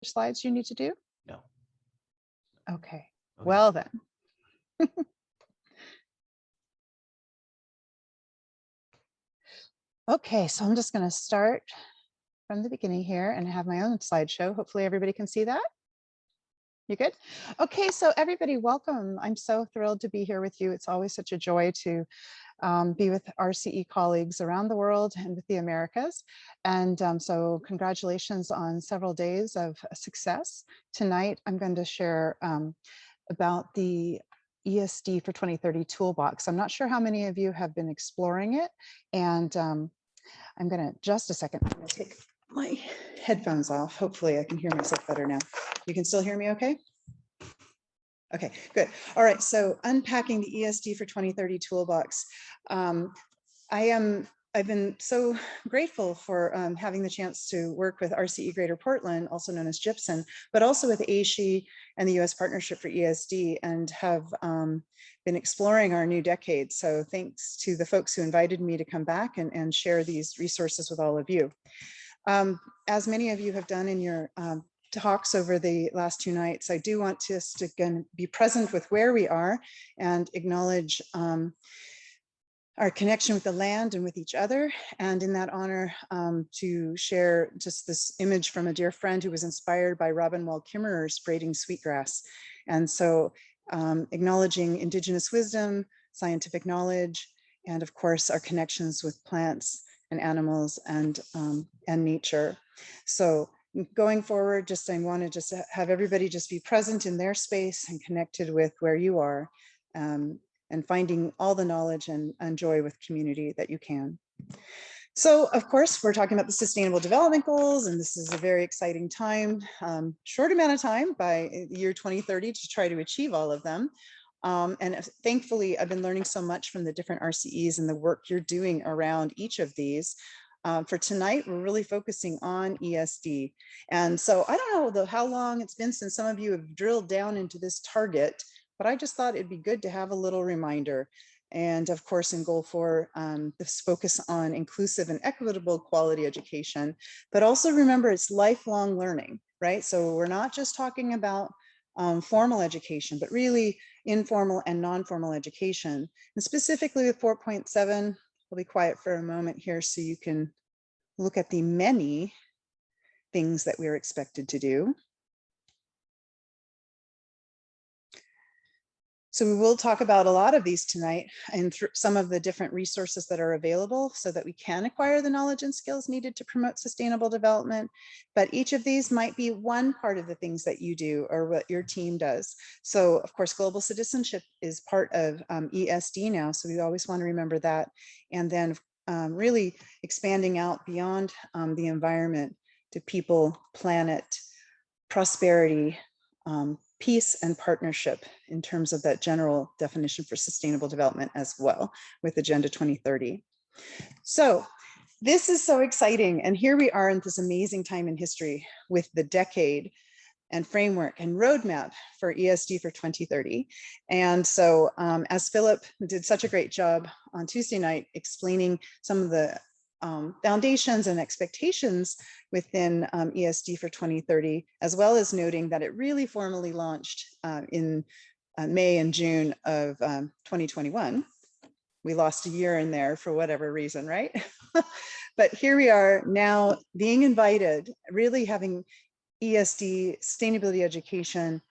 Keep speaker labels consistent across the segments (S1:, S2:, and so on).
S1: slides you need to do?
S2: No.
S1: Okay. Well then. Okay, so I'm just going to start from the beginning here and have my own slideshow. Hopefully everybody can see that. You good? Okay, so everybody, welcome. I'm so thrilled to be here with you. It's always such a joy to be with RCE colleagues around the world and with the Americas. And so congratulations on several days of success. Tonight, I'm going to share about the ESD for 2030 toolbox. I'm not sure how many of you have been exploring it. And I'm going to, just a second, I'm going to take my headphones off. Hopefully I can hear myself better now. You can still hear me okay? Okay, good. All right, so unpacking the ESD for 2030 toolbox. I've been so grateful for having the chance to work with RCE Greater Portland, also known as GIPSON, but also with ASHE and the US Partnership for ESD, and have been exploring our new decade. So thanks to the folks who invited me to come back and share these resources with all of you. As many of you have done in your talks over the last two nights, I do want to again be present with where we are and acknowledge our connection with the land and with each other. And in that honor, to share just this image from a dear friend who was inspired by Robin Wall Kimmerer's braiding sweetgrass. And so acknowledging Indigenous wisdom, scientific knowledge, and of course, our connections with plants and animals and nature. So going forward, I want to just have everybody just be present in their space and connected with where you are, and finding all the knowledge and joy with community that you can. So of course, we're talking about the Sustainable Development Goals, and this is a very exciting time, short amount of time by the year 2030 to try to achieve all of them. And thankfully, I've been learning so much from the different RCEs and the work you're doing around each of these. For tonight, we're really focusing on ESD. And so I don't know how long it's been since some of you have drilled down into this target, but I just thought it'd be good to have a little reminder. And of course, in goal 4, this focus on inclusive and equitable quality education, but also remember it's lifelong learning, right? So we're not just talking about formal education, but really informal and non-formal education. And specifically with 4.7, we'll be quiet for a moment here so you can look at the many things that we're expected to do. So we will talk about a lot of these tonight and through some of the different resources that are available so that we can acquire the knowledge and skills needed to promote sustainable development. But each of these might be one part of the things that you do or what your team does. So of course, global citizenship is part of ESD now. So we always want to remember that. And then really expanding out beyond the environment to people, planet, prosperity, peace and partnership in terms of that general definition for sustainable development as well with Agenda 2030. So this is so exciting. And here we are in this amazing time in history with the decade and framework and roadmap for ESD for 2030. And so as Philip did such a great job on Tuesday night explaining some of the foundations and expectations within ESD for 2030, as well as noting that it really formally launched in May and June of 2021. We lost a year in there for whatever reason, right? But here we are now being invited, really having ESD, sustainability education,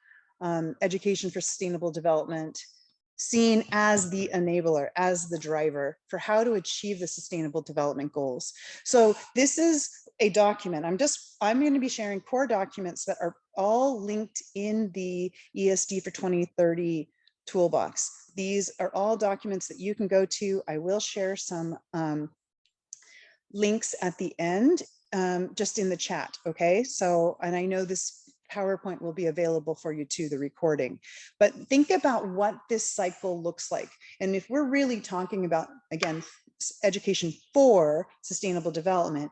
S1: education for sustainable development, seen as the enabler, as the driver for how to achieve the sustainable development goals. So this is a document. I'm going to be sharing core documents that are all linked in the ESD for 2030 toolbox. These are all documents that you can go to. I will share some links at the end, just in the chat, okay? So, and I know this PowerPoint will be available for you too, the recording. But think about what this cycle looks like. And if we're really talking about, again, education for sustainable development,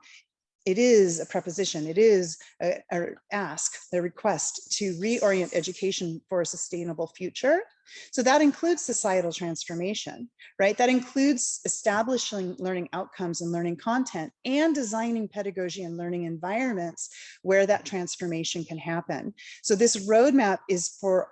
S1: it is a preposition, it is a ask, a request to reorient education for a sustainable future. So that includes societal transformation, right? That includes establishing learning outcomes and learning content and designing pedagogy and learning environments where that transformation can happen. So this roadmap is for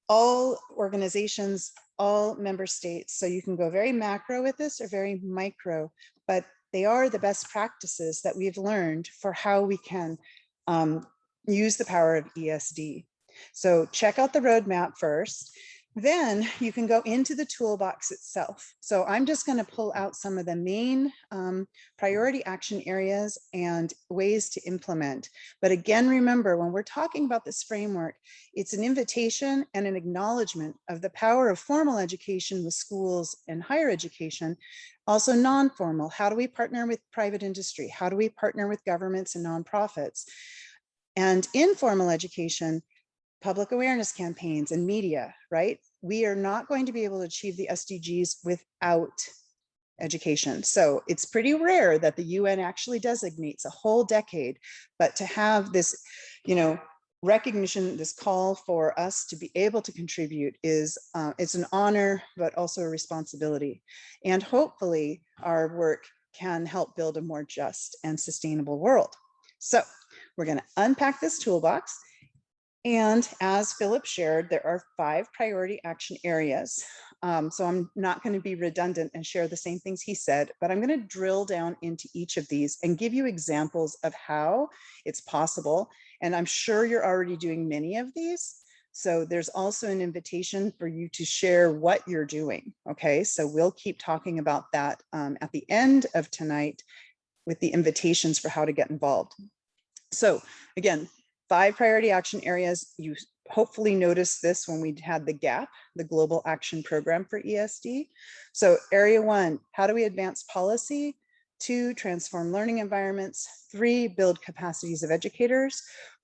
S1: all organizations, all member states. So you can go very macro with this or very micro, but they are the best practices that we've learned for how we can use the power of ESD. So check out the roadmap first. Then you can go into the toolbox itself. So I'm just going to pull out some of the main priority action areas and ways to implement. But again, remember, when we're talking about this framework, it's an invitation and an acknowledgement of the power of formal education with schools and higher education. Also non-formal, how do we partner with private industry? How do we partner with governments and nonprofits? And informal education, public awareness campaigns and media, right? We are not going to be able to achieve the SDGs without education. So it's pretty rare that the UN actually designates a whole decade, but to have this, recognition, this call for us to be able to contribute is, it's an honor, but also a responsibility. And hopefully our work can help build a more just and sustainable world. So we're going to unpack this toolbox. And as Philip shared, there are 5 priority action areas. So I'm not going to be redundant and share the same things he said, but I'm going to drill down into each of these and give you examples of how it's possible. And I'm sure you're already doing many of these. So there's also an invitation for you to share what you're doing. Okay, so we'll keep talking about that at the end of tonight with the invitations for how to get involved. So again, 5 priority action areas. You hopefully noticed this when we had the GAP, the Global Action Program for ESD. So area 1, how do we advance policy? 2, transform learning environments. 3, build capacities of educators.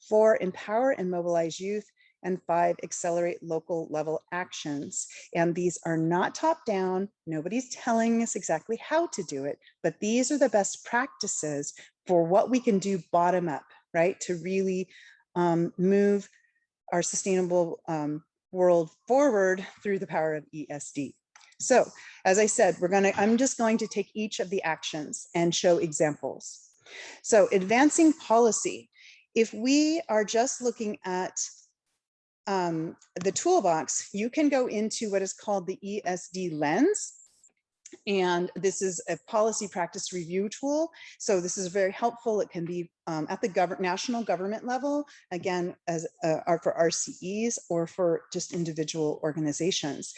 S1: 4, empower and mobilize youth. And 5, accelerate local level actions. And these are not top down. Nobody's telling us exactly how to do it, but these are the best practices for what we can do bottom up, right? To really move our sustainable world forward through the power of ESD. So as I said, I'm just going to take each of the actions and show examples. So advancing policy. If we are just looking at the toolbox, you can go into what is called the ESD lens. And this is a policy practice review tool. So this is very helpful. It can be at the national government level, again, as for RCEs or for just individual organizations.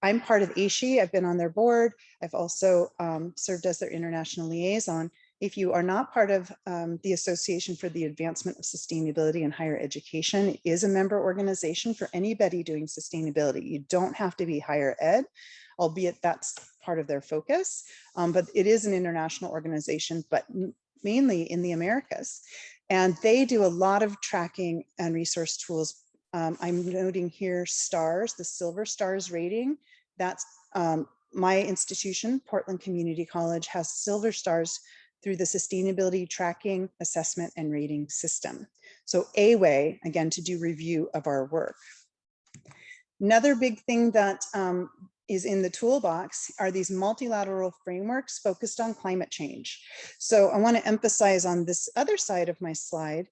S1: I'm part of RCE. I've been on their board. I've also served as their international liaison. If you are not part of the Association for the Advancement of Sustainability in Higher Education, it is a member organization for anybody doing sustainability. You don't have to be higher ed, albeit that's part of their focus, but it is an international organization, but mainly in the Americas. And they do a lot of tracking and resource tools. I'm noting here STARS, the Silver Stars rating. That's my institution, Portland Community College, has Silver Stars through the Sustainability Tracking, Assessment, and Rating System. So a way, again, to do review of our work. Another big thing that is in the toolbox are these multilateral frameworks focused on climate change. So I want to emphasize on this other side of my slide,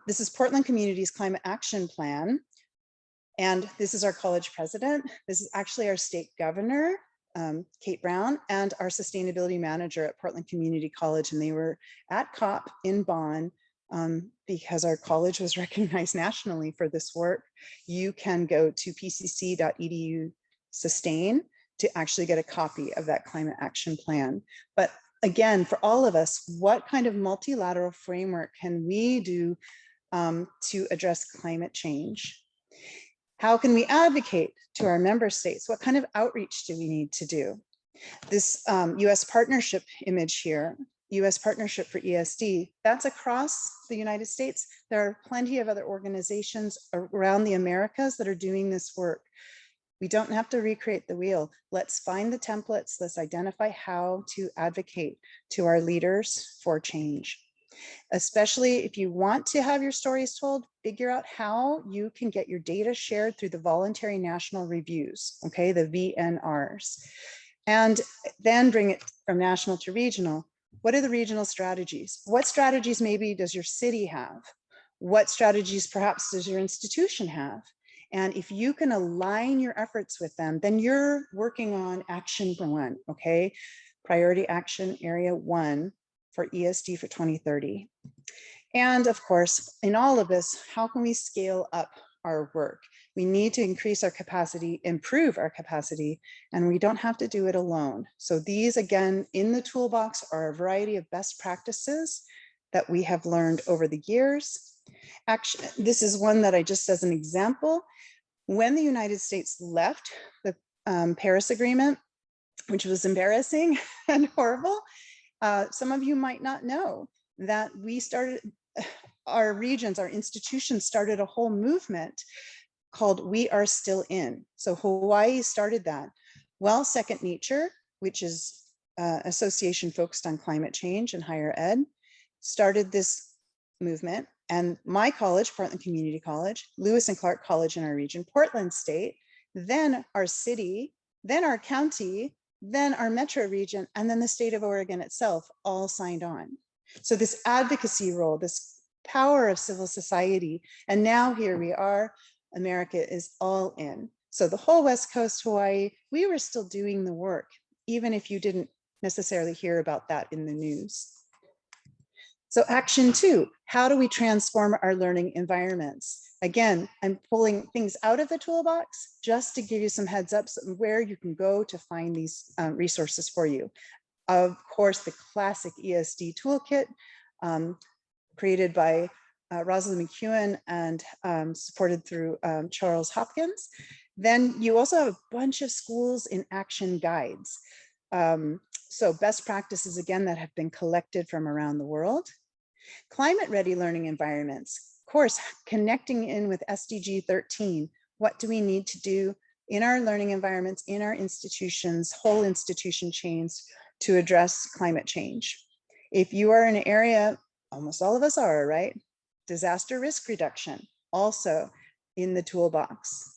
S1: this is Portland Community's Climate Action Plan. And this is our college president. This is actually our state governor, Kate Brown, and our sustainability manager at Portland Community College. And they were at COP in Bonn because our college was recognized nationally for this work. You can go to pcc.edu sustain to actually get a copy of that climate action plan. But again, for all of us, what kind of multilateral framework can we do to address climate change? How can we advocate to our member states? What kind of outreach do we need to do? This US partnership image here, US partnership for ESD, that's across the United States. There are plenty of other organizations around the Americas that are doing this work. We don't have to recreate the wheel. Let's find the templates. Let's identify how to advocate to our leaders for change. Especially if you want to have your stories told, figure out how you can get your data shared through the voluntary national reviews, okay, the VNRs, and then bring it from national to regional. What are the regional strategies? What strategies maybe does your city have? What strategies perhaps does your institution have? And if you can align your efforts with them, then you're working on action for one, okay? Priority action area 1 for ESD for 2030. And of course, in all of this, how can we scale up our work? We need to increase our capacity, improve our capacity, and we don't have to do it alone. So these, again, in the toolbox are a variety of best practices that we have learned over the years. Actually, this is one that I just as an example. When the United States left the Paris Agreement, which was embarrassing and horrible, some of you might not know that we started, our regions, our institutions started a whole movement called We Are Still In. So Hawaii started that. Well, Second Nature, which is association focused on climate change and higher ed, started this movement. And my college, Portland Community College, Lewis and Clark College in our region, Portland State, then our city, then our county, then our metro region, and then the state of Oregon itself all signed on. So this advocacy role, this power of civil society, and now here we are, America is all in. So the whole West Coast, Hawaii, we were still doing the work, even if you didn't necessarily hear about that in the news. So action 2, how do we transform our learning environments? Again, I'm pulling things out of the toolbox just to give you some heads up where you can go to find these resources for you. Of course, the classic ESD toolkit created by Rosalind McEwen and supported through Charles Hopkins. Then you also have a bunch of schools in action guides. So best practices, again, that have been collected from around the world. Climate ready learning environments. Of course, connecting in with SDG 13. What do we need to do in our learning environments, in our institutions, whole institution chains to address climate change? If you are in an area, almost all of us are, right? Disaster risk reduction, also in the toolbox.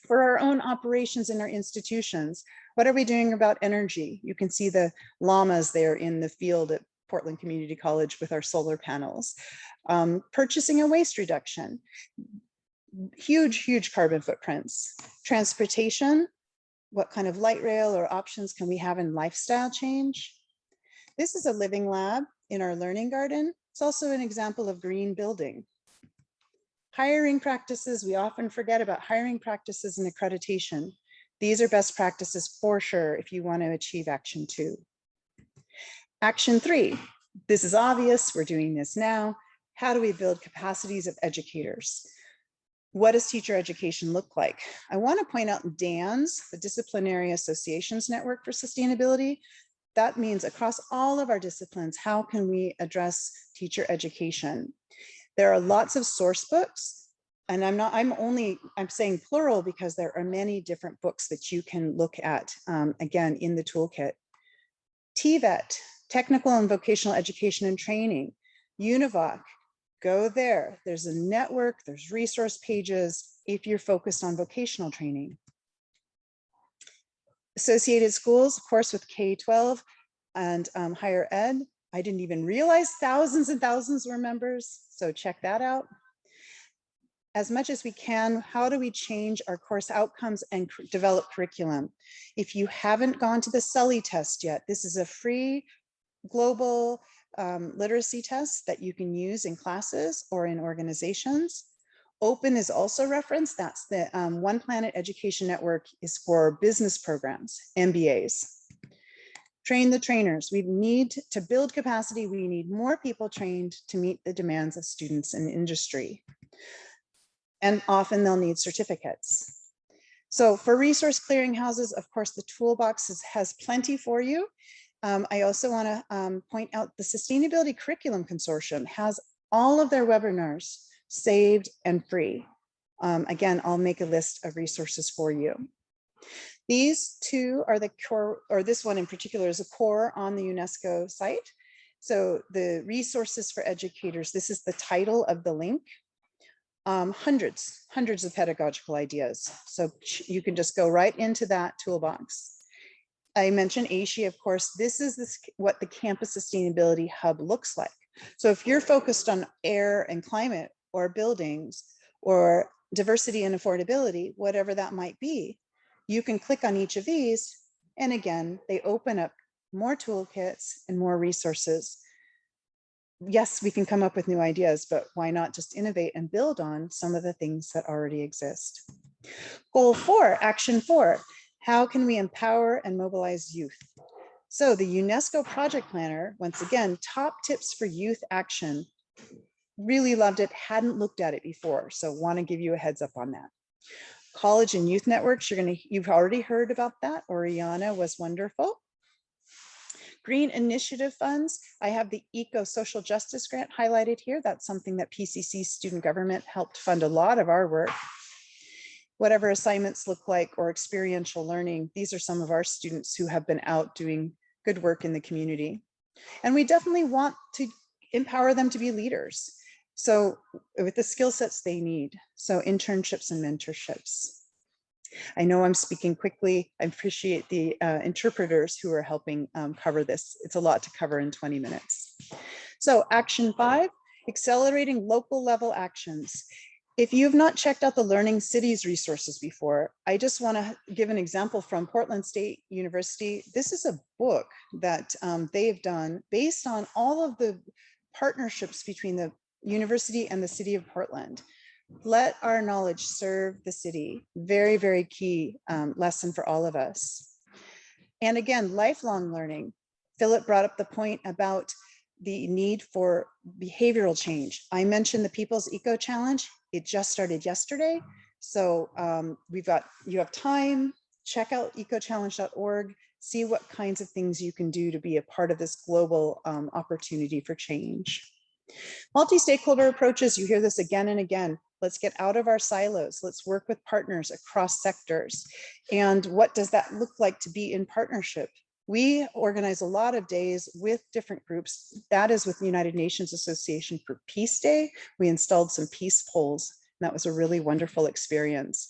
S1: For our own operations in our institutions, what are we doing about energy? You can see the llamas there in the field at Portland Community College with our solar panels. Purchasing and waste reduction, huge carbon footprints. Transportation, what kind of light rail or options can we have in lifestyle change? This is a living lab in our learning garden. It's also an example of green building. Hiring practices, we often forget about hiring practices and accreditation. These are best practices for sure if you want to achieve action 2. Action 3, this is obvious, we're doing this now. How do we build capacities of educators? What does teacher education look like? I want to point out DANS, the Disciplinary Associations Network for Sustainability. That means across all of our disciplines, how can we address teacher education? There are lots of source books, and I'm saying plural because there are many different books that you can look at, again, in the toolkit. TVET, Technical and Vocational Education and Training, UNIVOC, go there. There's a network, there's resource pages if you're focused on vocational training. Associated schools, of course, with K-12 and higher ed. I didn't even realize thousands and thousands were members, so check that out. As much as we can, how do we change our course outcomes and develop curriculum? If you haven't gone to the SULLI test yet, this is a free global literacy test that you can use in classes or in organizations. Open is also referenced. That's the One Planet Education Network is for business programs, MBAs. Train the trainers. We need to build capacity. We need more people trained to meet the demands of students and industry. And often they'll need certificates. So for resource clearinghouses, of course, the toolbox has plenty for you. I also want to point out the Sustainability Curriculum Consortium has all of their webinars saved and free. Again, I'll make a list of resources for you. These two are the core, or this one in particular is a core on the UNESCO site. So the resources for educators, this is the title of the link. Hundreds of pedagogical ideas. So you can just go right into that toolbox. I mentioned ASHE, of course. This is what the Campus Sustainability Hub looks like. So if you're focused on air and climate or buildings or diversity and affordability, whatever that might be, you can click on each of these. And again, they open up more toolkits and more resources. Yes, we can come up with new ideas, but why not just innovate and build on some of the things that already exist? Goal 4, action 4, how can we empower and mobilize youth? So the UNESCO project planner, once again, top tips for youth action. Really loved it, hadn't looked at it before, so want to give you a heads up on that. College and youth networks, you've already heard about that. Oriana was wonderful. Green initiative funds, I have the Eco Social Justice Grant highlighted here. That's something that PCC student government helped fund a lot of our work. Whatever assignments look like or experiential learning, these are some of our students who have been out doing good work in the community. And we definitely want to empower them to be leaders. So with the skill sets they need. So internships and mentorships. I know I'm speaking quickly. I appreciate the interpreters who are helping cover this. It's a lot to cover in 20 minutes. So action 5, accelerating local level actions. If you have not checked out the Learning Cities resources before, I just want to give an example from Portland State University. This is a book that they've done based on all of the partnerships between the university and the city of Portland. Let our knowledge serve the city. Very, very key lesson for all of us. And again, lifelong learning. Philip brought up the point about the need for behavioral change. I mentioned the People's Eco Challenge. It just started yesterday. So you have time, check out ecochallenge.org, see what kinds of things you can do to be a part of this global opportunity for change. Multi-stakeholder approaches, you hear this again and again. Let's get out of our silos. Let's work with partners across sectors. And what does that look like to be in partnership? We organize a lot of days with different groups. That is with the United Nations Association for Peace Day. We installed some peace poles. And that was a really wonderful experience.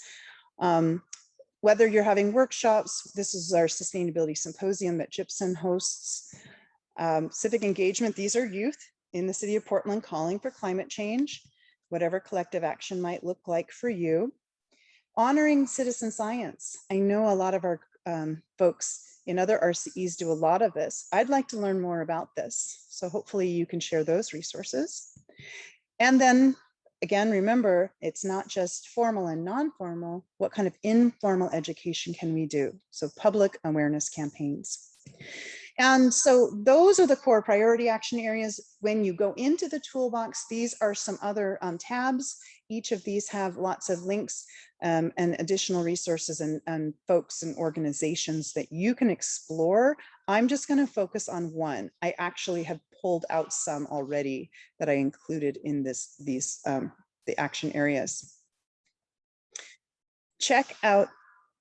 S1: Whether you're having workshops, this is our sustainability symposium that Gypsum hosts. Civic engagement, these are youth in the city of Portland calling for climate change, whatever collective action might look like for you. Honoring citizen science. I know a lot of our folks in other RCEs do a lot of this. I'd like to learn more about this. So hopefully you can share those resources. And then again, remember, it's not just formal and non-formal. What kind of informal education can we do? So public awareness campaigns. And so those are the core priority action areas. When you go into the toolbox, these are some other tabs. Each of these have lots of links and additional resources and folks and organizations that you can explore. I'm just going to focus on one. I actually have pulled out some already that I included in the action areas. Check out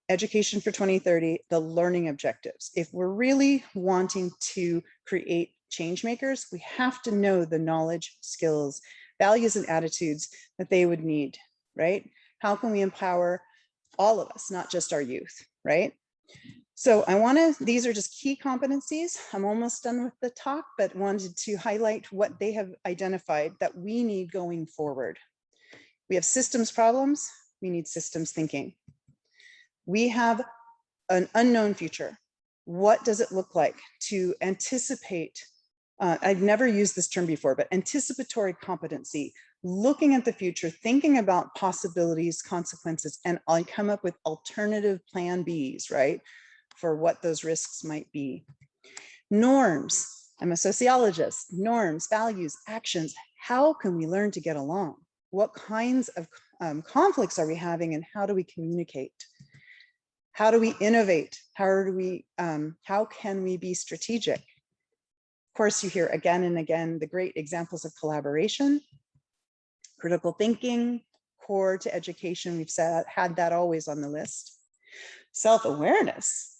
S1: Education for 2030, the learning objectives. If we're really wanting to create change makers, we have to know the knowledge, skills, values, and attitudes that they would need, right? How can we empower all of us, not just our youth, right? So these are just key competencies. I'm almost done with the talk, but wanted to highlight what they have identified that we need going forward. We have systems problems, we need systems thinking. We have an unknown future. What does it look like to anticipate? I've never used this term before, but anticipatory competency, looking at the future, thinking about possibilities, consequences, and I come up with alternative plan Bs, right? For what those risks might be. Norms, I'm a sociologist, norms, values, actions. How can we learn to get along? What kinds of conflicts are we having and how do we communicate? How do we innovate? How can we be strategic? Of course, you hear again and again the great examples of collaboration, critical thinking, core to education. We've had that always on the list. Self-awareness.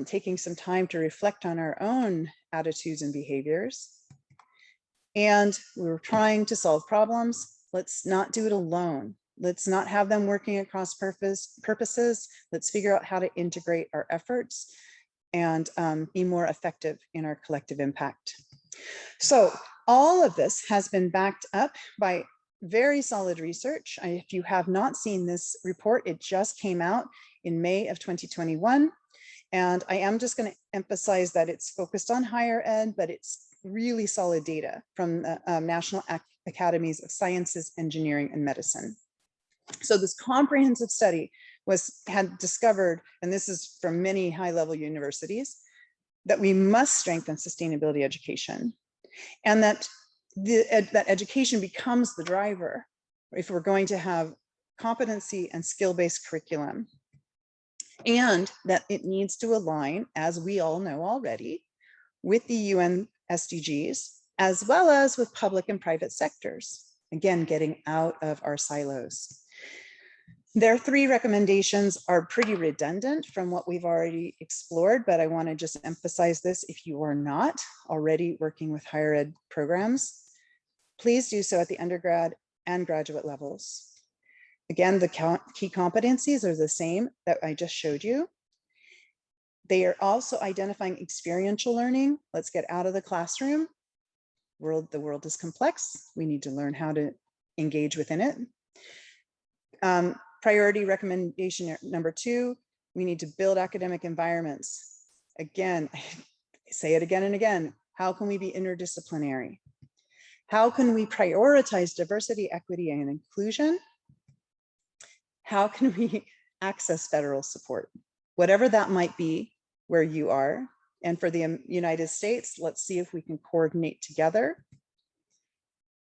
S1: Taking some time to reflect on our own attitudes and behaviors. And we're trying to solve problems. Let's not do it alone. Let's not have them working across purposes. Let's figure out how to integrate our efforts and be more effective in our collective impact. So all of this has been backed up by very solid research. If you have not seen this report, it just came out in May of 2021. And I am just going to emphasize that it's focused on higher ed, but it's really solid data from the National Academies of Sciences, Engineering, and Medicine. So this comprehensive study had discovered, and this is from many high-level universities, that we must strengthen sustainability education, and that that education becomes the driver if we're going to have competency and skill-based curriculum, and that it needs to align, as we all know already, with the UN SDGs, as well as with public and private sectors. Again, getting out of our silos. Their 3 recommendations are pretty redundant from what we've already explored, but I want to just emphasize this. If you are not already working with higher ed programs, please do so at the undergrad and graduate levels. Again, the key competencies are the same that I just showed you. They are also identifying experiential learning. Let's get out of the classroom. The world is complex. We need to learn how to engage within it. Priority recommendation number 2, we need to build academic environments. Again, I say it again and again, how can we be interdisciplinary? How can we prioritize diversity, equity, and inclusion? How can we access federal support? Whatever that might be where you are. And for the United States, let's see if we can coordinate together.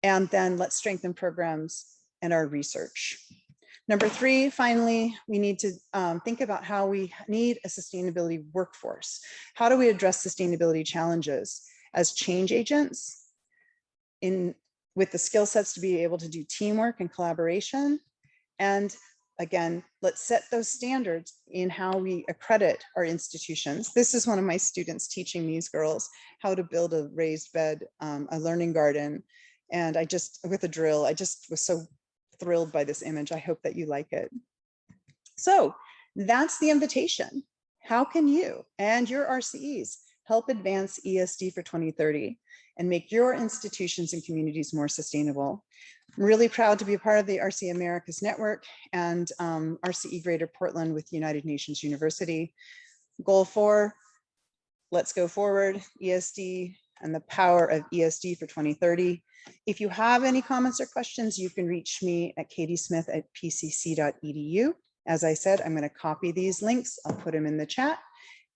S1: And then let's strengthen programs and our research. Number 3, finally, we need to think about how we need a sustainability workforce. How do we address sustainability challenges as change agents with the skill sets to be able to do teamwork and collaboration? And again, let's set those standards in how we accredit our institutions. This is one of my students teaching these girls how to build a raised bed, a learning garden. And with a drill, I just was so thrilled by this image. I hope that you like it. So that's the invitation. How can you and your RCEs help advance ESD for 2030 and make your institutions and communities more sustainable? I'm really proud to be a part of the RCE Americas network and RCE Greater Portland with United Nations University. Goal 4, let's go forward, ESD and the power of ESD for 2030. If you have any comments or questions, you can reach me at katiesmith@pcc.edu. As I said, I'm going to copy these links. I'll put them in the chat.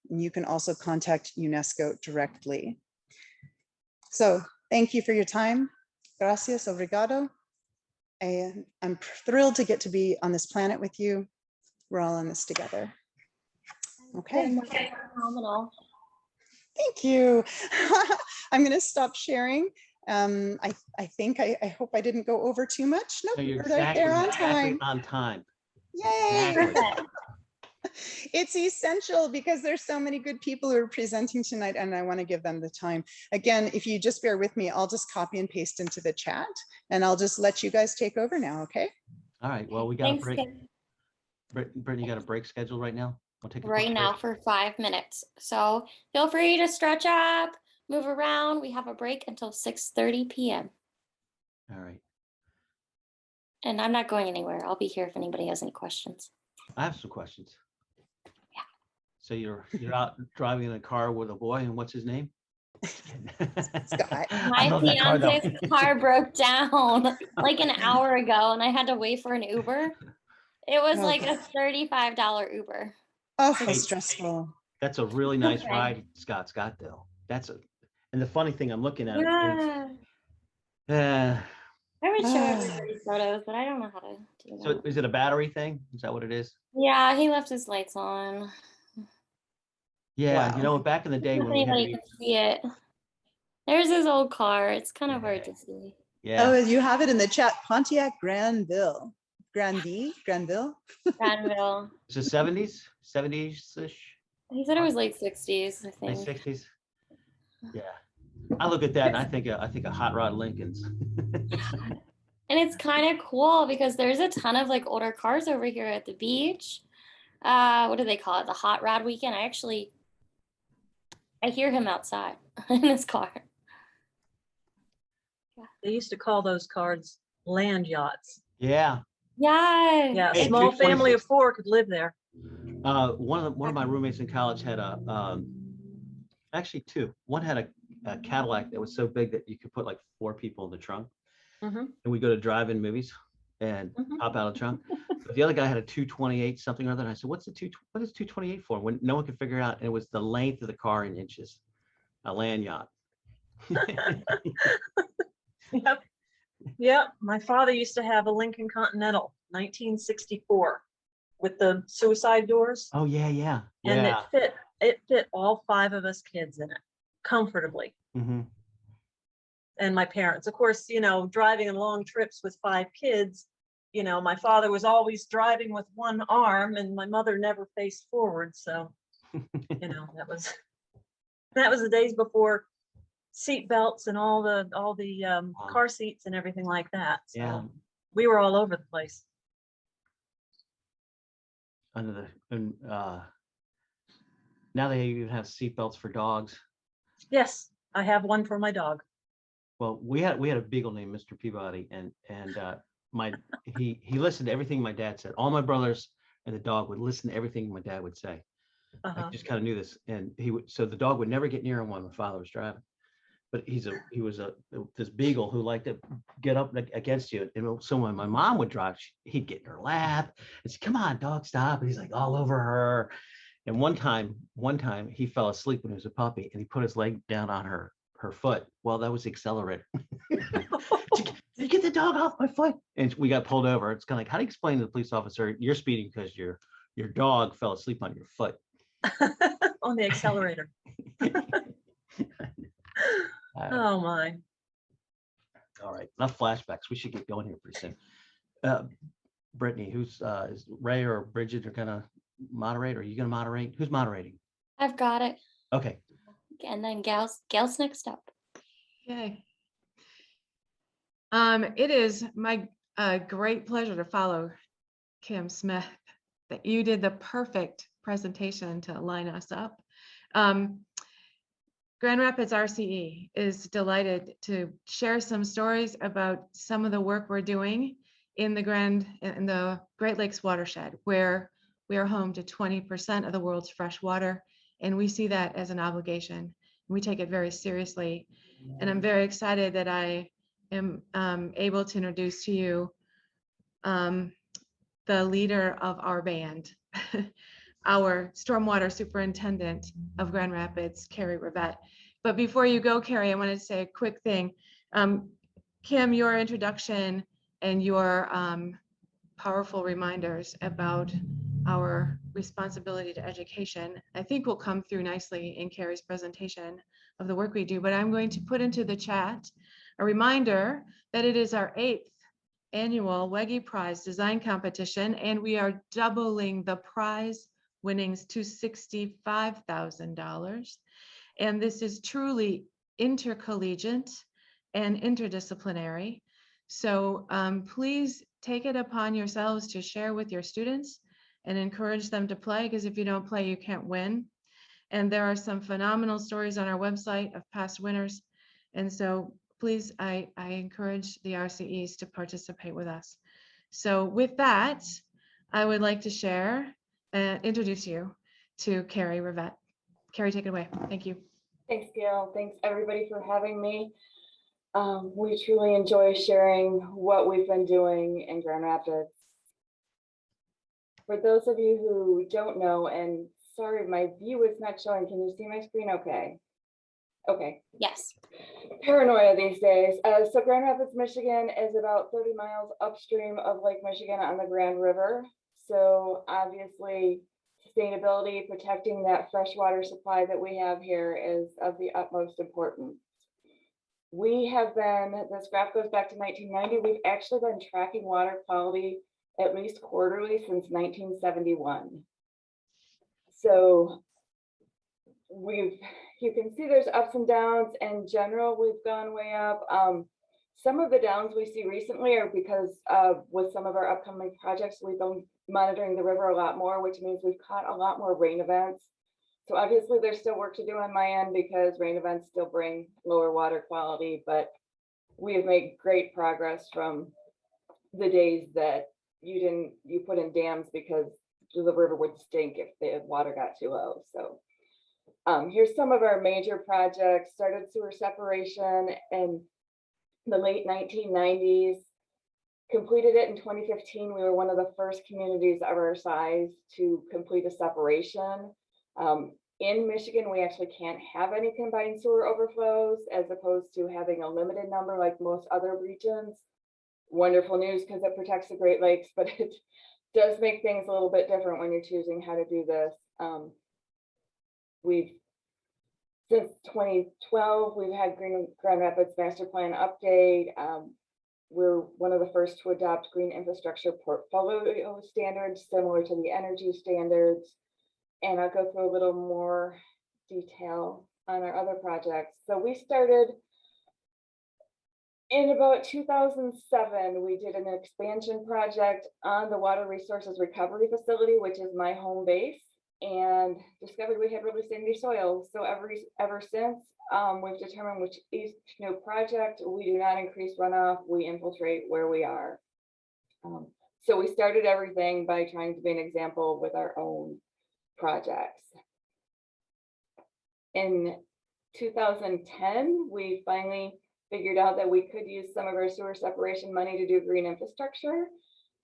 S1: And you can also contact UNESCO directly. So thank you for your time. Gracias, obrigado. And I'm thrilled to get to be on this planet with you. We're all in this together. Okay.
S2: Phenomenal.
S1: Thank you. I'm going to stop sharing. I hope I didn't go over too much. Nope,
S3: So you're
S1: we're right there on time.
S3: on time.
S1: Yay.
S3: Exactly.
S1: It's essential because there's so many good people who are presenting tonight and I want to give them the time. Again, if you just bear with me, I'll just copy and paste into the chat and I'll just let you guys take over now, okay?
S3: All right, well, we got a break. Brittany, you got a break scheduled right now? We'll take a
S2: Right now for 5 minutes. So feel free to stretch up, move around. We have a break until 6:30 p.m.
S3: All right.
S2: And I'm not going anywhere. I'll be here if anybody has any questions.
S3: I have some questions.
S2: Yeah.
S3: So you're out driving in a car with a boy, and what's his name?
S1: Scott.
S2: My fiance's car broke down like an hour ago and I had to wait for an Uber. It was like a $35 Uber.
S1: Oh, how stressful.
S3: That's a really nice
S2: Okay.
S3: ride Scott's got though. And the funny thing I'm looking at
S2: Yeah.
S3: is,
S2: I would show everybody photos, but I don't know how to do that.
S3: so is it a battery thing? Is that what it is?
S2: Yeah, he left his lights on.
S3: Yeah,
S1: Wow.
S3: you know, back in the day when we had
S2: Anybody can see it. There's his old car. It's kind of hard to see.
S3: yeah.
S1: Oh, you have it in the chat, Pontiac Granville. Granville.
S2: Granville.
S3: Is it 70s-ish,
S2: He said it was late 60s, I
S3: late
S2: think.
S3: 60s? Yeah. I look at that and I think a hot rod Lincoln's.
S2: And it's kind of cool because there's a ton of like older cars over here at the beach. What do they call it? The hot rod weekend. I hear him outside in his car.
S4: They used to call those cars land yachts.
S3: Yeah.
S2: Yeah.
S4: Yeah, a
S3: Hey,
S4: small
S3: 226.
S4: family of 4 could live there.
S3: One of my roommates in college had actually two. One had a Cadillac that was so big that you could put like 4 people in the trunk.
S4: Mhm.
S3: And we go to drive-in movies and hop out of the trunk. But the other guy had a 228 something or other. And I said, what is 228 for? When no one could figure out, and it was the length of the car in inches. A land yacht.
S4: Yep. Yep. My father used to have a Lincoln Continental, 1964, with the suicide doors.
S3: Oh yeah.
S4: And
S3: Yeah.
S4: it fit all 5 of us kids in it comfortably.
S3: Mm-hmm.
S4: And my parents, of course, driving on long trips with 5 kids, my father was always driving with one arm and my mother never faced forward. So, that was the days before seat belts and all the car seats and everything like that. So
S3: Yeah.
S4: we were all over the place.
S3: Now they even have seat belts for dogs.
S4: Yes, I have one for my dog.
S3: Well, we had a beagle named Mr. Peabody, and he listened to everything my dad said. All my brothers and the dog would listen to everything my dad would say. I just kind of knew this, and so the dog would never get near him when my father was driving. But he was this beagle who liked to get up against you, and so when my mom would drive, he'd get in her lap and say, "Come on, dog, stop!" And he's like all over her. And one time he fell asleep when he was a puppy, and he put his leg down on her foot. Well, that was the accelerator. Did you get the dog off my foot? And we got pulled over. It's kind of like, how do you explain to the police officer you're speeding because your dog fell asleep on your foot?
S4: On the accelerator. Oh my.
S3: All right, enough flashbacks. We should get going here pretty soon. Brittany, who's is Ray or Bridget are gonna moderate? Or are you gonna moderate? Who's moderating?
S2: I've got it.
S3: Okay.
S2: And then Gal's next up.
S5: Yay. It is my great pleasure to follow Kim Smith, that you did the perfect presentation to line us up. Grand Rapids RCE is delighted to share some stories about some of the work we're doing in the Great Lakes watershed, where we are home to 20% of the world's fresh water, and we see that as an obligation. We take it very seriously, and I'm very excited that I am able to introduce to you the leader of our band, our stormwater superintendent of Grand Rapids, Carrie Rivette. But before you go, Carrie, I wanted to say a quick thing. Kim, your introduction and your powerful reminders about our responsibility to education, I think will come through nicely in Carrie's presentation of the work we do. But I'm going to put into the chat a reminder that it is our 8th annual WEGI Prize Design Competition, and we are doubling the prize winnings to $65,000. And this is truly intercollegiate and interdisciplinary. So please take it upon yourselves to share with your students and encourage them to play, because if you don't play, you can't win. And there are some phenomenal stories on our website of past winners. And so please, I encourage the RCEs to participate with us. So with that, I would like to introduce you to Carrie Rivette. Carrie, take it away. Thank you.
S6: Thanks, Gail. Thanks everybody for having me. We truly enjoy sharing what we've been doing in Grand Rapids. For those of you who don't know, and sorry, my view is not showing. Can you see my screen okay? Okay.
S2: Yes.
S6: Paranoia these days. So Grand Rapids, Michigan is about 30 miles upstream of Lake Michigan on the Grand River. So obviously, sustainability, protecting that freshwater supply that we have here is of the utmost importance. We have been, this graph goes back to 1990, we've actually been tracking water quality at least quarterly since 1971. So you can see there's ups and downs. In general, we've gone way up. Some of the downs we see recently are because with some of our upcoming projects, we've been monitoring the river a lot more, which means we've caught a lot more rain events. So obviously there's still work to do on my end because rain events still bring lower water quality, but we have made great progress from the days that you put in dams because the river would stink if the water got too low. So here's some of our major projects. Started sewer separation in the late 1990s, completed it in 2015. We were one of the first communities of our size to complete a separation. In Michigan, we actually can't have any combined sewer overflows as opposed to having a limited number like most other regions. Wonderful news because it protects the Great Lakes, but it does make things a little bit different when you're choosing how to do this. Since 2012, we've had Grand Rapids Master Plan update. We're one of the first to adopt green infrastructure portfolio standards similar to the energy standards. And I'll go through a little more detail on our other projects. So we started in about 2007, we did an expansion project on the Water Resources Recovery Facility, which is my home base, and discovered we had really sandy soil. So ever since, we've determined with each new project, we do not increase runoff, we infiltrate where we are. So we started everything by trying to be an example with our own projects. In 2010, we finally figured out that we could use some of our sewer separation money to do green infrastructure.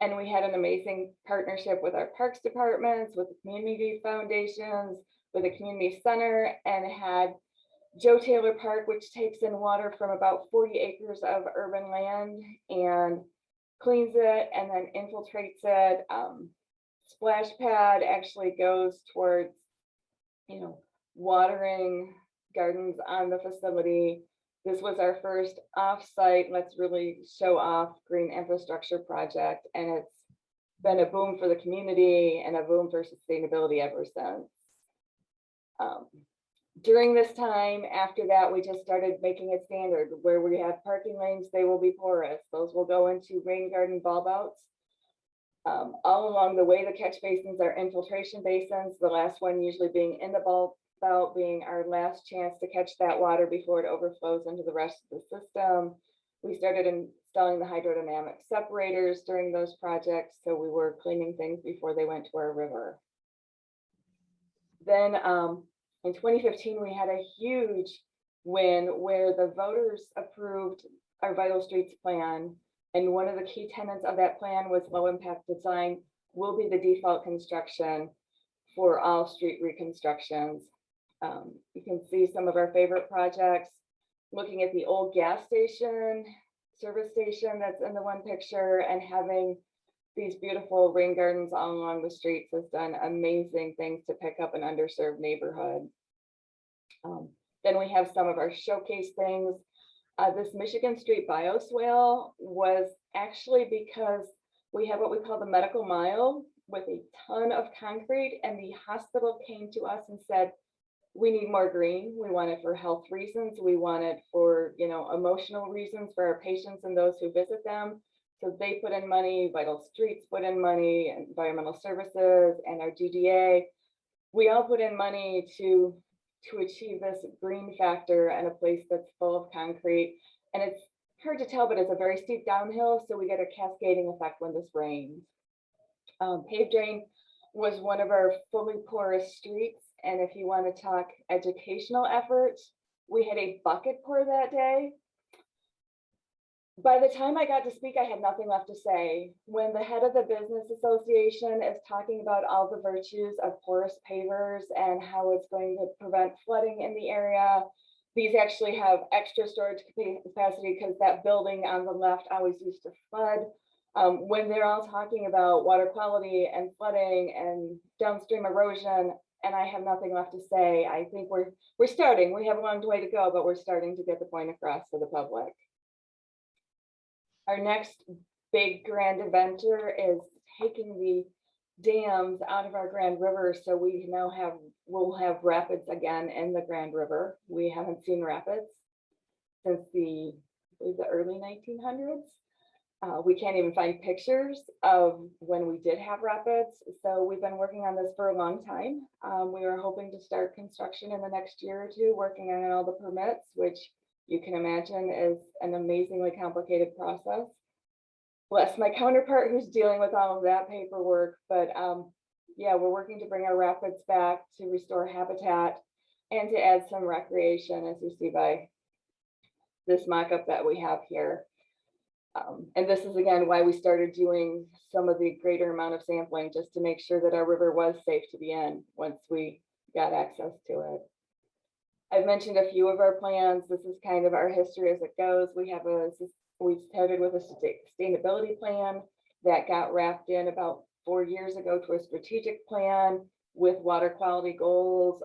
S6: And we had an amazing partnership with our parks departments, with the community foundations, with a community center, and had Joe Taylor Park, which takes in water from about 40 acres of urban land and cleans it and then infiltrates it. Splash pad actually goes towards, watering gardens on the facility. This was our first off-site, let's really show off green infrastructure project. And it's been a boom for the community and a boom for sustainability ever since. During this time, after that, we just started making it standard. Where we have parking lanes, they will be porous. Those will go into rain garden bulb outs. All along the way, the catch basins are infiltration basins, the last one usually being in the bulb out, being our last chance to catch that water before it overflows into the rest of the system. We started installing the hydrodynamic separators during those projects, so we were cleaning things before they went to our river. Then in 2015, we had a huge win where the voters approved our Vital Streets plan. And one of the key tenets of that plan was low impact design will be the default construction for all street reconstructions. You can see some of our favorite projects, looking at the old gas station, service station that's in the one picture, and having these beautiful rain gardens all along the streets has done amazing things to pick up an underserved neighborhood. Then we have some of our showcase things. This Michigan Street bioswale was actually because we have what we call the medical mile with a ton of concrete, and the hospital came to us and said, we need more green. We want it for health reasons. We want it for, emotional reasons for our patients and those who visit them. So they put in money, Vital Streets put in money, Environmental Services, and our GDA. We all put in money to achieve this green factor and a place that's full of concrete. And it's hard to tell, but it's a very steep downhill, so we get a cascading effect when this rains. Paved drain was one of our fully porous streets. And if you want to talk educational efforts, we had a bucket pour that day. By the time I got to speak, I had nothing left to say. When the head of the business association is talking about all the virtues of porous pavers and how it's going to prevent flooding in the area, these actually have extra storage capacity because that building on the left always used to flood. When they're all talking about water quality and flooding and downstream erosion, and I have nothing left to say, I think we're starting. We have a long way to go, but we're starting to get the point across to the public. Our next big grand adventure is taking the dams out of our Grand River, so we'll have rapids again in the Grand River. We haven't seen rapids since the early 1900s. We can't even find pictures of when we did have rapids. So we've been working on this for a long time. We were hoping to start construction in the next year or two, working on all the permits, which you can imagine is an amazingly complicated process. Bless my counterpart who's dealing with all of that paperwork. But yeah, we're working to bring our rapids back, to restore habitat, and to add some recreation, as you see by this mock-up that we have here. And this is again why we started doing some of the greater amount of sampling, just to make sure that our river was safe to be in once we got access to it. I've mentioned a few of our plans. This is kind of our history as it goes. We started with a sustainability plan that got wrapped in about 4 years ago to a strategic plan with water quality goals,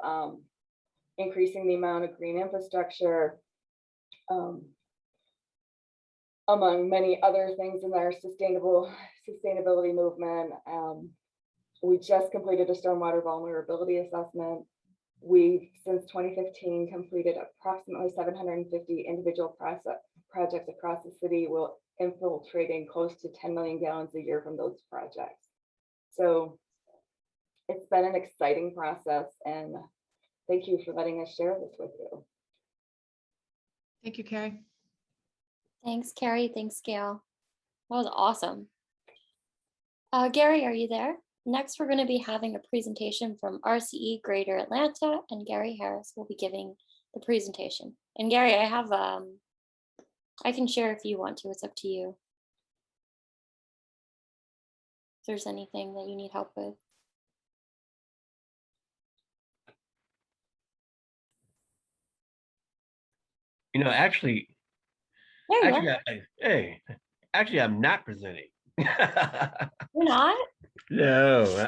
S6: increasing the amount of green infrastructure, among many other things in our sustainability movement. We just completed a stormwater vulnerability assessment. We've, since 2015, completed approximately 750 individual projects across the city, while infiltrating close to 10 million gallons a year from those projects. So it's been an exciting process, and thank you for letting us share this with you.
S5: Thank you, Carrie.
S2: Thanks, Carrie. Thanks, Gail. That was awesome. Gary, are you there? Next, we're going to be having a presentation from RCE Greater Atlanta, and Gary Harris will be giving the presentation. And Gary, I have, I can share if you want to, it's up to you. If there's anything that you need help with.
S7: You know, actually,
S2: There you are.
S7: actually, I'm not presenting.
S2: You're not?
S7: No,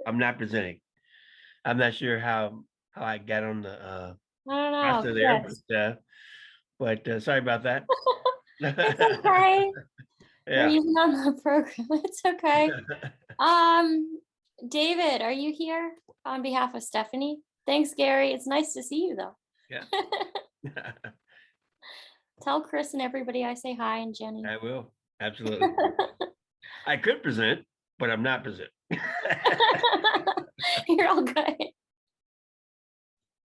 S7: I'm not presenting. I'm not sure how I got on the
S2: I don't know.
S7: roster there, but sorry about that.
S2: It's okay. We're
S7: Yeah.
S2: even on the program. It's okay. David, are you here on behalf of Stephanie? Thanks, Gary. It's nice to see you, though.
S7: Yeah.
S2: Tell Chris and everybody I say hi, and Jenny.
S7: I will. Absolutely. I could present, but I'm not presenting.
S2: You're all good.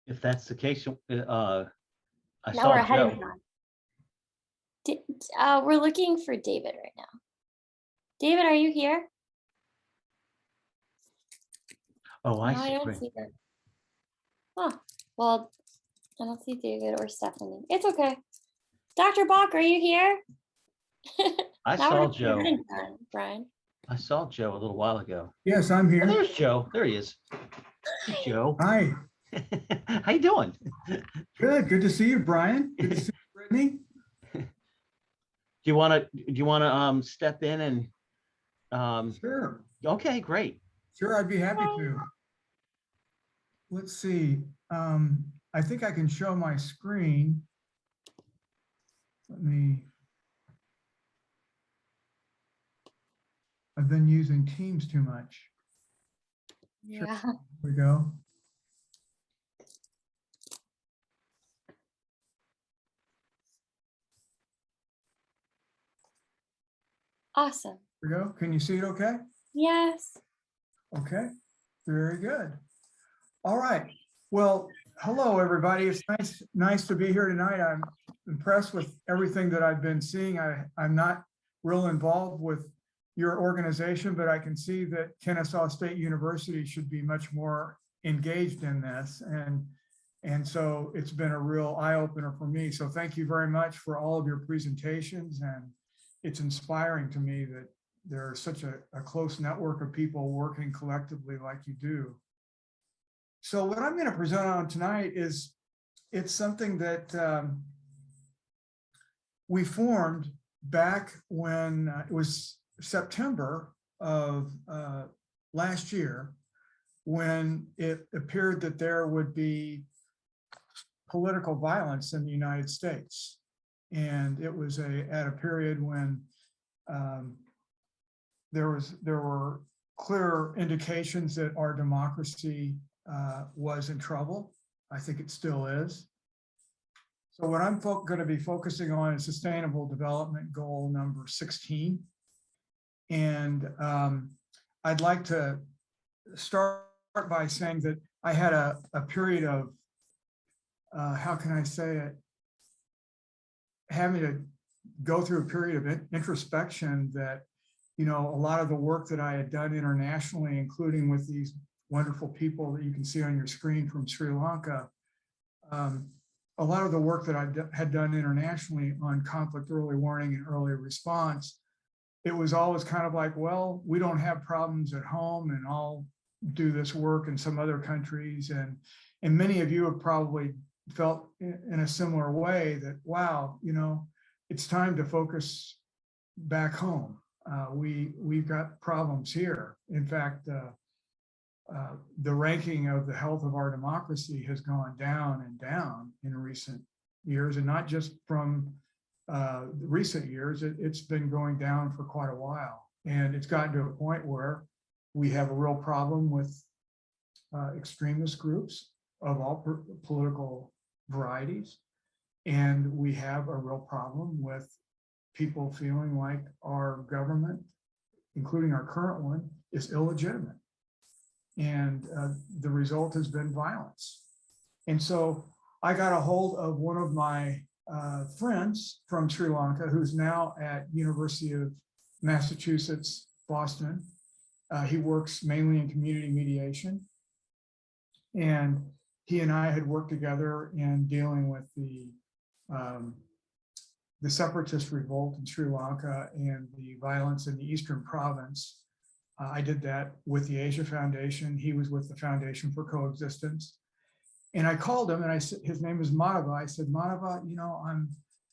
S3: If that's the case, I
S2: Now
S3: saw
S2: we're ahead of
S3: Joe.
S2: time. We're looking for David right now. David, are you here?
S3: Oh, I
S2: No,
S3: see.
S2: I don't
S3: Great.
S2: see her. Oh, well, I don't see David or Stephanie. It's okay. Dr. Bach, are you here?
S3: I
S2: Now
S3: saw
S2: we're
S3: Joe.
S2: time, Brian.
S3: I saw Joe a little while ago.
S8: Yes, I'm
S3: Oh,
S8: here.
S3: there's Joe. There he is. Hey, Joe.
S8: Hi.
S3: How you doing?
S8: Good. Good to see you, Brian. Good to see you, Brittany.
S3: Do you want to step in and
S8: Sure.
S3: okay, great.
S8: Sure, I'd be happy to. Let's see. I think I can show my screen. I've been using Teams too much. Sure.
S2: Yeah.
S8: Here we go.
S2: Awesome.
S8: Here we go. Can you see it okay?
S2: Yes.
S8: Okay, very good. All right. Well, hello, everybody. It's nice to be here tonight. I'm impressed with everything that I've been seeing. I'm not real involved with your organization, but I can see that Kennesaw State University should be much more engaged in this. And so it's been a real eye-opener for me. So thank you very much for all of your presentations. And it's inspiring to me that there's such a close network of people working collectively like you do. So what I'm going to present on tonight is, it's something that we formed back when it was September of last year, when it appeared that there would be political violence in the United States. And it was at a period when there were clear indications that our democracy was in trouble. I think it still is. So what I'm going to be focusing on is Sustainable Development Goal number 16. And I'd like to start by saying that I had a period of, how can I say it, having to go through a period of introspection that, you know, a lot of the work that I had done internationally, including with these wonderful people that you can see on your screen from Sri Lanka, a lot of the work that I had done internationally on conflict early warning and early response, it was always kind of like, well, we don't have problems at home and I'll do this work in some other countries. And many of you have probably felt in a similar way that, wow, you know, it's time to focus back home. We've got problems here. In fact, the ranking of the health of our democracy has gone down and down in recent years, and not just from recent years. It's been going down for quite a while, and it's gotten to a point where we have a real problem with extremist groups of all political varieties, and we have a real problem with people feeling like our government, including our current one, is illegitimate. And the result has been violence. And so I got a hold of one of my friends from Sri Lanka, who's now at University of Massachusetts, Boston. He works mainly in community mediation. And he and I had worked together in dealing with the separatist revolt in Sri Lanka and the violence in the Eastern Province. I did that with the Asia Foundation. He was with the Foundation for Coexistence. And I called him and I said, his name is Madhava. I said, Madhava, you know,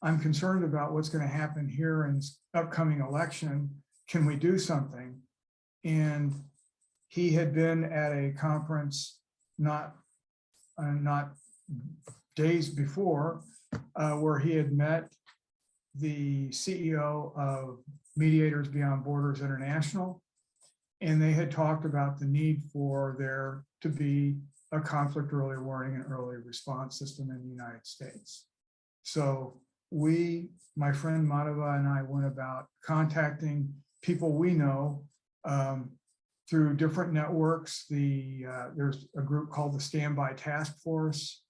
S8: I'm concerned about what's going to happen here in this upcoming election. Can we do something? And he had been at a conference not days before where he had met the CEO of Mediators Beyond Borders International. And they had talked about the need for there to be a conflict early warning and early response system in the United States. So my friend Madhava and I went about contacting people we know through different networks. There's a group called the Standby Task Force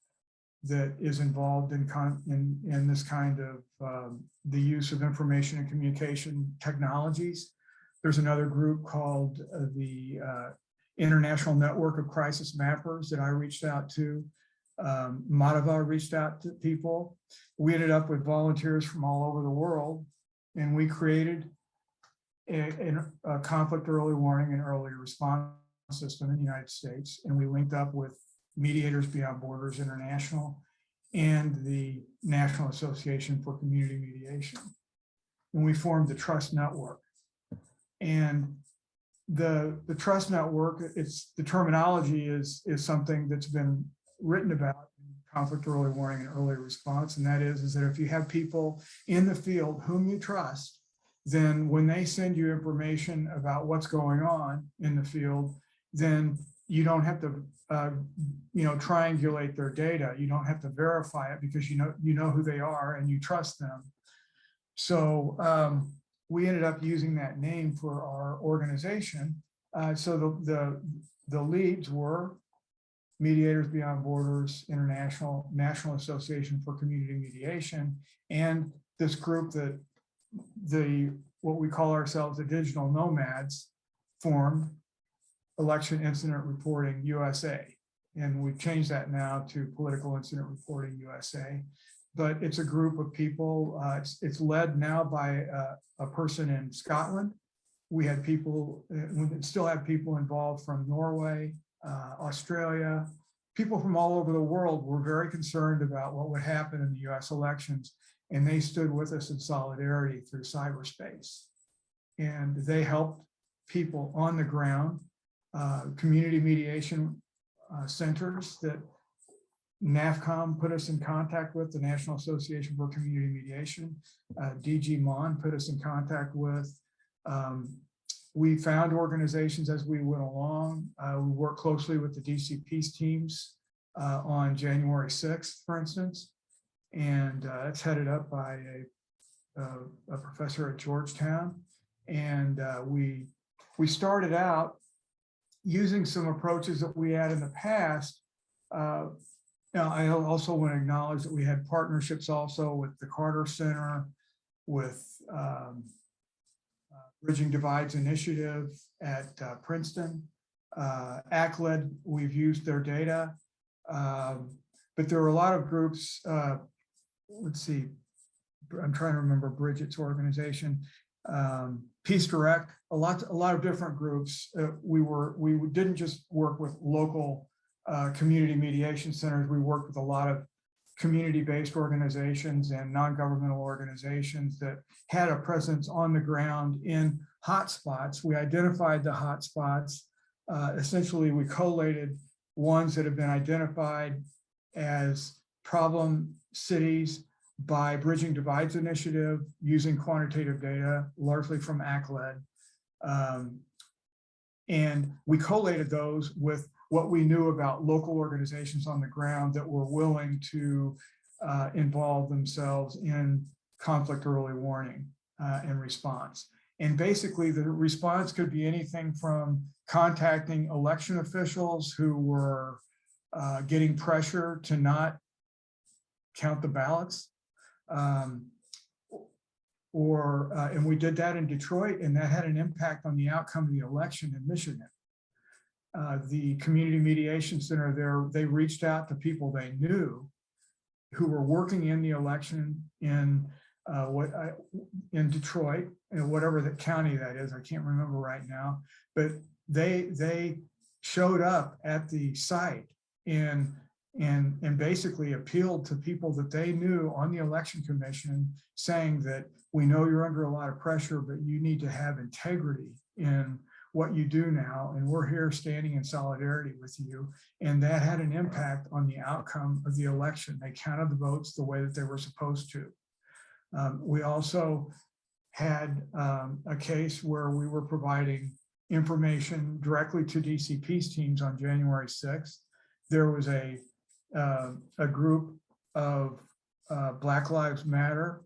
S8: that is involved in this kind of the use of information and communication technologies. There's another group called the International Network of Crisis Mappers that I reached out to. Madhava reached out to people. We ended up with volunteers from all over the world, and we created a conflict early warning and early response system in the United States. And we linked up with Mediators Beyond Borders International and the National Association for Community Mediation. And we formed the Trust Network. And the Trust Network, the terminology is something that's been written about in conflict early warning and early response. And that is that if you have people in the field whom you trust, then when they send you information about what's going on in the field, then you don't have to triangulate their data. You don't have to verify it because you know who they are and you trust them. So we ended up using that name for our organization. So the leads were Mediators Beyond Borders International, National Association for Community Mediation, and this group that what we call ourselves the Digital Nomads formed, Election Incident Reporting USA. And we've changed that now to Political Incident Reporting USA. But it's a group of people, it's led now by a person in Scotland. We had people, we still have people involved from Norway, Australia. People from all over the world were very concerned about what would happen in the US elections, and they stood with us in solidarity through cyberspace. And they helped people on the ground, community mediation centers that NAFCOM put us in contact with, the National Association for Community Mediation. DG Mon put us in contact with we found organizations as we went along. We worked closely with the DC Peace teams on January 6th, for instance, and it's headed up by a professor at Georgetown. And we started out using some approaches that we had in the past. Now, I also want to acknowledge that we had partnerships also with the Carter Center, with Bridging Divides Initiative at Princeton. ACLED, we've used their data. But there are a lot of groups, let's see, I'm trying to remember Bridget's organization, Peace Direct, a lot of different groups. We didn't just work with local community mediation centers. We worked with a lot of community-based organizations and non-governmental organizations that had a presence on the ground in hotspots. We identified the hotspots. Essentially, we collated ones that have been identified as problem cities by Bridging Divides Initiative using quantitative data, largely from ACLED. And we collated those with what we knew about local organizations on the ground that were willing to involve themselves in conflict early warning and response. And basically the response could be anything from contacting election officials who were getting pressure to not count the ballots. And we did that in Detroit, and that had an impact on the outcome of the election in Michigan. The Community Mediation Center there, they reached out to people they knew who were working in the election in Detroit, and whatever the county that is, I can't remember right now, but they showed up at the site and basically appealed to people that they knew on the election commission, saying that we know you're under a lot of pressure, but you need to have integrity in what you do now, and we're here standing in solidarity with you. And that had an impact on the outcome of the election. They counted the votes the way that they were supposed to. We also had a case where we were providing information directly to DC Peace teams on January 6th. There was a group of Black Lives Matter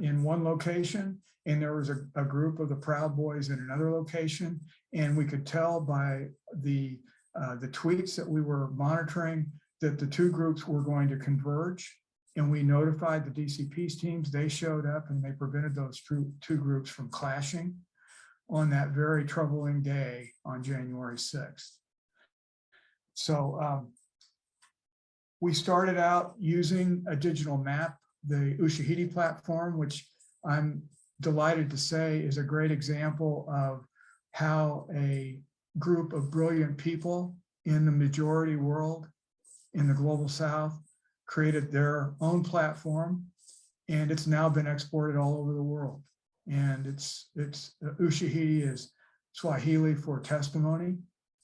S8: in one location, and there was a group of the Proud Boys in another location. And we could tell by the tweets that we were monitoring that the two groups were going to converge. And we notified the DC Peace teams. They showed up and they prevented those two groups from clashing on that very troubling day on January 6th. So we started out using a digital map, the Ushahidi platform, which I'm delighted to say is a great example of how a group of brilliant people in the majority world in the global South created their own platform, and it's now been exported all over the world. And it's Ushahidi is Swahili for testimony,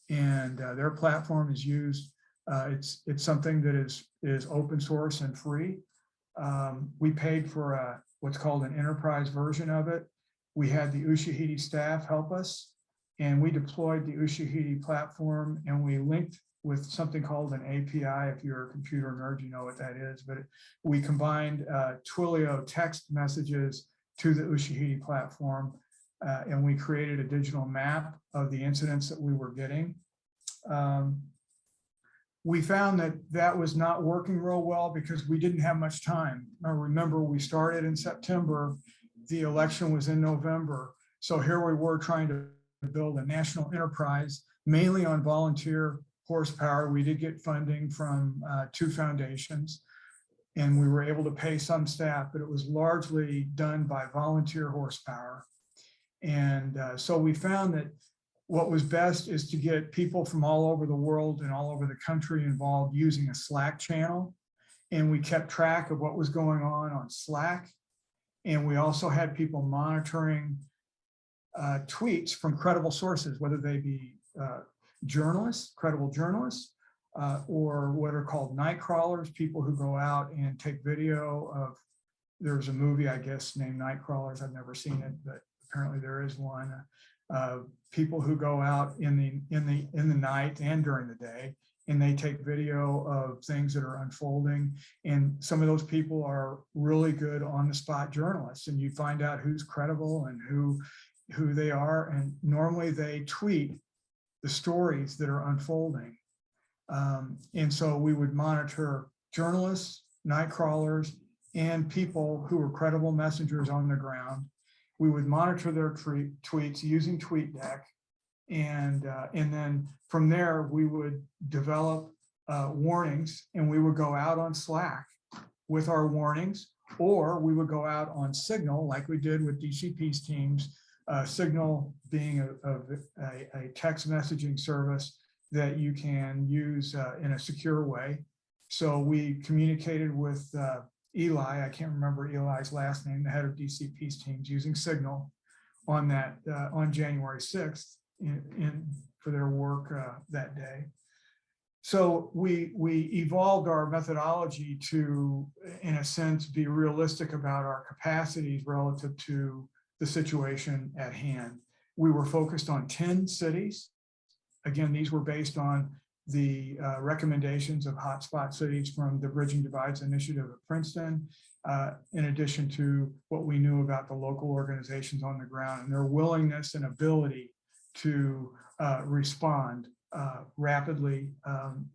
S8: and their platform is used. It's something that is open source and free. We paid for what's called an enterprise version of it. We had the Ushahidi staff help us, and we deployed the Ushahidi platform, and we linked with something called an API. If you're a computer nerd, you know what that is, but we combined Twilio text messages to the Ushahidi platform, and we created a digital map of the incidents that we were getting. We found that that was not working real well because we didn't have much time. Now, remember, we started in September, the election was in November. So here we were trying to build a national enterprise, mainly on volunteer horsepower. We did get funding from 2 foundations, and we were able to pay some staff, but it was largely done by volunteer horsepower. And so we found that what was best is to get people from all over the world and all over the country involved using a Slack channel. And we kept track of what was going on Slack. And we also had people monitoring tweets from credible sources, whether they be journalists, credible journalists, or what are called night crawlers, people who go out and take video of, there's a movie, I guess, named Night Crawlers. I've never seen it, but apparently there is one. people who go out in the night and during the day, and they take video of things that are unfolding. And some of those people are really good on the spot journalists, and you find out who's credible and who they are. And normally they tweet the stories that are unfolding. And so we would monitor journalists, night crawlers, and people who were credible messengers on the ground. We would monitor their tweets using TweetDeck. And then from there, we would develop warnings, and we would go out on Slack with our warnings, or we would go out on Signal like we did with DCP's teams, Signal being a text messaging service that you can use in a secure way. So we communicated with Eli, I can't remember Eli's last name, the head of DCP's teams, using Signal on that on January 6th for their work that day. So we evolved our methodology to, in a sense, be realistic about our capacities relative to the situation at hand. We were focused on 10 cities. Again, these were based on the recommendations of hotspot cities from the Bridging Divides Initiative of Princeton, in addition to what we knew about the local organizations on the ground and their willingness and ability to respond rapidly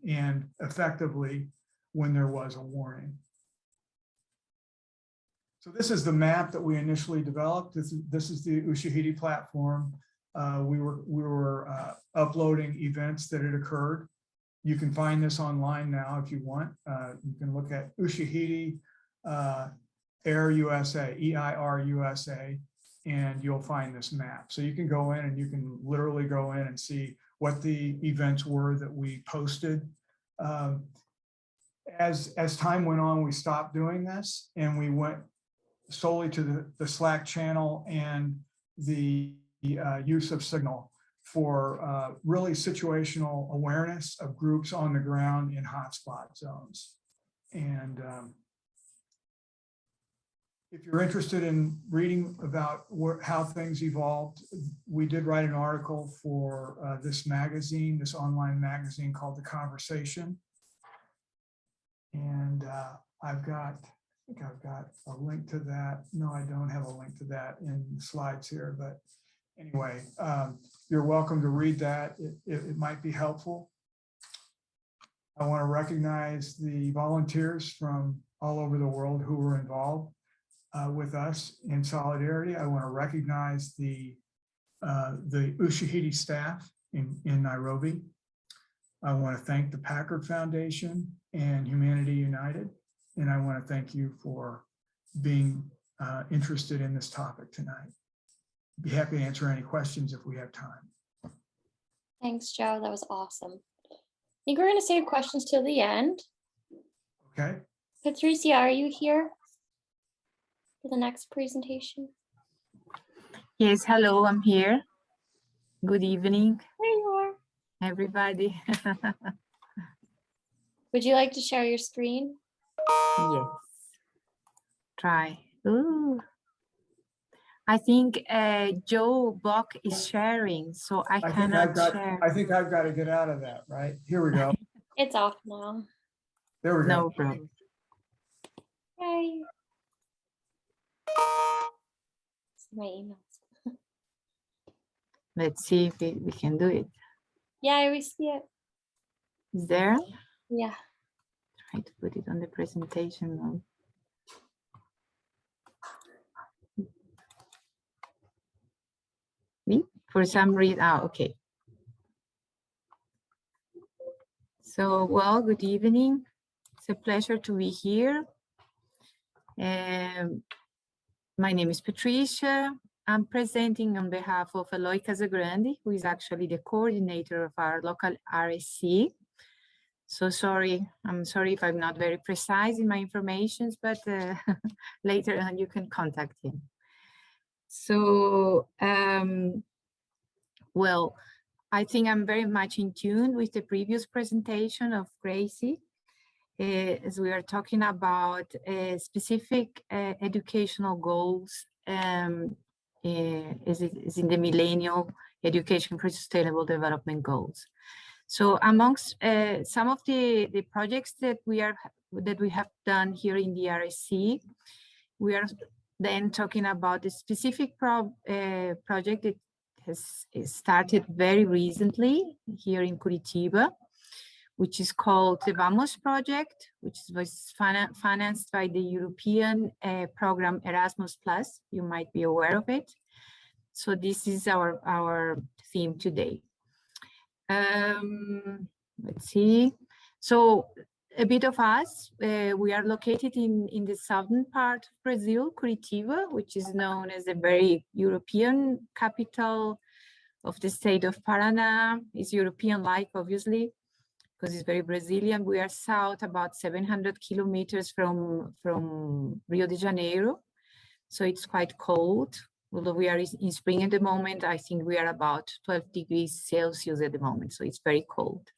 S8: and effectively when there was a warning. So this is the map that we initially developed. This is the Ushahidi platform. We were uploading events that had occurred. You can find this online now if you want. You can look at Ushahidi Air USA, EIR USA, and you'll find this map. So you can go in and you can literally go in and see what the events were that we posted. As time went on, we stopped doing this, and we went solely to the Slack channel and the use of Signal for really situational awareness of groups on the ground in hotspot zones. And if you're interested in reading about how things evolved, we did write an article for this magazine, this online magazine called The Conversation. And I think I've got a link to that. No, I don't have a link to that in the slides here, but anyway, you're welcome to read that. It might be helpful. I want to recognize the volunteers from all over the world who were involved with us in solidarity. I want to recognize the Ushahidi staff in Nairobi. I want to thank the Packard Foundation and Humanity United. And I want to thank you for being interested in this topic tonight. Be happy to answer any questions if we have time.
S2: Thanks, Joe. That was awesome. I think we're going to save questions till the end.
S8: Okay.
S2: Patricia, are you here for the next presentation?
S9: Yes, hello, I'm here. Good evening,
S2: There you are.
S9: everybody.
S2: Would you like to share your screen?
S9: Yes, try. Ooh. I think Joe Buck is sharing, so I cannot share.
S8: I think I've got to get out of that, right? Here we go.
S2: It's off now.
S8: There we go.
S9: No problem.
S2: Yay. My emails.
S9: Let's see if we can do it.
S2: Yeah, we see it.
S9: Is there?
S2: Yeah.
S9: Try to put it on the presentation mode. For some reason, okay. So, well, good evening. It's a pleasure to be here. My name is Patricia. I'm presenting on behalf of Eloy Casagrande, who is actually the coordinator of our local RSC. So I'm sorry if I'm not very precise in my information, but later on you can contact him. So, well, I think I'm very much in tune with the previous presentation of Gracie, as we are talking about specific educational goals is in the Millennial Education for Sustainable Development Goals. So amongst some of the projects that we have done here in the RSC, we are then talking about a specific project that has started very recently here in Curitiba, which is called the VAMOS project, which was financed by the European program Erasmus+. You might be aware of it. So this is our theme today. Let's see. So a bit of us, we are located in the southern part of Brazil, Curitiba, which is known as a very European capital of the state of Paraná. It's European-like, obviously, because it's very Brazilian. We are south about 700 kilometers from Rio de Janeiro. So it's quite cold. Although we are in spring at the moment, I think we are about 12 degrees Celsius at the moment, so it's very cold.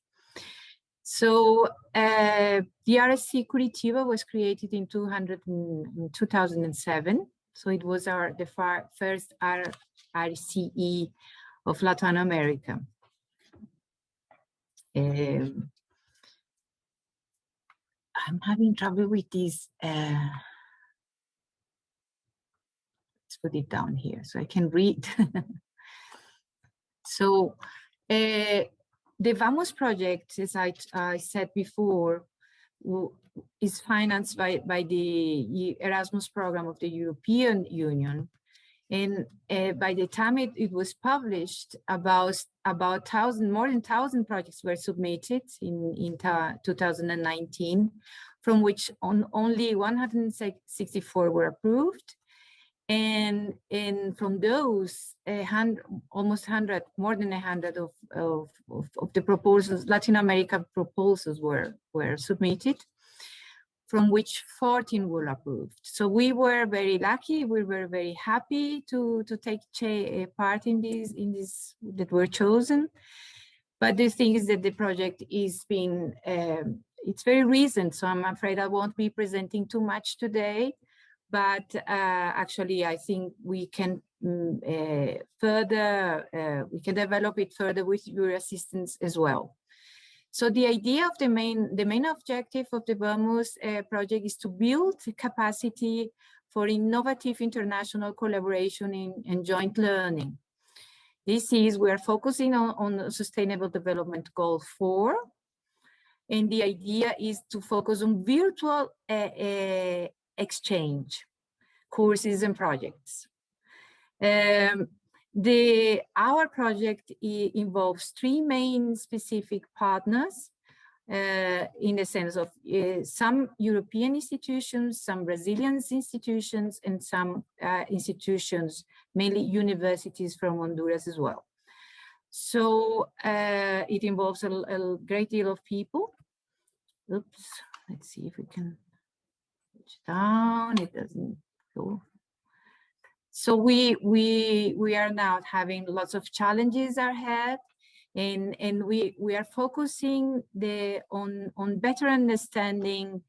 S9: So the RSC Curitiba was created in 2007. So it was the first RCE of Latin America. I'm having trouble with this. Let's put it down here so I can read. So the VAMOS project, as I said before, is financed by the Erasmus program of the European Union. And by the time it was published, about more than 1,000 projects were submitted in 2019, from which only 164 were approved. And from those, almost 100, more than 100 of the proposals, Latin American proposals were submitted, from which 14 were approved. So we were very lucky. We were very happy to take part in these that were chosen. But the thing is that the project is being, it's very recent. So I'm afraid I won't be presenting too much today. But actually, I think we can we can develop it further with your assistance as well. So the idea of the main objective of the VAMOS project is to build capacity for innovative international collaboration and joint learning. We are focusing on Sustainable Development Goal 4. And the idea is to focus on virtual exchange courses and projects. Our project involves 3 main specific partners in the sense of some European institutions, some Brazilian institutions, and some institutions, mainly universities from Honduras as well. So it involves a great deal of people. Oops, let's see if we can push down. It doesn't go. So we are now having lots of challenges ahead, and we are focusing on better understanding.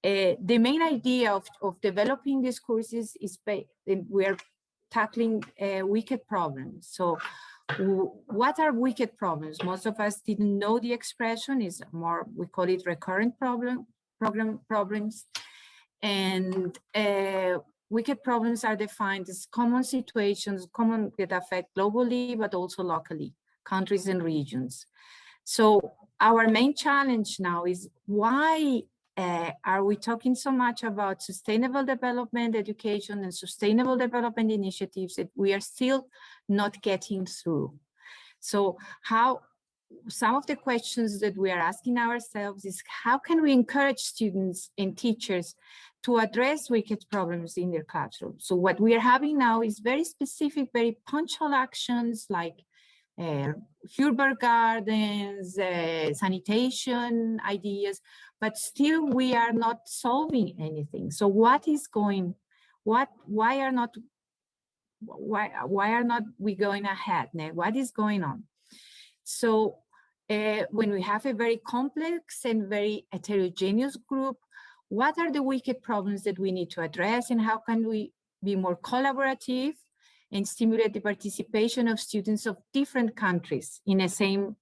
S9: The main idea of developing these courses is we are tackling wicked problems. So what are wicked problems? Most of us didn't know the expression. Is more, we call it recurrent problems. And wicked problems are defined as common situations, that affect globally, but also locally, countries and regions. So our main challenge now is why are we talking so much about sustainable development, education, and sustainable development initiatives that we are still not getting through? So some of the questions that we are asking ourselves is how can we encourage students and teachers to address wicked problems in their classroom? So what we are having now is very specific, very punctual actions like urban gardens, sanitation ideas, but still we are not solving anything. So why are not we going ahead now? What is going on? So when we have a very complex and very heterogeneous group, what are the wicked problems that we need to address, and how can we be more collaborative and stimulate the participation of students of different countries in the same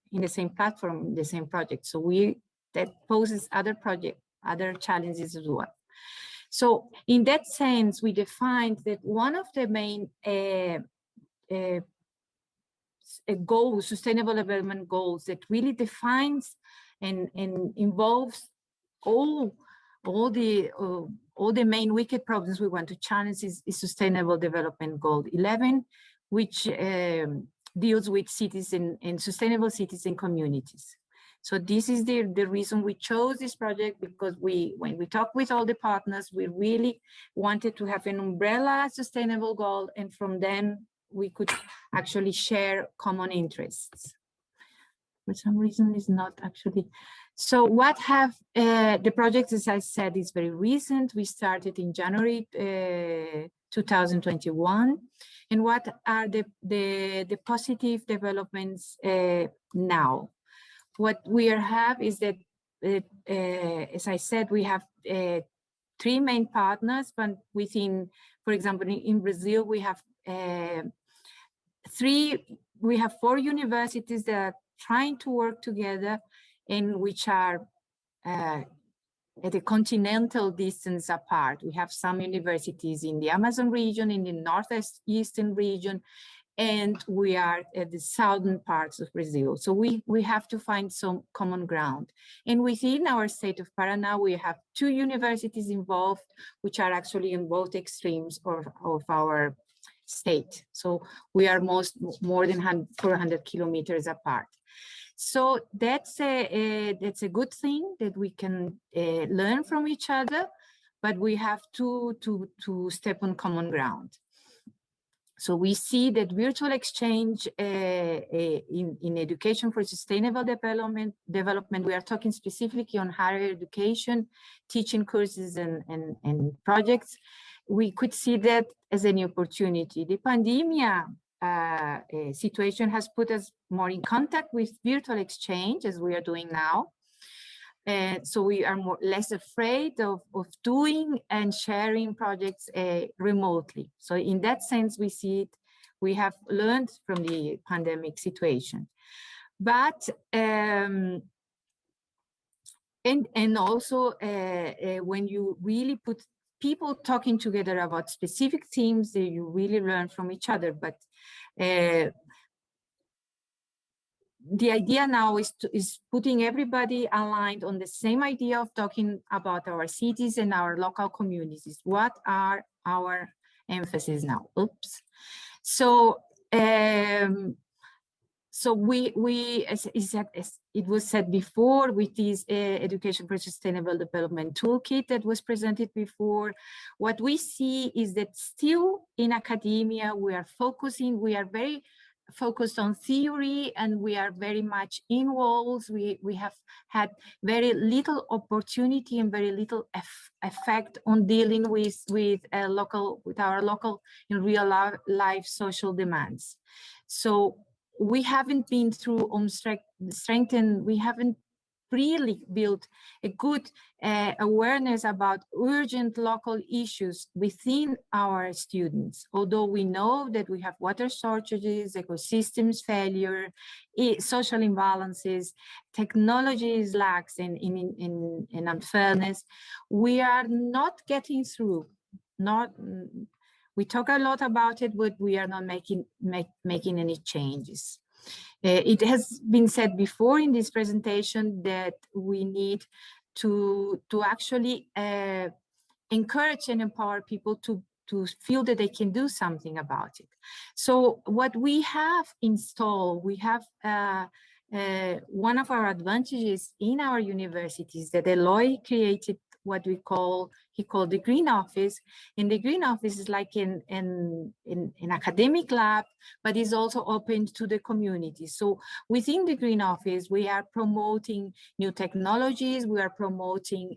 S9: platform, in the same project. So that poses other challenges as well. So in that sense, we defined that one of the main goals, sustainable development goals, that really defines and involves all the main wicked problems we want to challenge is Sustainable Development Goal 11, which deals with cities and sustainable cities and communities. So this is the reason we chose this project, because when we talked with all the partners, we really wanted to have an umbrella sustainable goal, and from then we could actually share common interests. For some reason, it's not actually. So what have the project, as I said, is very recent. We started in January 2021. And what are the positive developments now? What we have is that, as I said, we have 3 main partners, but within, for example, in Brazil, we have 4 universities that are trying to work together, and which are at a continental distance apart. We have some universities in the Amazon region, in the northeastern region, and we are at the southern parts of Brazil. So we have to find some common ground. And within our state of Paraná, we have 2 universities involved, which are actually in both extremes of our state. So we are more than 400 kilometers apart. So that's a good thing, that we can learn from each other, but we have to step on common ground. So we see that virtual exchange in education for sustainable development, we are talking specifically on higher education, teaching courses and projects. We could see that as an opportunity. The pandemic situation has put us more in contact with virtual exchange, as we are doing now. So we are less afraid of doing and sharing projects remotely. So in that sense, we see it, we have learned from the pandemic situation. But, and also when you really put people talking together about specific themes, you really learn from each other. But the idea now is putting everybody aligned on the same idea of talking about our cities and our local communities. What are our emphasis now? Oops. So, so we as it was said before, with this Education for Sustainable Development Toolkit that was presented before, what we see is that still in academia, we are very focused on theory, and we are very much in walls. We have had very little opportunity and very little effect on dealing with our local in real life social demands. So we haven't been through strengthened, we haven't really built a good awareness about urgent local issues within our students. Although we know that we have water shortages, ecosystems failure, social imbalances, technology lacks in unfairness, we are not getting through. We talk a lot about it, but we are not making any changes. It has been said before in this presentation that we need to actually encourage and empower people to feel that they can do something about it. So what we have installed, we have one of our advantages in our universities that Eloy created what he called the Green Office. And the Green Office is like an academic lab, but is also open to the community. So within the Green Office, we are promoting new technologies, we are promoting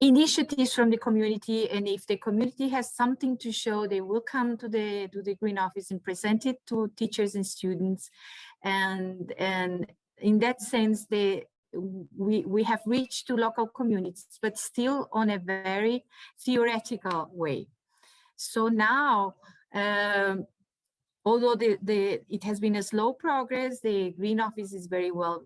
S9: initiatives from the community, and if the community has something to show, they will come to the Green Office and present it to teachers and students. And in that sense, we have reached to local communities, but still on a very theoretical way. So now, although it has been a slow progress, the Green Office is very well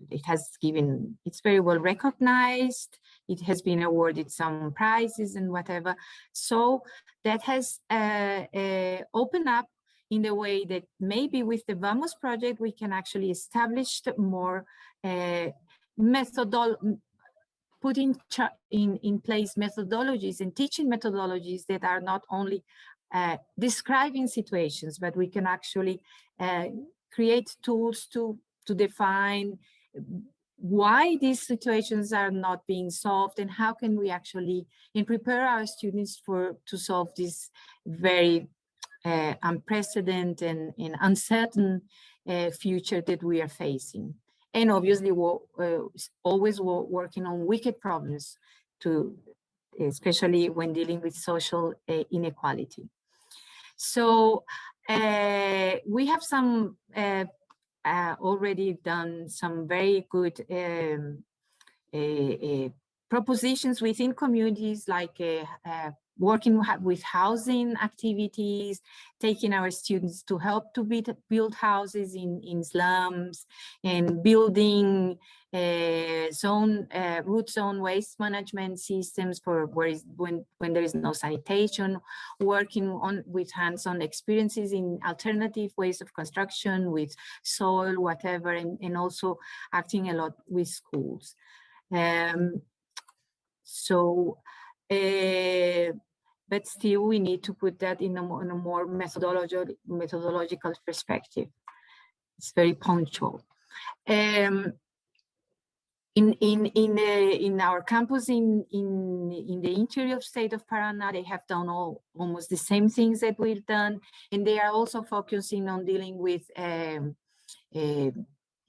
S9: it's very well recognized. It has been awarded some prizes and whatever. So that has opened up in the way that maybe with the Vamos project, we can actually establish more put in place methodologies and teaching methodologies that are not only describing situations, but we can actually create tools to define why these situations are not being solved and how can we actually prepare our students to solve this very unprecedented and uncertain future that we are facing. And obviously, we're always working on wicked problems, especially when dealing with social inequality. So we have already done some very good propositions within communities, like working with housing activities, taking our students to help to build houses in slums, and building root zone waste management systems for when there is no sanitation, working with hands-on experiences in alternative ways of construction with soil, whatever, and also acting a lot with schools. But still we need to put that in a more methodological perspective. It's very punctual. In our campus in the interior state of Paraná, they have done almost the same things that we've done, and they are also focusing on dealing with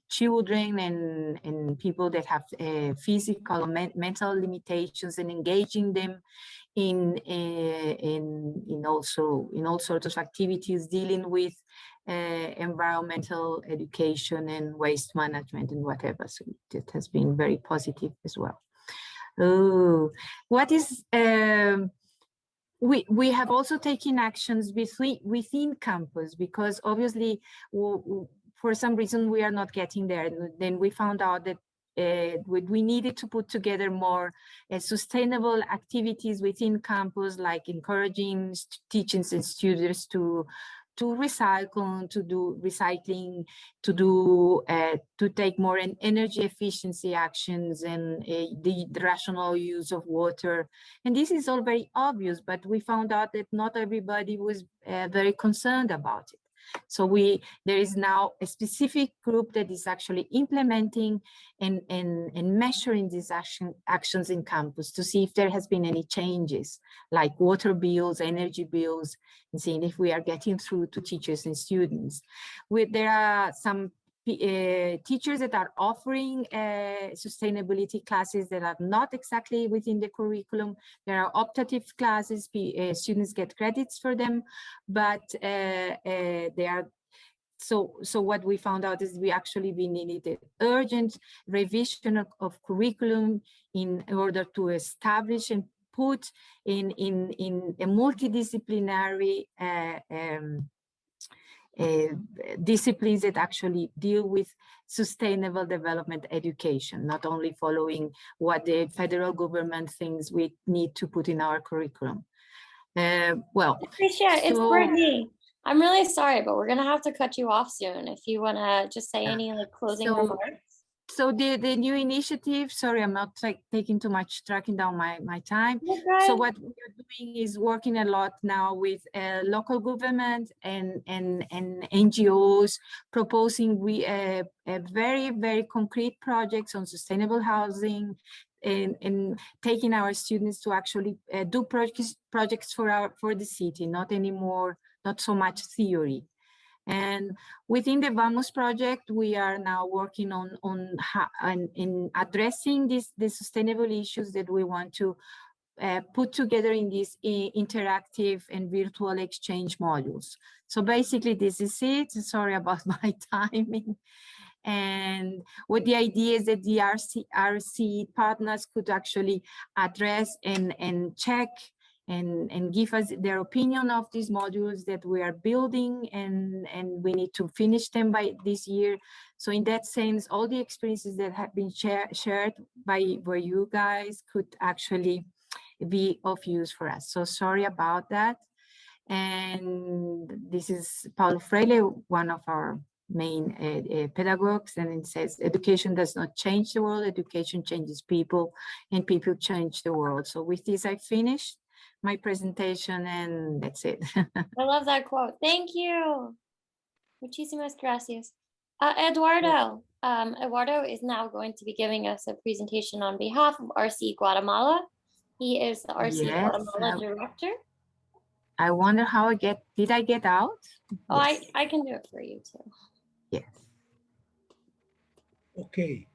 S9: children and people that have physical or mental limitations, and engaging them in all sorts of activities dealing with environmental education and waste management and whatever. So it has been very positive as well. What is we have also taken actions within campus, because obviously for some reason we are not getting there. And then we found out that we needed to put together more sustainable activities within campus, like encouraging teachers and students to recycle, to do recycling, to take more energy efficiency actions, and the rational use of water. And this is all very obvious, but we found out that not everybody was very concerned about it. So there is now a specific group that is actually implementing and measuring these actions in campus to see if there has been any changes, like water bills, energy bills, and seeing if we are getting through to teachers and students. There are some teachers that are offering sustainability classes that are not exactly within the curriculum. There are optative classes, students get credits for them, but they are so what we found out is we needed urgent revision of curriculum in order to establish and put in a multidisciplinary disciplines that actually deal with sustainable development education, not only following what the federal government thinks we need to put in our curriculum.
S2: Patricia, it's Brittany. I'm really sorry, but we're gonna have to cut you off soon. If you wanna just say any closing remarks.
S9: So the new initiative, sorry, I'm not taking too much, tracking down my time.
S2: Okay.
S9: So what we're doing is working a lot now with local government and NGOs, proposing a very, very concrete projects on sustainable housing, and taking our students to actually do projects for the city, not so much theory. And within the Vamos project, we are now working in addressing the sustainable issues that we want to put together in these interactive and virtual exchange modules. So basically, this is it. Sorry about my timing. And what the idea is that the RCE partners could actually address and check and give us their opinion of these modules that we are building, and we need to finish them by this year. So in that sense, all the experiences that have been shared by you guys could actually be of use for us. So sorry about that. And this is Paulo Freire, one of our main pedagogues, and it says, education does not change the world, education changes people, and people change the world. So with this, I finished my presentation, and that's it.
S2: I love that quote. Thank you. Muchísimas gracias. Eduardo. Eduardo is now going to be giving us a presentation on behalf of RCE Guatemala. He is the RCE
S9: Yes,
S2: Guatemala director.
S9: I wonder how did I get out?
S2: Oh,
S9: Yes.
S2: I can do it for you too.
S9: Yes.
S10: Okay.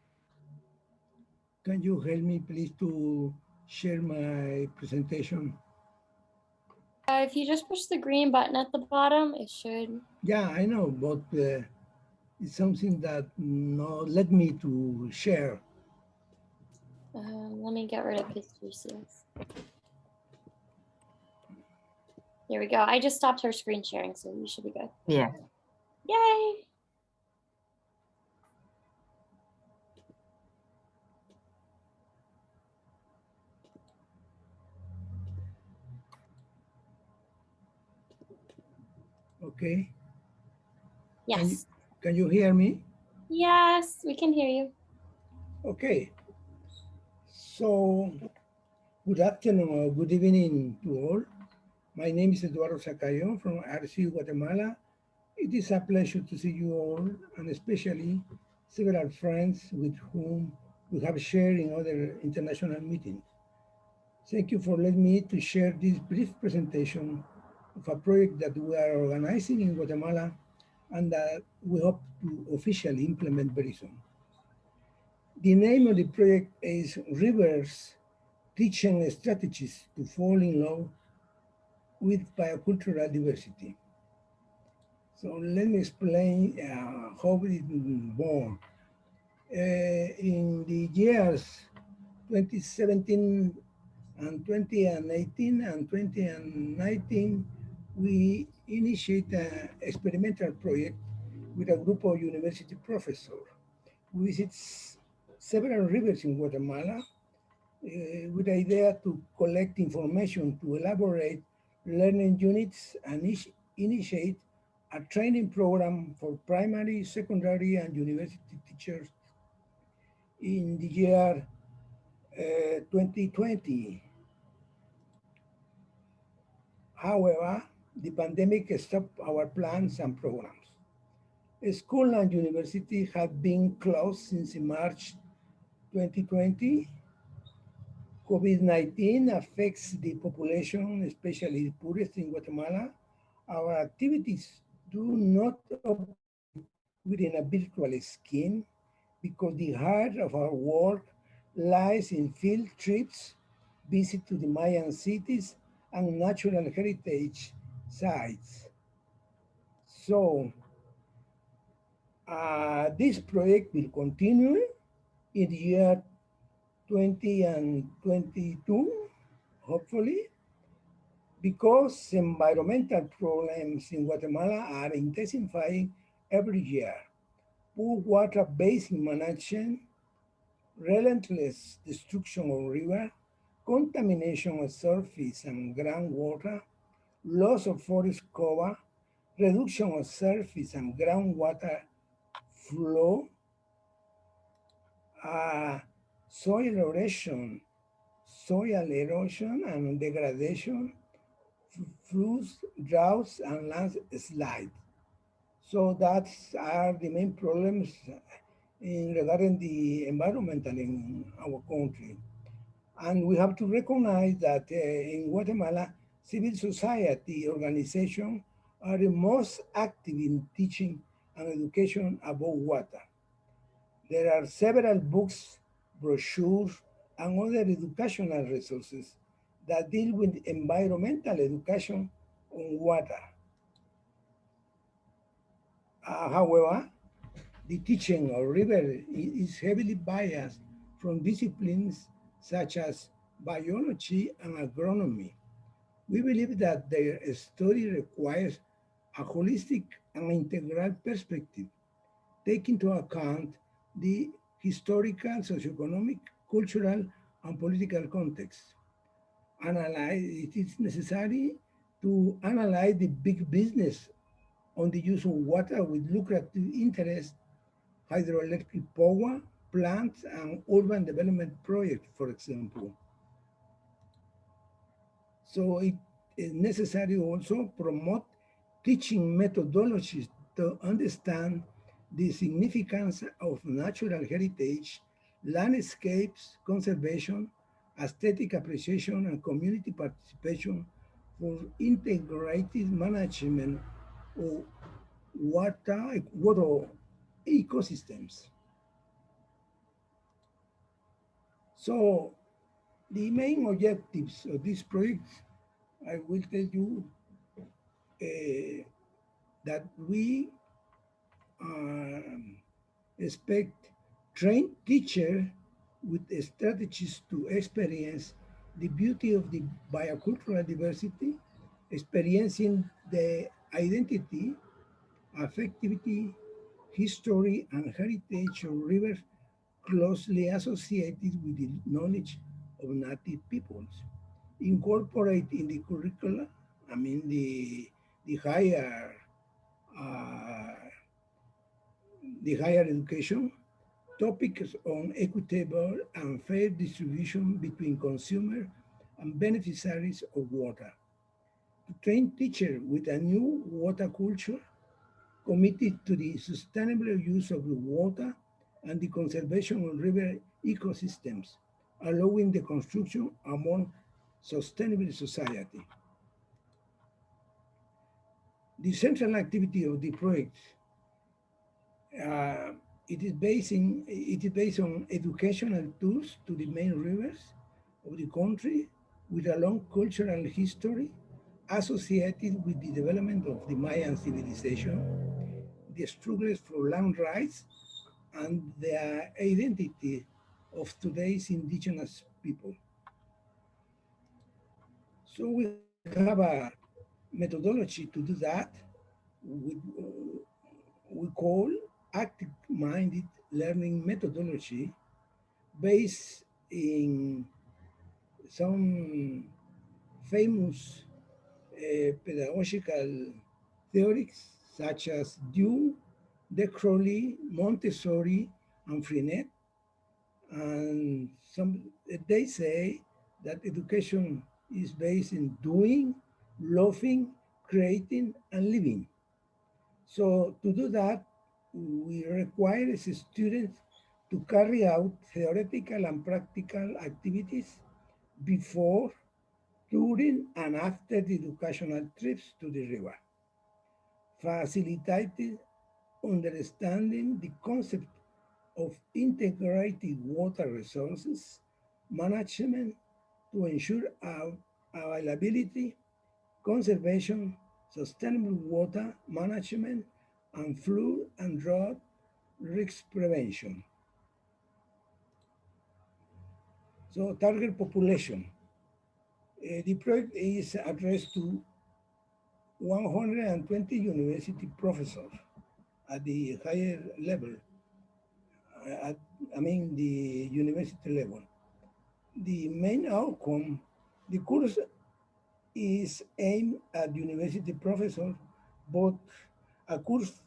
S10: Can you help me please to share my presentation?
S2: If you just push the green button at the bottom, it should.
S10: Yeah, I know, but it's something that not let me to share.
S2: Let me get rid of his GCS. There we go. I just stopped her screen sharing, so you should be good.
S9: Yeah.
S2: Yay!
S10: Okay.
S2: Yes.
S10: Can you hear me?
S2: Yes, we can hear you.
S10: Okay. So, good afternoon or good evening to all. My name is Eduardo Sacayo from RCE Guatemala. It is a pleasure to see you all, and especially several friends with whom we have shared in other international meetings. Thank you for letting me to share this brief presentation of a project that we are organizing in Guatemala and that we hope to officially implement very soon. The name of the project is Rivers Teaching Strategies to Fall in Love with Biocultural Diversity. So let me explain how it was born. In the years 2017 and 2018 and 2019, we initiate an experimental project with a group of university professors. We visit several rivers in Guatemala with the idea to collect information to elaborate learning units and initiate a training program for primary, secondary, and university teachers in the year 2020. However, the pandemic stopped our plans and programs. School and university have been closed since March 2020. COVID-19 affects the population, especially the poorest in Guatemala. Our activities do not operate within a virtual scheme because the heart of our work lies in field trips, visit to the Mayan cities, and natural heritage sites. So this project will continue in the year 20 and 22, hopefully, because environmental problems in Guatemala are intensifying every year. Poor water basin management, relentless destruction of river, contamination of surface and groundwater, loss of forest cover, reduction of surface and groundwater flow, soil erosion and degradation, floods, droughts, and landslides. So that are the main problems regarding the environmental in our country. And we have to recognize that in Guatemala, civil society organizations are the most active in teaching and education about water. There are several books, brochures, and other educational resources that deal with environmental education on water. However, the teaching of river is heavily biased from disciplines such as biology and agronomy. We believe that their study requires a holistic and integral perspective, taking into account the historical, socioeconomic, cultural, and political context. It is necessary to analyze the big business on the use of water with lucrative interests, hydroelectric power plants, and urban development projects, for example. So it is necessary also promote teaching methodologies to understand the significance of natural heritage, landscapes conservation, aesthetic appreciation, and community participation for integrated management of water ecosystems. So the main objectives of this project, I will tell you that we expect trained teacher with strategies to experience the beauty of the biocultural diversity, experiencing the identity, affectivity, history, and heritage of rivers closely associated with the knowledge of native peoples. Incorporate in the curricula, I mean the higher uh, the higher education, topics on equitable and fair distribution between consumers and beneficiaries of water. To train teachers with a new water culture committed to the sustainable use of the water and the conservation of river ecosystems, allowing the construction of a more sustainable society. The central activity of the project uh, it is based on educational tools to the main rivers of the country with a long cultural history associated with the development of the Mayan civilization, the struggles for land rights, and the identity of today's indigenous people. So we have a methodology to do that. We, we call active-minded learning methodology based in some famous pedagogical theories such as Dewey, De Crowley, Montessori, and Freinet. And they say that education is based in doing, loving, creating, and living. So to do that, we require as students to carry out theoretical and practical activities before, during, and after the educational trips to the river. Facilitated understanding the concept of integrated water resources management to ensure availability, conservation, sustainable water management, and flood and drought risk prevention. So target population. The project is addressed to 120 university professors at the higher level, I mean the university level. The main outcome, the course is aimed at university professors, but a course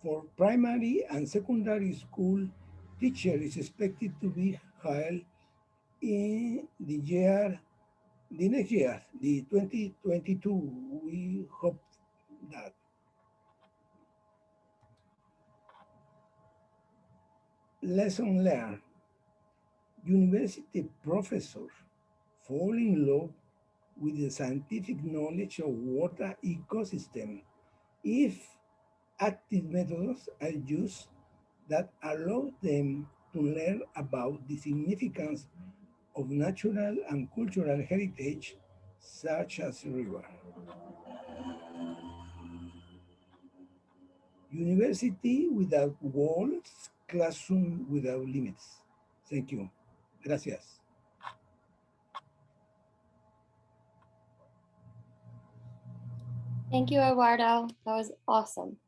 S10: for primary and secondary school teacher is expected to be held in the next year, the 2022. We hope that. Lesson learned. University professors fall in love with the scientific knowledge of water ecosystem if active methods are used that allow them to learn about the significance of natural and cultural heritage such as river. University without walls, classroom without limits. Thank you. Gracias.
S2: Thank you, Eduardo. That was awesome.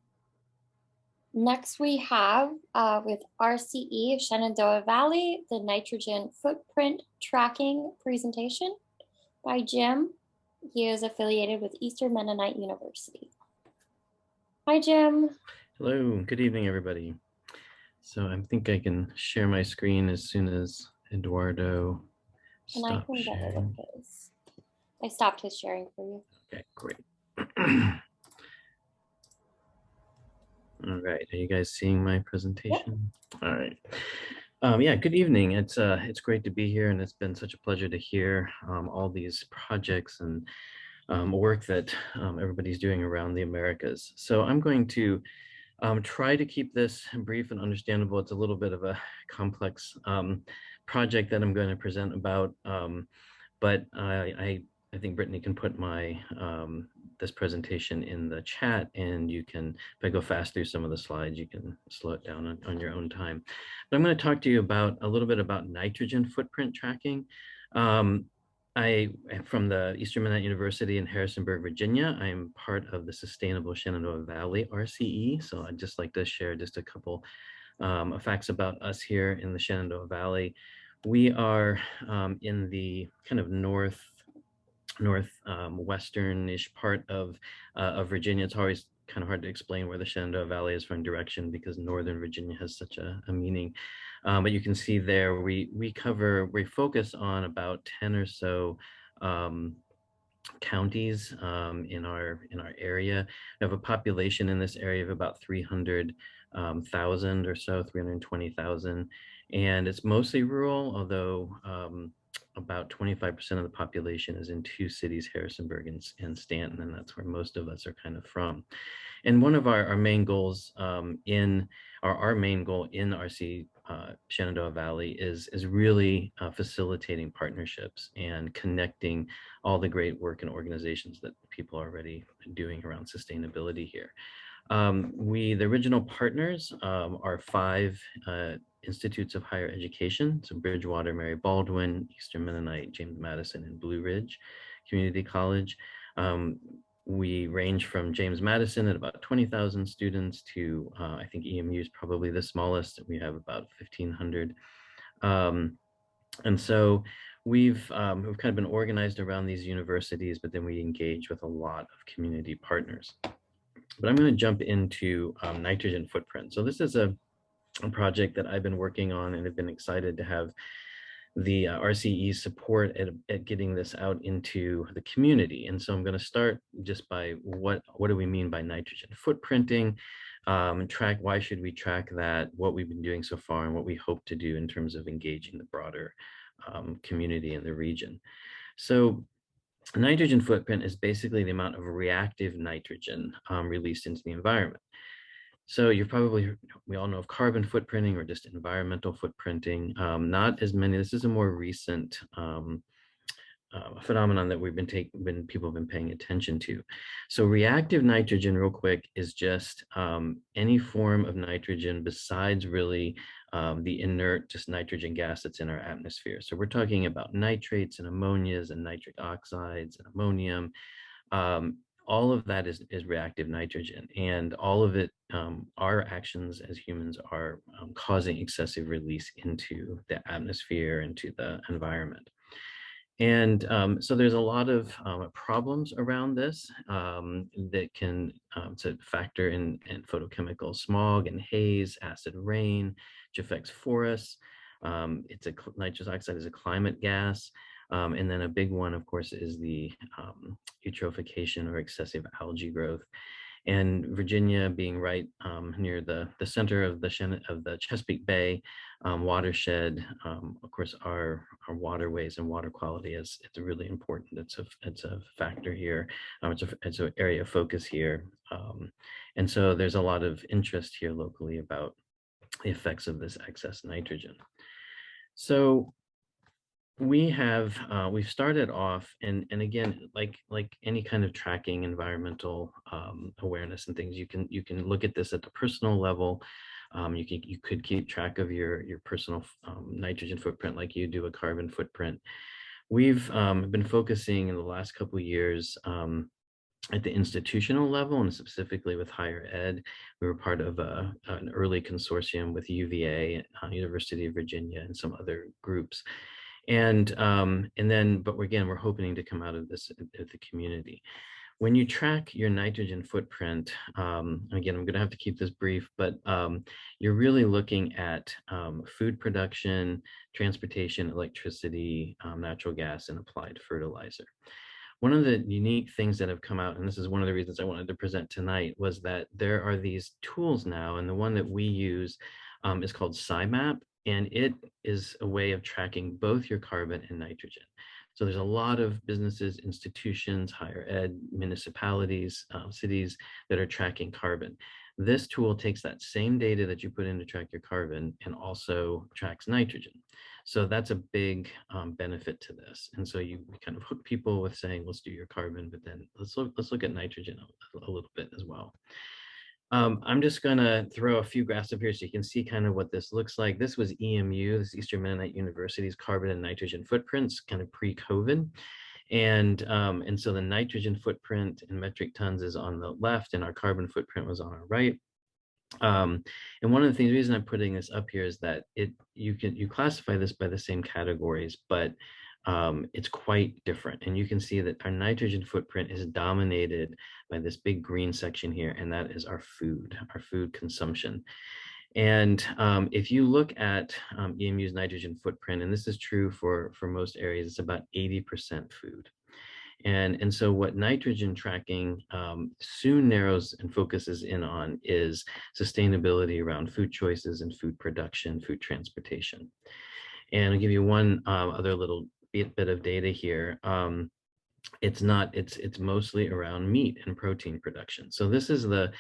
S2: Next, we have with RCE Shenandoah Valley, the nitrogen footprint tracking presentation by Jim. He is affiliated with Eastern Mennonite University. Hi, Jim.
S11: Hello, good evening, everybody. So I think I can share my screen as soon as Eduardo
S2: And I
S11: stops
S2: can get it
S11: sharing.
S2: with his. I stopped his sharing for you.
S11: Okay, great. All right, are you guys seeing my presentation? Yep. All right. Yeah, good evening. It's great to be here, and it's been such a pleasure to hear all these projects and work that everybody's doing around the Americas. So I'm going to try to keep this brief and understandable. It's a little bit of a complex project that I'm going to present about, but I think Brittany can put my this presentation in the chat, and you can, if I go fast through some of the slides, you can slow it down on your own time. But I'm going to talk to you about a little bit about nitrogen footprint tracking. I am from the Eastern Mennonite University in Harrisonburg, Virginia. I am part of the Sustainable Shenandoah Valley RCE. So I'd just like to share just a couple facts about us here in the Shenandoah Valley. We are in the kind of northwestern-ish part of Virginia. It's always kind of hard to explain where the Shenandoah Valley is from direction because Northern Virginia has such a meaning. But you can see there, we focus on about 10 or so counties in our area. We have a population in this area of about 300,000 or so, 320,000. And it's mostly rural, although about 25% of the population is in two cities, Harrisonburg and Stanton, and that's where most of us are kind of from. And one of our main goals our main goal in RC Shenandoah Valley is really facilitating partnerships and connecting all the great work and organizations that people are already doing around sustainability here. The original partners are 5 institutes of higher education. So Bridgewater, Mary Baldwin, Eastern Mennonite, James Madison, and Blue Ridge Community College. We range from James Madison at about 20,000 students to I think EMU is probably the smallest. We have about 1,500. And so we've kind of been organized around these universities, but then we engage with a lot of community partners. But I'm going to jump into nitrogen footprint. So this is a project that I've been working on and have been excited to have the RCE support at getting this out into the community. And so I'm going to start just by what do we mean by nitrogen footprinting, why should we track that, what we've been doing so far, and what we hope to do in terms of engaging the broader community in the region. So nitrogen footprint is basically the amount of reactive nitrogen released into the environment. So we all know of carbon footprinting or just environmental footprinting. Not as many. This is a more recent phenomenon that people have been paying attention to. So reactive nitrogen, real quick, is just any form of nitrogen besides really the inert, just nitrogen gas that's in our atmosphere. So we're talking about nitrates and ammonias and nitric oxides and ammonium. All of that is reactive nitrogen, and all of it, our actions as humans are causing excessive release into the atmosphere, into the environment. And so there's a lot of problems around this that can factor in photochemical smog and haze, acid rain, which affects forests. Nitrous oxide is a climate gas. And then a big one, of course, is the eutrophication or excessive algae growth. And Virginia being right near the center of the Chesapeake Bay watershed, of course, our waterways and water quality it's really important. It's a factor here. It's an area of focus here. And so there's a lot of interest here locally about the effects of this excess nitrogen. So we've started off, and again, like any kind of tracking environmental awareness and things, you can look at this at the personal level. You could keep track of your personal nitrogen footprint like you do a carbon footprint. We've been focusing in the last couple of years At the institutional level, and specifically with higher ed, we were part of an early consortium with UVA, University of Virginia, and some other groups. And then, but again, we're hoping to come out of this at the community. When you track your nitrogen footprint, again, I'm going to have to keep this brief, but you're really looking at food production, transportation, electricity, natural gas, and applied fertilizer. One of the unique things that have come out, and this is one of the reasons I wanted to present tonight, was that there are these tools now, and the one that we use is called SciMap, and it is a way of tracking both your carbon and nitrogen. So there's a lot of businesses, institutions, higher ed, municipalities, cities that are tracking carbon. This tool takes that same data that you put in to track your carbon and also tracks nitrogen. So that's a big benefit to this. And so you kind of hook people with saying, let's do your carbon, but then let's look at nitrogen a little bit as well. I'm just going to throw a few graphs up here so you can see kind of what this looks like. This was EMU, this is Eastern Mennonite University's carbon and nitrogen footprints, kind of pre-COVID. And so the nitrogen footprint in metric tons is on the left, and our carbon footprint was on our right. And one of the things, the reason I'm putting this up here is that you classify this by the same categories, but it's quite different. And you can see that our nitrogen footprint is dominated by this big green section here, and that is our food consumption. And if you look at EMU's nitrogen footprint, and this is true for most areas, it's about 80% food. And so what nitrogen tracking soon narrows and focuses in on is sustainability around food choices and food production, food transportation. And I'll give you one other little bit of data here. It's mostly around meat and protein production. So this is the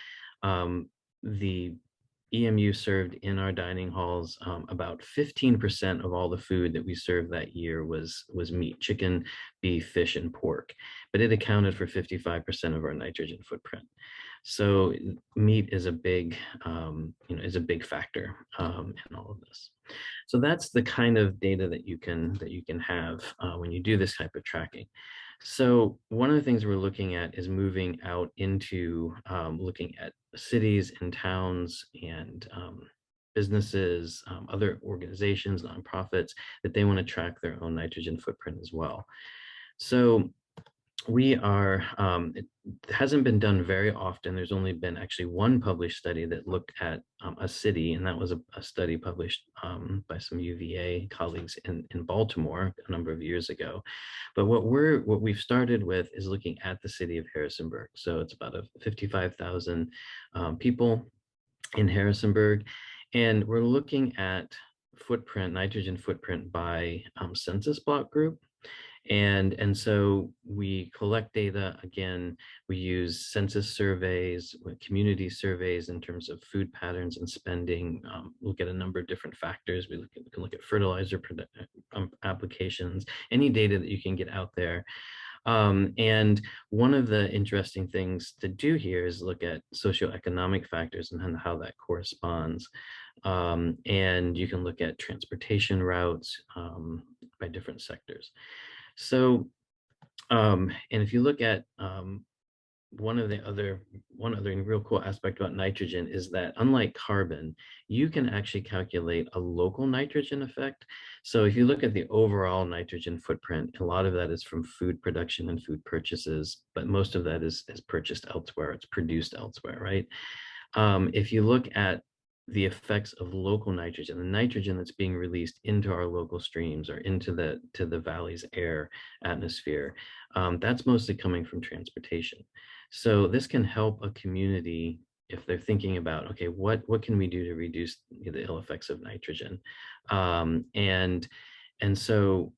S11: EMU served in our dining halls. About 15% of all the food that we served that year was meat, chicken, beef, fish, and pork, but it accounted for 55% of our nitrogen footprint. So meat is a big, is a big factor in all of this. So that's the kind of data that you can have when you do this type of tracking. So one of the things we're looking at is moving out into looking at cities and towns and businesses, other organizations, nonprofits, that they want to track their own nitrogen footprint as well. So we are, it hasn't been done very often. There's only been actually one published study that looked at a city, and that was a study published by some UVA colleagues in Baltimore a number of years ago. But what we've started with is looking at the city of Harrisonburg. So it's about 55,000 people in Harrisonburg, and we're looking at nitrogen footprint by census block group. And so we collect data. Again, we use census surveys, community surveys in terms of food patterns and spending, look at a number of different factors. We can look at fertilizer applications, any data that you can get out there. And one of the interesting things to do here is look at socioeconomic factors and how that corresponds. And you can look at transportation routes by different sectors. So, and if you look at one other real cool aspect about nitrogen is that unlike carbon, you can actually calculate a local nitrogen effect. So if you look at the overall nitrogen footprint, a lot of that is from food production and food purchases, but most of that is purchased elsewhere. It's produced elsewhere, right? If you look at the effects of local nitrogen, the nitrogen that's being released into our local streams or into the valley's air atmosphere, that's mostly coming from transportation. So this can help a community if they're thinking about, okay, what can we do to reduce the ill effects of nitrogen? And so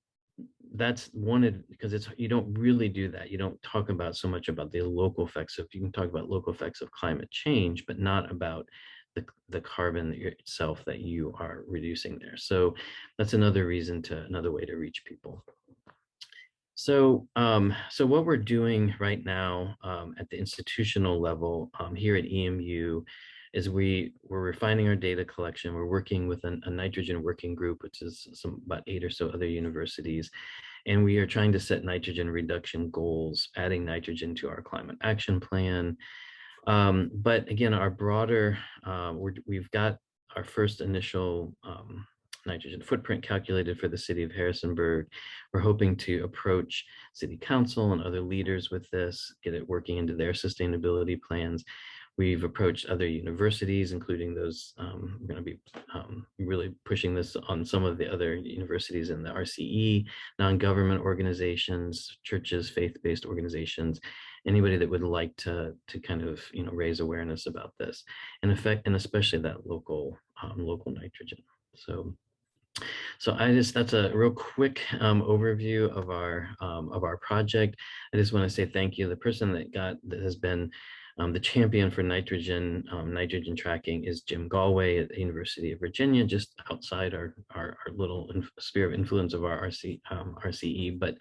S11: that's one, because you don't really do that. You don't talk about so much about the local effects you can talk about local effects of climate change, but not about the carbon itself that you are reducing there. So that's another way to reach people. So what we're doing right now at the institutional level here at EMU is we're refining our data collection. We're working with a nitrogen working group, which is about 8 or so other universities. And we are trying to set nitrogen reduction goals, adding nitrogen to our climate action plan. But again, our broader, we've got our first initial nitrogen footprint calculated for the city of Harrisonburg. We're hoping to approach city council and other leaders with this, get it working into their sustainability plans. We've approached other universities, including those, we're going to be really pushing this on some of the other universities in the RCE, non-government organizations, churches, faith-based organizations, anybody that would like to kind of, you know, raise awareness about this, and especially that local nitrogen. So that's a real quick overview of our project. I just want to say thank you. The person that has been the champion for nitrogen tracking is Jim Galway at the University of Virginia, just outside our little sphere of influence of our RCE, but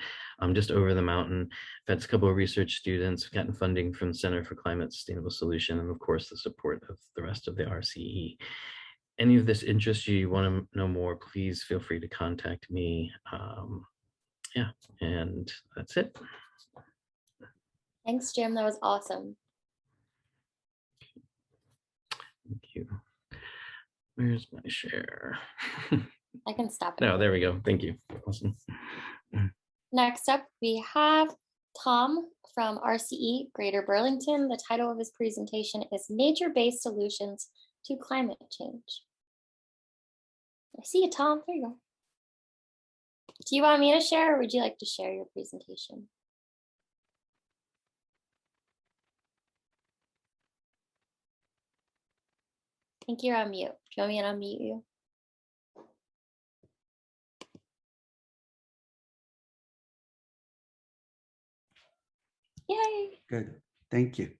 S11: just over the mountain. I've had a couple of research students, gotten funding from the Center for Climate Sustainable Solution, and of course the support of the rest of the RCE. Any of this interests you, want to know more, please feel free to contact me. Yeah, and that's it.
S2: Thanks, Jim. That was awesome.
S11: Thank you. Where's my share?
S2: I can stop it.
S11: No, there we go. Thank you. Awesome.
S2: Next up, we have Tom from RCE Greater Burlington. The title of his presentation is Nature-Based Solutions to Climate Change. I see you, Tom. There you go. Do you want me to share, or would you like to share your presentation? I think you're on mute. Do you want me to unmute you? Yay.
S12: Good, thank you.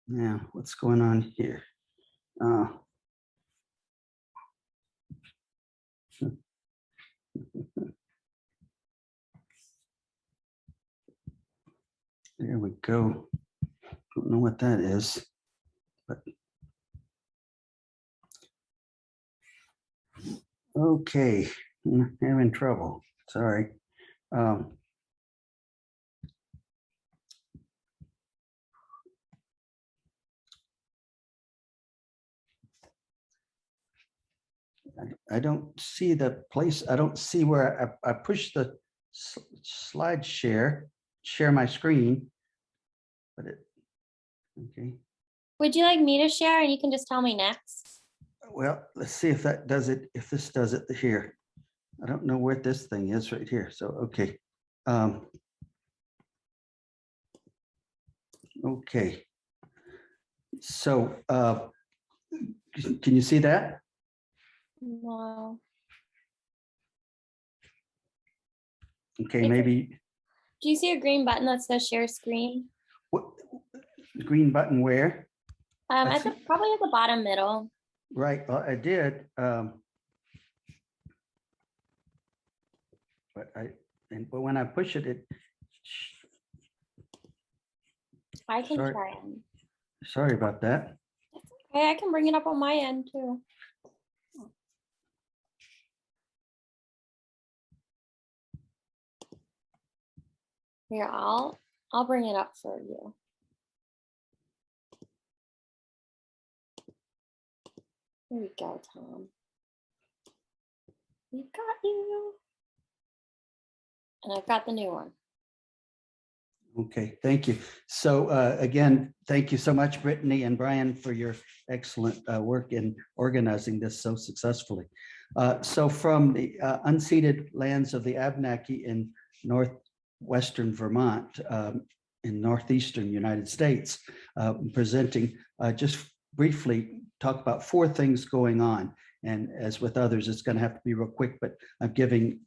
S12: Now, what's going on here? There we go. Don't know what that is, but okay, I'm having trouble. Sorry. I don't see the place. I don't see where I push the slide share my screen, but it, okay.
S2: Would you like me to share and you can just tell me next?
S12: Well, let's see if that does it, if this does it here. I don't know where this thing is right here. So, okay. Okay. So, can you see that?
S2: No.
S12: Okay, maybe.
S2: Do you see a green button that says share screen?
S12: What green button where?
S2: Probably at the bottom middle.
S12: Right, well, I did. But when I push it,
S2: I can try it.
S12: Sorry about that.
S2: Okay, I can bring it up on my end too. Here, I'll bring it up for you. Here we go, Tom. We've got you. And I've got the new one.
S12: Okay, thank you. So again, thank you so much, Brittany and Brian, for your excellent work in organizing this so successfully. So from the unceded lands of the Abenaki in northwestern Vermont, in northeastern United States, presenting, just briefly talk about 4 things going on. And as with others, it's going to have to be real quick, but I'm giving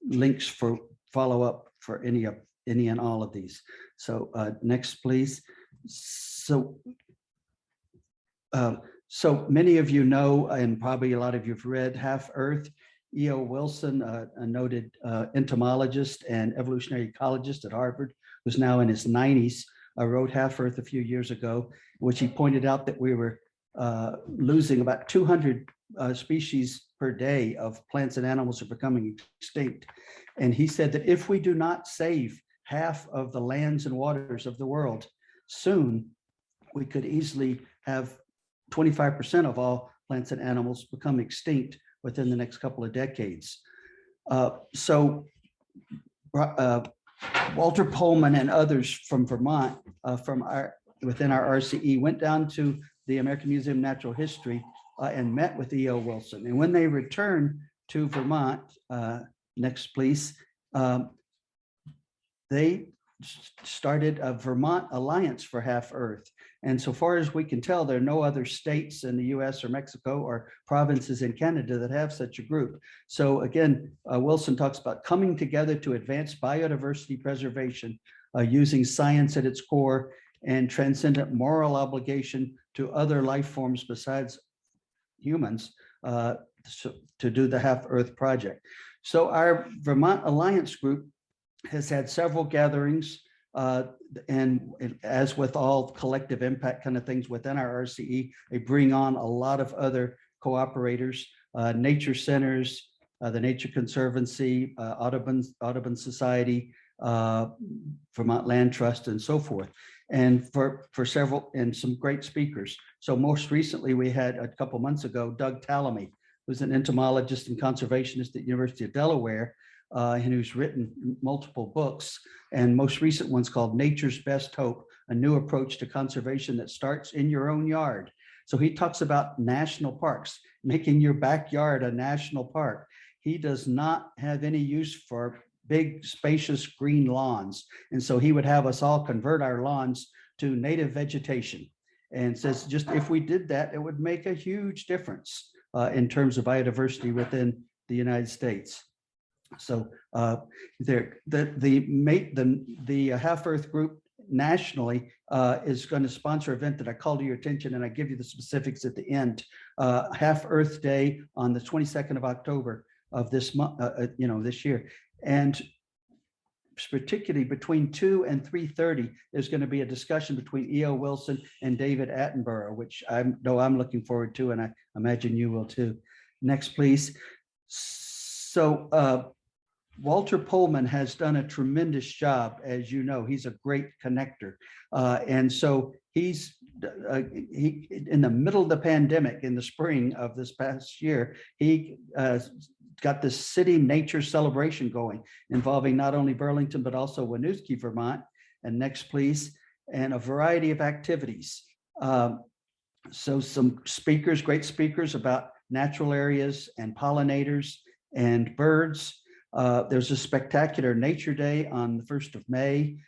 S12: links for follow-up for any and all of these. So next, please. So many of you know, and probably a lot of you have read Half Earth. E.O. Wilson, a noted entomologist and evolutionary ecologist at Harvard, who's now in his 90s, wrote Half Earth a few years ago, which he pointed out that we were losing about 200 species per day of plants and animals are becoming extinct. And he said that if we do not save half of the lands and waters of the world soon, we could easily have 25% of all plants and animals become extinct within the next couple of decades. Walter Pullman and others from Vermont, within our RCE, went down to the American Museum of Natural History and met with E.O. Wilson. And when they returned to Vermont, next please, they started a Vermont Alliance for Half Earth. And so far as we can tell, there are no other states in the US or Mexico or provinces in Canada that have such a group. So again, Wilson talks about coming together to advance biodiversity preservation using science at its core and transcendent moral obligation to other life forms besides humans to do the Half Earth project. So our Vermont Alliance group has had several gatherings, and as with all collective impact kind of things within our RCE, they bring on a lot of other cooperators, nature centers, the Nature Conservancy, Audubon Society, Vermont Land Trust, and so forth, and for several, and some great speakers. So most recently, we had a couple months ago, Doug Tallamy, who's an entomologist and conservationist at the University of Delaware, and who's written multiple books, and most recent one's called Nature's Best Hope, a new approach to conservation that starts in your own yard. So he talks about national parks, making your backyard a national park. He does not have any use for big, spacious green lawns. And so he would have us all convert our lawns to native vegetation, and says just if we did that, it would make a huge difference in terms of biodiversity within the United States. So the Half Earth group nationally is going to sponsor an event that I call to your attention, and I give you the specifics at the end. Half Earth Day on the 22nd of October of this month, this year, and particularly between 2 and 3:30, there's going to be a discussion between E.O. Wilson and David Attenborough, which I know I'm looking forward to, and I imagine you will too. Next, please. So Walter Pullman has done a tremendous job, as you know. He's a great connector, and so he's in the middle of the pandemic, in the spring of this past year, he got this city nature celebration going, involving not only Burlington but also Winooski, Vermont. And next, please, and a variety of activities. So some speakers, great speakers about natural areas and pollinators and birds. There's a spectacular Nature Day on the 1st of May,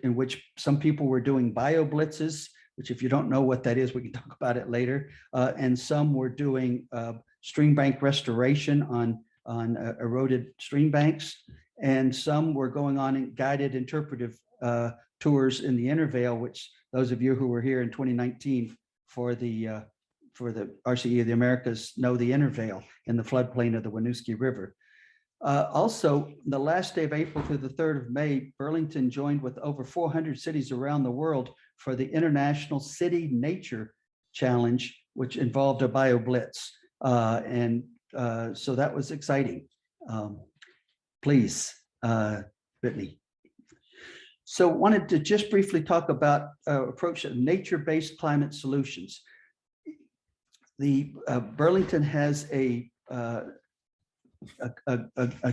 S12: in which some people were doing bio blitzes, which if you don't know what that is, we can talk about it later. And some were doing stream bank restoration on eroded stream banks. And some were going on in guided interpretive tours in the Intervale, which those of you who were here in 2019 for the RCE of the Americas know the Intervale in the floodplain of the Winooski River. Also, the last day of April through the 3rd of May, Burlington joined with over 400 cities around the world for the International City Nature Challenge, which involved a bio blitz. So that was exciting. Please, Brittany. So wanted to just briefly talk about approach of nature-based climate solutions. The Burlington has a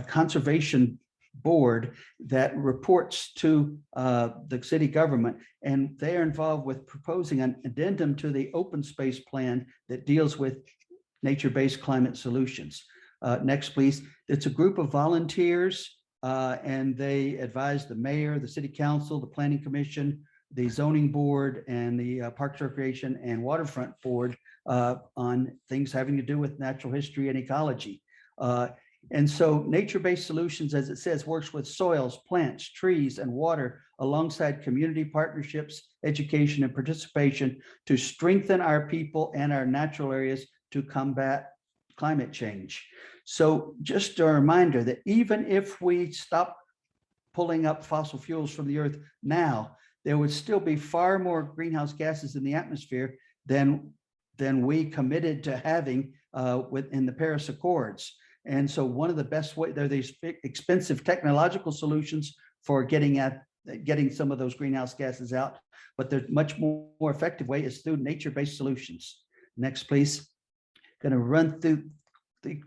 S12: conservation board that reports to the city government, and they are involved with proposing an addendum to the open space plan that deals with nature-based climate solutions. Next, please. It's a group of volunteers, and they advise the mayor, the city council, the planning commission, the zoning board, and the Parks, Recreation, and Waterfront board on things having to do with natural history and ecology. And so nature-based solutions, as it says, works with soils, plants, trees, and water alongside community partnerships, education, and participation to strengthen our people and our natural areas to combat climate change. So just a reminder that even if we stop pulling up fossil fuels from the earth now, there would still be far more greenhouse gases in the atmosphere than than we committed to having within the Paris Accords. And so one of the best way, there are these expensive technological solutions for getting some of those greenhouse gases out, but there's much more effective way is through nature-based solutions. Next, please. Going to run through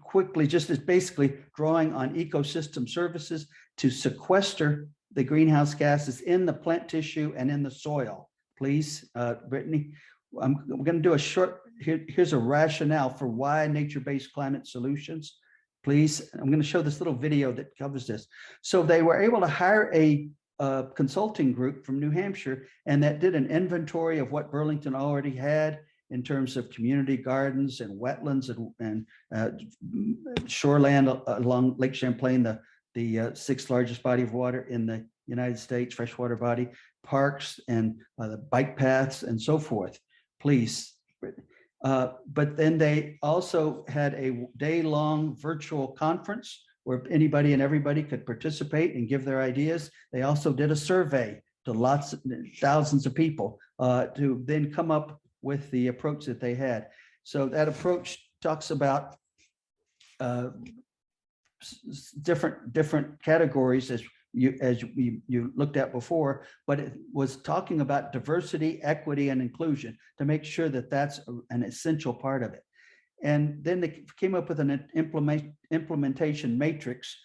S12: quickly, just as basically drawing on ecosystem services to sequester the greenhouse gases in the plant tissue and in the soil. Please, Brittany. I'm going to do a short, here's a rationale for why nature-based climate solutions. Please, I'm going to show this little video that covers this. So they were able to hire a consulting group from New Hampshire, and that did an inventory of what Burlington already had in terms of community gardens and wetlands and shoreland along Lake Champlain, the sixth largest body of water in the United States, freshwater body, parks and the bike paths and so forth. Please. But then they also had a day-long virtual conference where anybody and everybody could participate and give their ideas. They also did a survey to thousands of people to then come up with the approach that they had. So that approach talks about different categories as you looked at before, but it was talking about diversity, equity, and inclusion to make sure that that's an essential part of it. And then they came up with an implementation matrix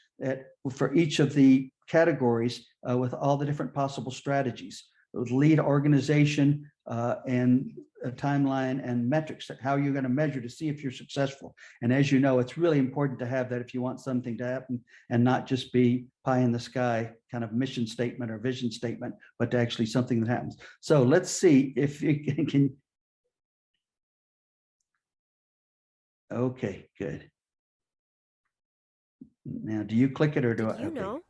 S12: for each of the categories with all the different possible strategies, with lead organization and a timeline and metrics, how you're going to measure to see if you're successful. And as you know, it's really important to have that if you want something to happen and not just be pie in the sky kind of mission statement or vision statement, but to actually something that happens. So let's see if you can. Okay, good. Now, do you click it or do I?
S13: Did you know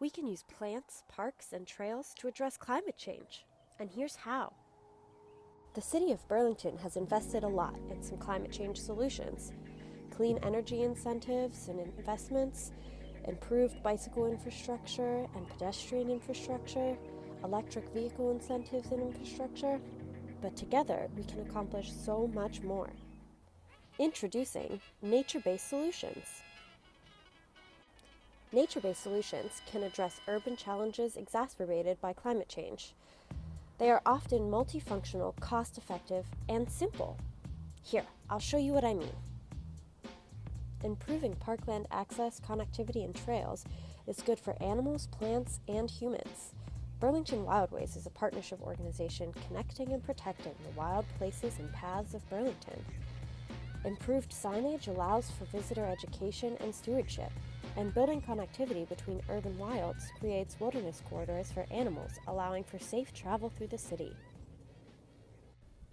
S13: we can use plants, parks, and trails to address climate change? And here's how. The city of Burlington has invested a lot in some climate change solutions. Clean energy incentives and investments, improved bicycle infrastructure and pedestrian infrastructure, electric vehicle incentives and infrastructure. But together, we can accomplish so much more. Introducing nature-based solutions. Nature-based solutions can address urban challenges exacerbated by climate change. They are often multifunctional, cost-effective, and simple. Here, I'll show you what I mean. Improving parkland access, connectivity, and trails is good for animals, plants, and humans. Burlington Wildways is a partnership organization connecting and protecting the wild places and paths of Burlington. Improved signage allows for visitor education and stewardship, and building connectivity between urban wilds creates wilderness corridors for animals, allowing for safe travel through the city.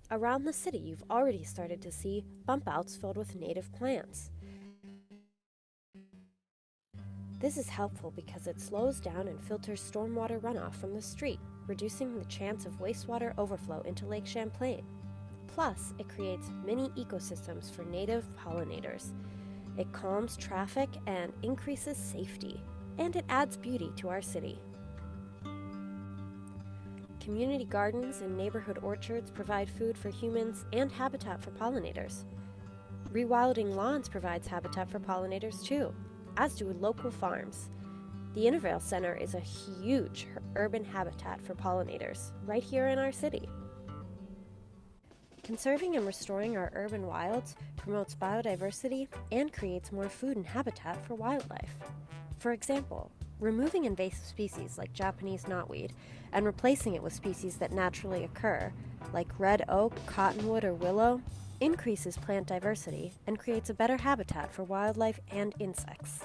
S13: Around the city, you've already started to see bump outs filled with native plants. This is helpful because it slows down and filters stormwater runoff from the street, reducing the chance of wastewater overflow into Lake Champlain. Plus, it creates mini ecosystems for native pollinators. It calms traffic and increases safety, and it adds beauty to our city. Community gardens and neighborhood orchards provide food for humans and habitat for pollinators. Rewilding lawns provides habitat for pollinators too, as do local farms. The Intervale Center is a huge urban habitat for pollinators right here in our city. Conserving and restoring our urban wilds promotes biodiversity and creates more food and habitat for wildlife. For example, removing invasive species like Japanese knotweed and replacing it with species that naturally occur, like red oak, cottonwood, or willow, increases plant diversity and creates a better habitat for wildlife and insects.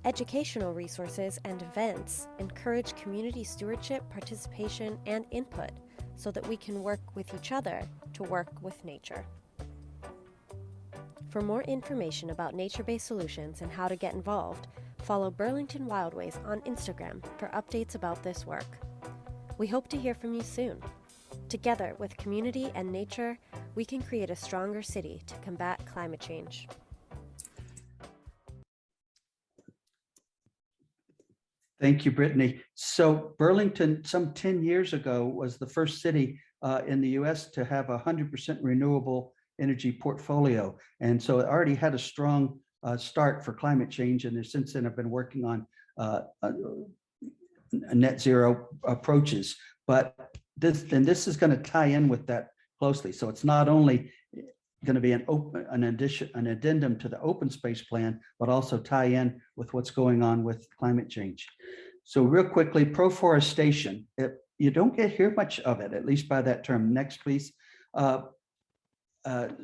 S13: Educational resources and events encourage community stewardship, participation, and input, so that we can work with each other to work with nature. For more information about nature-based solutions and how to get involved, follow Burlington Wildways on Instagram for updates about this work. We hope to hear from you soon. Together with community and nature, we can create a stronger city to combat climate change.
S12: Thank you, Brittany. So Burlington, some 10 years ago, was the first city in the US to have 100% renewable energy portfolio. And so it already had a strong start for climate change, and since then have been working on net zero approaches. But this is going to tie in with that closely. So it's not only going to be an addendum to the open space plan, but also tie in with what's going on with climate change. So real quickly, proforestation, you don't hear much of it, at least by that term. Next, please.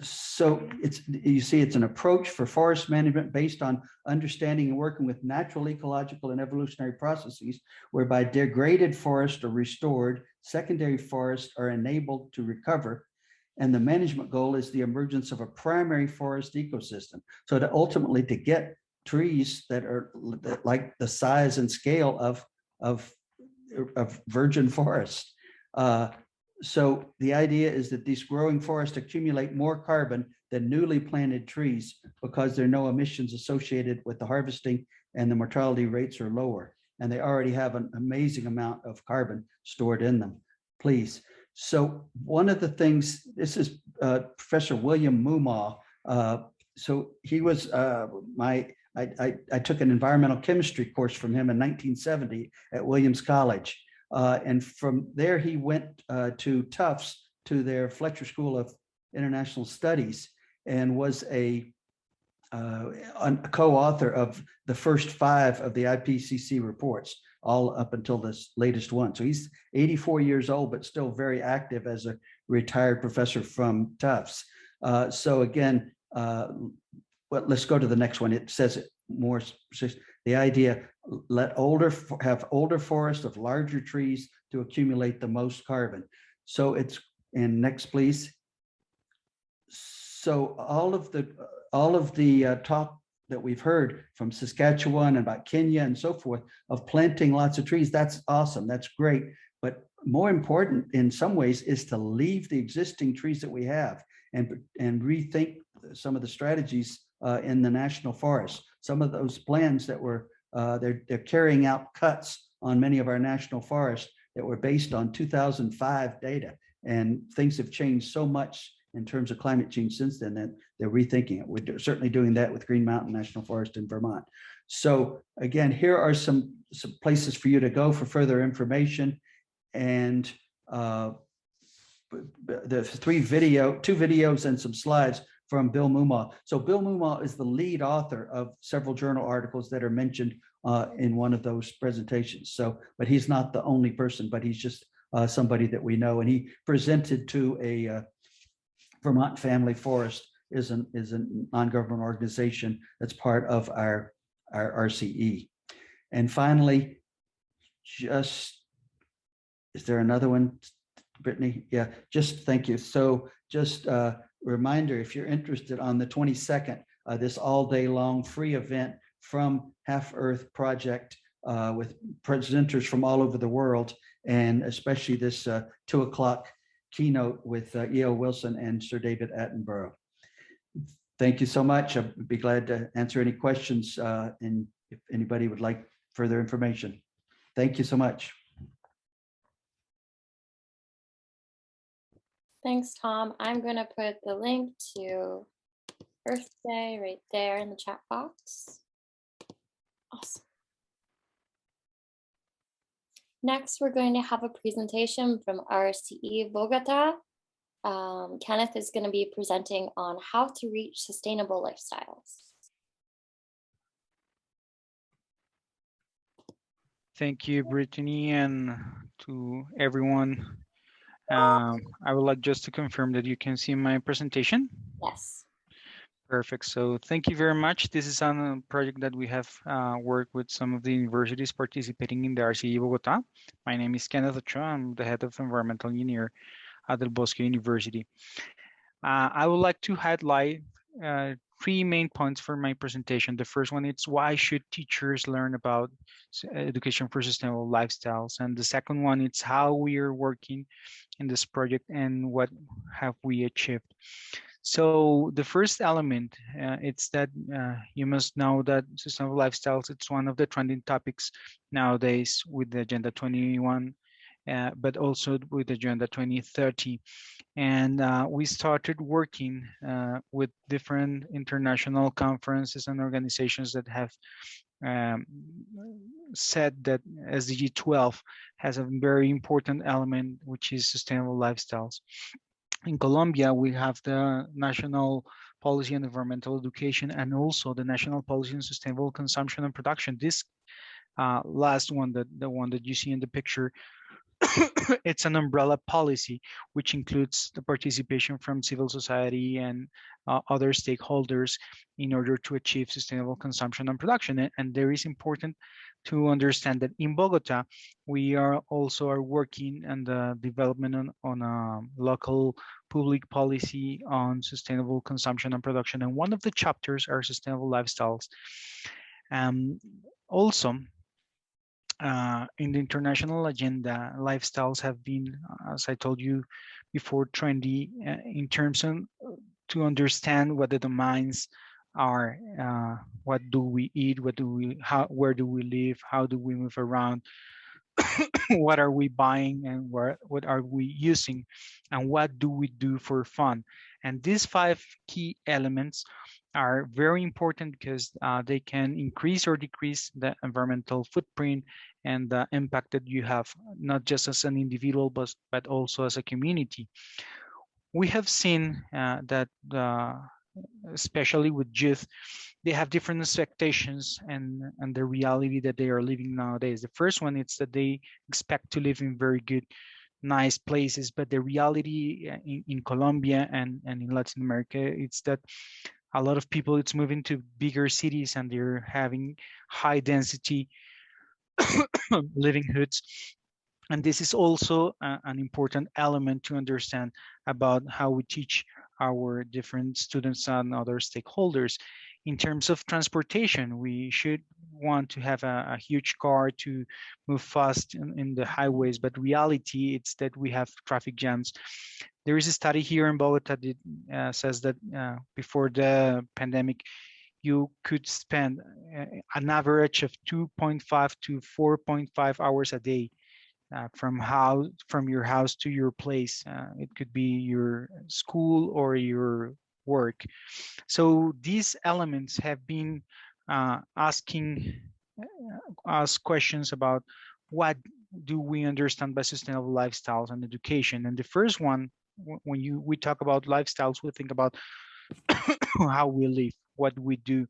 S12: So you see it's an approach for forest management based on understanding and working with natural, ecological, and evolutionary processes whereby degraded forests are restored, secondary forests are enabled to recover, and the management goal is the emergence of a primary forest ecosystem. So to ultimately to get trees that are like the size and scale of virgin forest. So the idea is that these growing forests accumulate more carbon than newly planted trees because there are no emissions associated with the harvesting, and the mortality rates are lower. And they already have an amazing amount of carbon stored in them. Please. So one of the things, this is Professor William Mumaw. So he was I took an environmental chemistry course from him in 1970 at Williams College. And from there, he went to Tufts, to their Fletcher School of International Studies, and was a co-author of the first 5 of the IPCC reports, all up until this latest one. So he's 84 years old, but still very active as a retired professor from Tufts. So again, well, let's go to the next one. It says it more. The idea, have older forests of larger trees to accumulate the most carbon. So it's, and next, please. So all of the talk that we've heard from Saskatchewan and about Kenya and so forth of planting lots of trees, that's awesome, that's great. But more important in some ways is to leave the existing trees that we have and rethink some of the strategies in the national forests. Some of those plans that were, they're carrying out cuts on many of our national forests that were based on 2005 data. And things have changed so much in terms of climate change since then that they're rethinking it. We're certainly doing that with Green Mountain National Forest in Vermont. So again, here are some places for you to go for further information. And the 2 videos and some slides from Bill Mumaw. So Bill Mumaw is the lead author of several journal articles that are mentioned in one of those presentations. So, but he's not the only person, but he's just somebody that we know. And he presented to a Vermont Family Forest is a non-government organization that's part of our RCE. And finally, is there another one, Brittany? Yeah, just thank you. So just reminder, if you're interested, on the 22nd, this all day long free event from Half Earth Project with presenters from all over the world, and especially this 2 o'clock keynote with E.O. Wilson and Sir David Attenborough. Thank you so much. I'd be glad to answer any questions and if anybody would like further information. Thank you so much.
S2: Thanks, Tom. I'm going to put the link to Earth Day right there in the chat box. Awesome. Next, we're going to have a presentation from RCE Bogota. Kenneth is going to be presenting on how to reach sustainable lifestyles.
S14: Thank you, Brittany, and to everyone. I would like just to confirm that you can see my presentation.
S2: Yes.
S14: Perfect. So thank you very much. This is on a project that we have worked with some of the universities participating in the RCE Bogota. My name is Kenneth Ochoa. I'm the head of environmental engineer at Del Bosque University. I would like to highlight 3 main points for my presentation. The first one is why should teachers learn about education for sustainable lifestyles? And the second one is how we are working in this project and what have we achieved. So the first element, it's that you must know that sustainable lifestyles, it's one of the trending topics nowadays with the Agenda 21 but also with Agenda 2030. And we started working with different international conferences and organizations that have said that SDG 12 has a very important element, which is sustainable lifestyles. In Colombia, we have the National Policy on Environmental Education and also the National Policy on Sustainable Consumption and Production. This last one, the one that you see in the picture, it's an umbrella policy, which includes the participation from civil society and other stakeholders in order to achieve sustainable consumption and production. And there is important to understand that in Bogota, we are also working on the development on a local public policy on sustainable consumption and production. And one of the chapters are sustainable lifestyles. Also, in the international agenda, lifestyles have been, as I told you before, trendy in terms of to understand what the domains are. What do we eat? Where do we live? How do we move around? What are we buying and what are we using? And what do we do for fun? And these 5 key elements are very important because they can increase or decrease the environmental footprint and the impact that you have, not just as an individual, but also as a community. We have seen that especially with youth, they have different expectations and the reality that they are living nowadays. The first one is that they expect to live in very good, nice places, but the reality in Colombia and in Latin America, it's that a lot of people, it's moving to bigger cities and they're having high density living hoods. And this is also an important element to understand about how we teach our different students and other stakeholders. In terms of transportation, we should want to have a huge car to move fast in the highways, but reality it's that we have traffic jams. There is a study here in Bogota that says that before the pandemic, you could spend an average of 2.5 to 4.5 hours a day from your house to your place. It could be your school or your work. So these elements have been asking us questions about what do we understand by sustainable lifestyles and education. And the first one, when we talk about lifestyles, we think about how we live, what we do,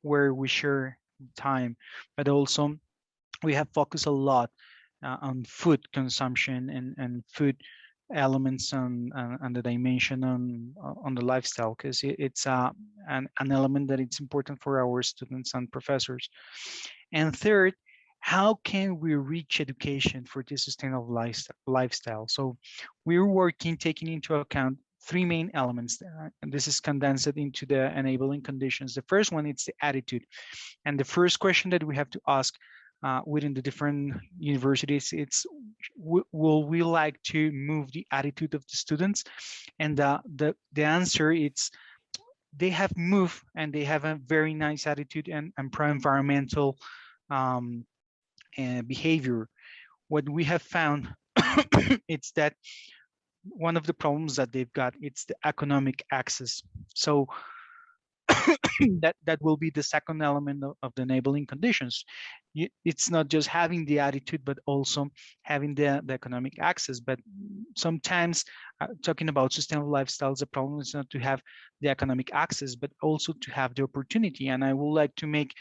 S14: where we share time, but also we have focused a lot on food consumption and food elements and the dimension on the lifestyle, because it's an element that it's important for our students and professors. And third, how can we reach education for this sustainable lifestyle? So we're working, taking into account 3 main elements, and this is condensed into the enabling conditions. The first one, it's the attitude. And the first question that we have to ask within the different universities, it's will we like to move the attitude of the students? And the answer, it's they have moved and they have a very nice attitude and pro-environmental behavior. What we have found it's that one of the problems that they've got, it's the economic access. So that will be the second element of the enabling conditions. It's not just having the attitude, but also having the economic access. But sometimes talking about sustainable lifestyles, the problem is not to have the economic access, but also to have the opportunity. And I would like to make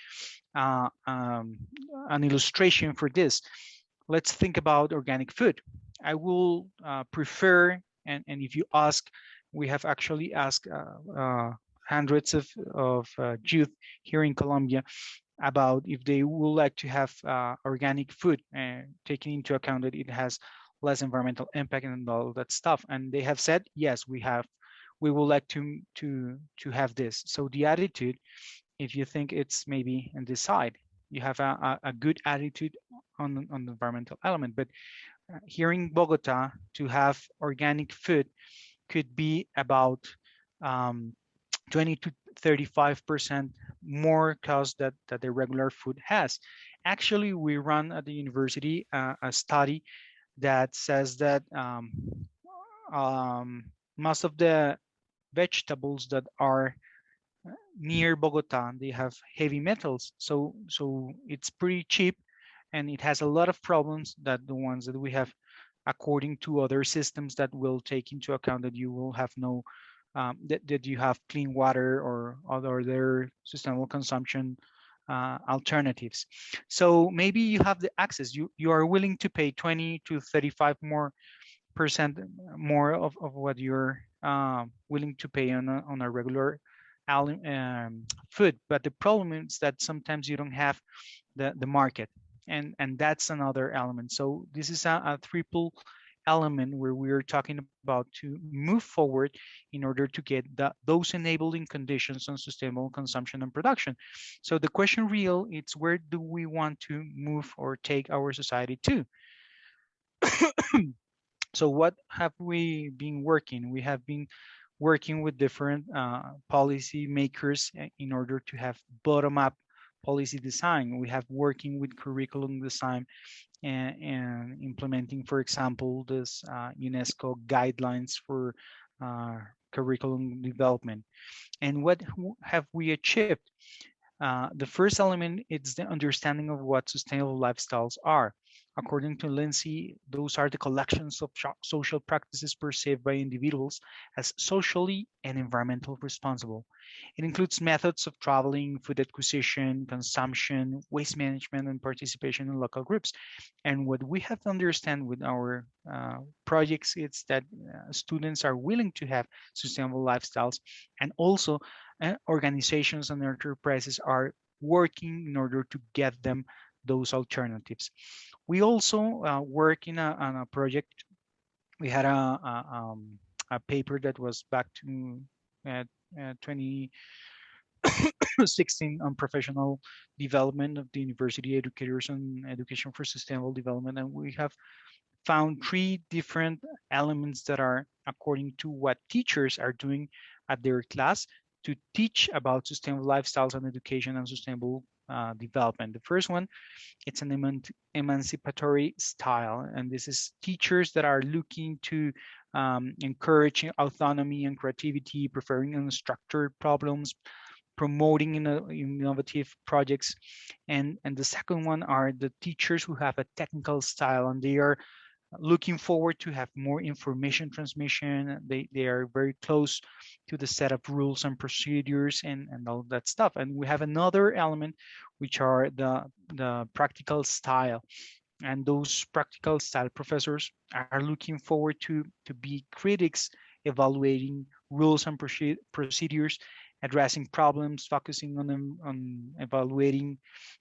S14: an illustration for this. Let's think about organic food. I will prefer, and if you ask, we have actually asked hundreds of youth here in Colombia about if they would like to have organic food, taking into account that it has less environmental impact and all that stuff. And they have said, yes, we would like to have this. So the attitude, if you think it's maybe on this side, you have a good attitude on the environmental element. But here in Bogota, to have organic food could be about 20 to 35% more cost that the regular food has. Actually, we run at the university a study that says that most of the vegetables that are near Bogota, they have heavy metals. So it's pretty cheap, and it has a lot of problems that the ones that we have, according to other systems that will take into account that you will have no that you have clean water or other sustainable consumption alternatives. So maybe you have the access. You are willing to pay 20 to 35 more percent more of what you're willing to pay on a regular food. But the problem is that sometimes you don't have the market, and that's another element. So this is a triple element where we're talking about to move forward in order to get those enabling conditions on sustainable consumption and production. So the question real, it's where do we want to move or take our society to? So what have we been working? We have been working with different policy makers in order to have bottom-up policy design. We have working with curriculum design and implementing, for example, this UNESCO guidelines for curriculum development. And what have we achieved? The first element is the understanding of what sustainable lifestyles are. According to Lindsay, those are the collections of social practices perceived by individuals as socially and environmentally responsible. It includes methods of traveling, food acquisition, consumption, waste management, and participation in local groups. And what we have to understand with our projects is that students are willing to have sustainable lifestyles, and also organizations and enterprises are working in order to get them those alternatives. We also work on a project. We had a paper that was back to 2016 on professional development of the university educators and education for sustainable development, and we have found 3 different elements that are according to what teachers are doing at their class to teach about sustainable lifestyles and education and sustainable development. The first one, it's an emancipatory style, and this is teachers that are looking to encourage autonomy and creativity, preferring unstructured problems, promoting innovative projects. And the second one are the teachers who have a technical style, and they are looking forward to have more information transmission. They are very close to the set of rules and procedures and all that stuff. And we have another element, which are the practical style. And those practical style professors are looking forward to be critics, evaluating rules and procedures, addressing problems, focusing on evaluating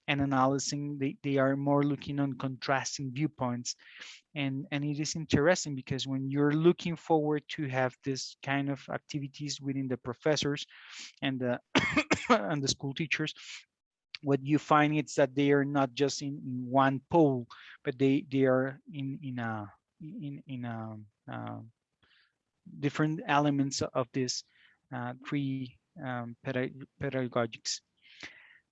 S14: and analyzing. They are more looking on contrasting viewpoints. And it is interesting because when you're looking forward to have this kind of activities within the professors and the and the school teachers, what you find is that they are not just in one pole, but they are in different elements of this 3 pedagogics.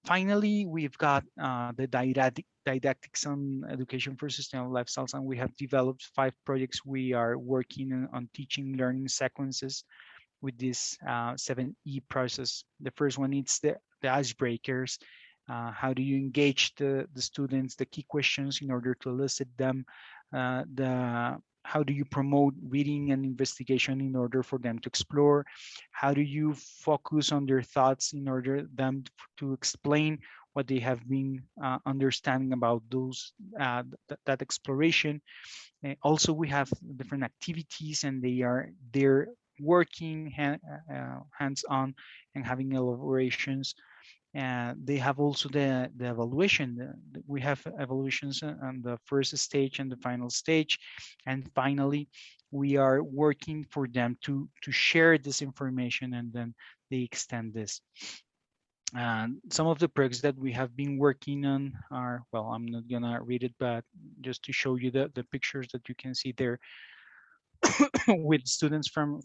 S14: Finally, we've got the didactics on education for sustainable lifestyles, and we have developed 5 projects. We are working on teaching learning sequences with this 7E process. The first one is the icebreakers. How do you engage the students, the key questions in order to elicit them, how do you promote reading and investigation in order for them to explore? How do you focus on their thoughts in order them to explain what they have been understanding about those that exploration? Also, we have different activities, and they're working hands-on and having elaborations. They have also the evaluation. We have evaluations on the first stage and the final stage. And finally, we are working for them to share this information, and then they extend this. Some of the projects that we have been working on are, well, I'm not gonna read it, but just to show you the pictures that you can see there with students from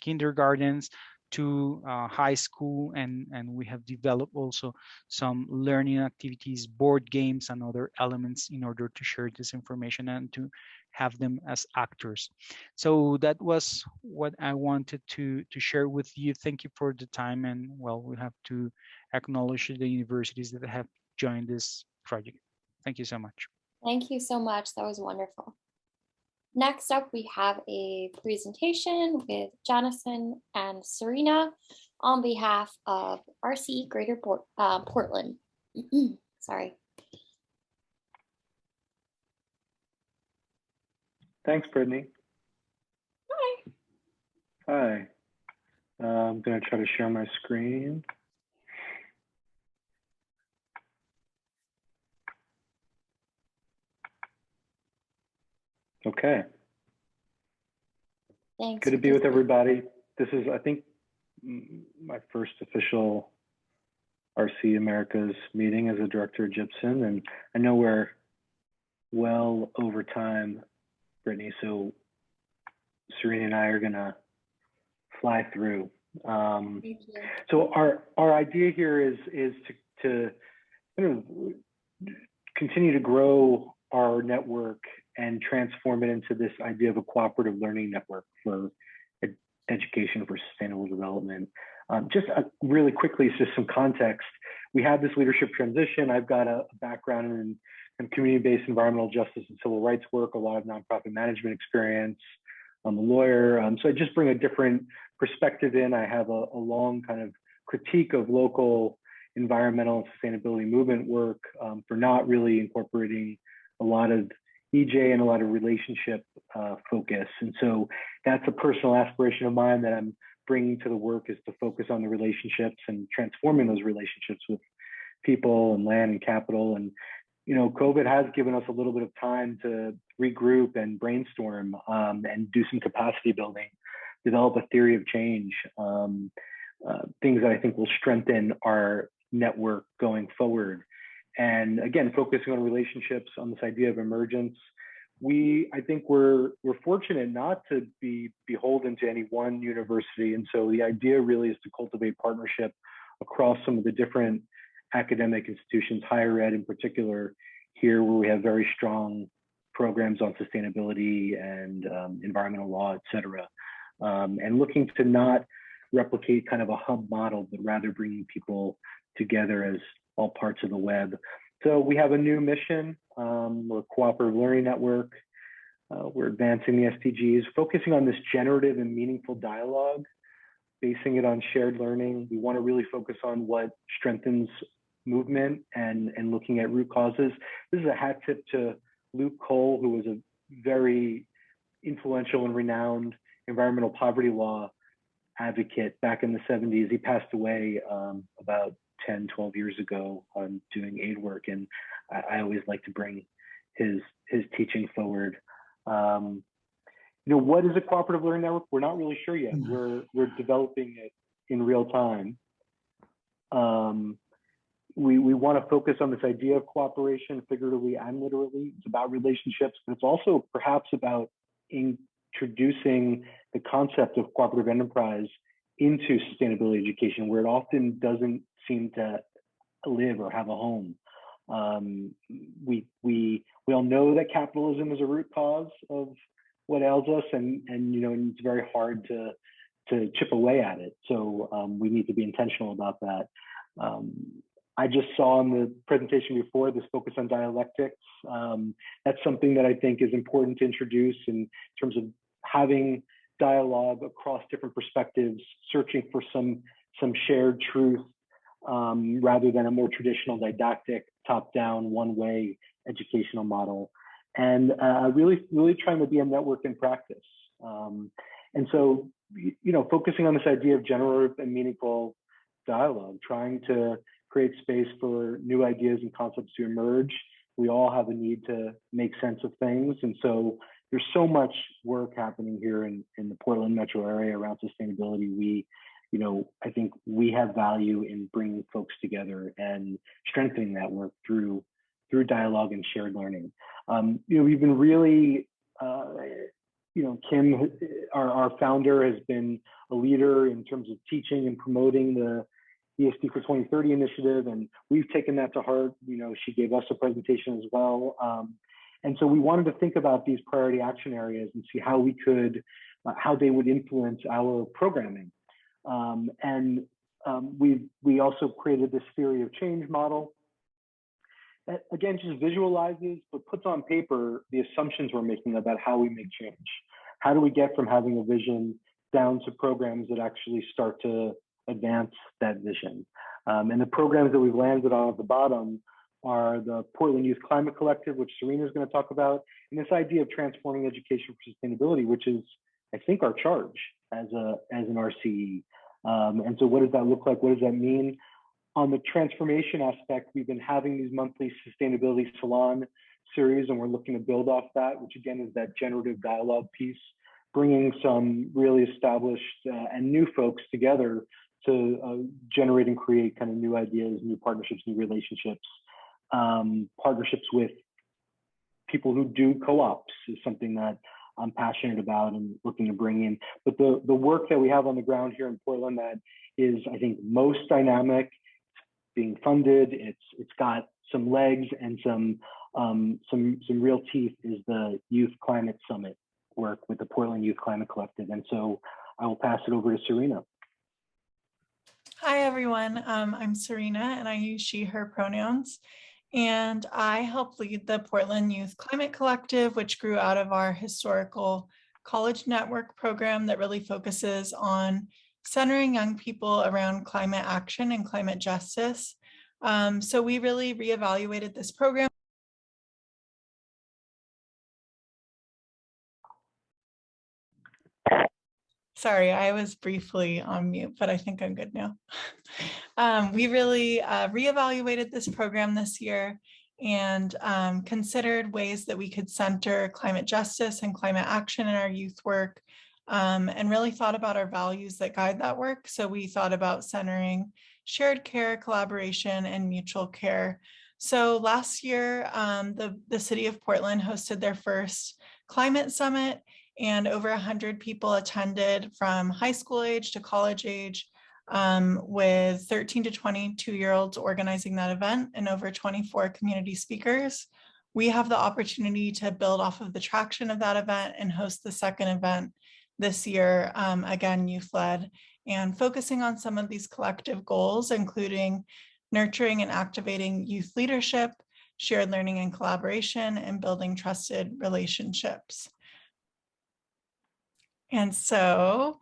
S14: kindergartens to high school, and we have developed also some learning activities, board games, and other elements in order to share this information and to have them as actors. So that was what I wanted to share with you. Thank you for the time, and well, we have to acknowledge the universities that have joined this project. Thank you so much.
S2: Thank you so much. That was wonderful. Next up, we have a presentation with Jonathan and Serena on behalf of RCE Greater Portland. Sorry.
S15: Thanks, Brittany.
S2: Hi.
S15: Hi. I'm going to try to share my screen. Okay.
S2: Thanks.
S15: Good to be with everybody. This is, I think, my first official RCE Americas meeting as a director at Gibson, and I know we're well over time, Brittany, so Serena and I are gonna fly through.
S2: Thank you.
S15: So our idea here is to kind of continue to grow our network and transform it into this idea of a cooperative learning network for education for sustainable development. Just really quickly, just some context. We had this leadership transition. I've got a background in community-based environmental justice and civil rights work, a lot of nonprofit management experience. I'm a lawyer, so I just bring a different perspective in. I have a long kind of critique of local environmental and sustainability movement work for not really incorporating a lot of EJ and a lot of relationship focus. And so that's a personal aspiration of mine that I'm bringing to the work, is to focus on the relationships and transforming those relationships with people and land and capital. And, you know, COVID has given us a little bit of time to regroup and brainstorm and do some capacity building, develop a theory of change, things that I think will strengthen our network going forward. And again, focusing on relationships, on this idea of emergence. I think we're fortunate not to be beholden to any one university. And so the idea really is to cultivate partnership across some of the different academic institutions, higher ed in particular, here where we have very strong programs on sustainability and environmental law, et cetera. And looking to not replicate kind of a hub model, but rather bringing people together as all parts of the web. So we have a new mission. We're a cooperative learning network. We're advancing the SDGs, focusing on this generative and meaningful dialogue, basing it on shared learning. We want to really focus on what strengthens movement and looking at root causes. This is a hat tip to Luke Cole, who was a very influential and renowned environmental poverty law advocate back in the 70s. He passed away about 10, 12 years ago on doing aid work. And I always like to bring his teaching forward. You know, what is a cooperative learning network? We're not really sure yet. We're developing it in real time. We want to focus on this idea of cooperation, figuratively and literally. It's about relationships, but it's also perhaps about introducing the concept of cooperative enterprise into sustainability education, where it often doesn't seem to live or have a home. We all know that capitalism is a root cause of what ails us, and you know, it's very hard to chip away at it. So we need to be intentional about that. I just saw in the presentation before this focus on dialectics. That's something that I think is important to introduce in terms of having dialogue across different perspectives, searching for some shared truth, rather than a more traditional didactic, top-down, one-way educational model, and really trying to be a network in practice. And so, you know, focusing on this idea of generative and meaningful dialogue, trying to create space for new ideas and concepts to emerge. We all have a need to make sense of things, and so there's so much work happening here in the Portland metro area around sustainability. You know, I think we have value in bringing folks together and strengthening that work through dialogue and shared learning. You know, we've been really Kim, our founder, has been a leader in terms of teaching and promoting the ESD for 2030 initiative, and we've taken that to heart. She gave us a presentation as well. And so we wanted to think about these priority action areas and see how we could, how they would influence our programming. We also created this theory of change model that, again, just visualizes but puts on paper the assumptions we're making about how we make change. How do we get from having a vision down to programs that actually start to advance that vision? And the programs that we've landed on at the bottom are the Portland Youth Climate Collective, which Serena is going to talk about, and this idea of transforming education for sustainability, which is, I think, our charge as an RCE. And so what does that look like? What does that mean? On the transformation aspect, we've been having these monthly sustainability salon series, and we're looking to build off that, which again is that generative dialogue piece, bringing some really established and new folks together to generate and create kind of new ideas, new partnerships, new relationships. Partnerships with people who do co-ops is something that I'm passionate about and looking to bring in. But the work that we have on the ground here in Portland that is, I think, most dynamic, being funded, it's got some legs and some real teeth, is the Youth Climate Summit work with the Portland Youth Climate Collective. And so I will pass it over to Serena.
S16: Hi, everyone. I'm Serena, and I use she, her pronouns. And I help lead the Portland Youth Climate Collective, which grew out of our historical college network program that really focuses on centering young people around climate action and climate justice. So we really reevaluated this program. Sorry, I was briefly on mute, but I think I'm good now. We really reevaluated this program this year and considered ways that we could center climate justice and climate action in our youth work, and really thought about our values that guide that work. So we thought about centering shared care, collaboration, and mutual care. So last year, the city of Portland hosted their first climate summit, and over 100 people attended from high school age to college age, with 13 to 22-year-olds organizing that event and over 24 community speakers. We have the opportunity to build off of the traction of that event and host the second event this year, again, youth-led, and focusing on some of these collective goals, including nurturing and activating youth leadership, shared learning and collaboration, and building trusted relationships. And so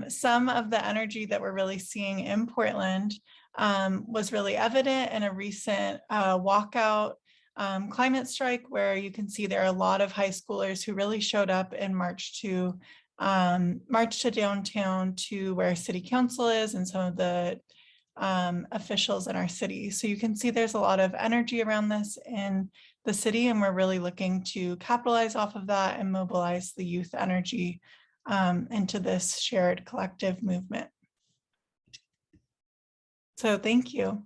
S16: some of the energy that we're really seeing in Portland was really evident in a recent walkout climate strike, where you can see there are a lot of high schoolers who really showed up and marched to downtown to where city council is and some of the officials in our city. So you can see there's a lot of energy around this in the city, and we're really looking to capitalize off of that and mobilize the youth energy into this shared collective movement. So thank you.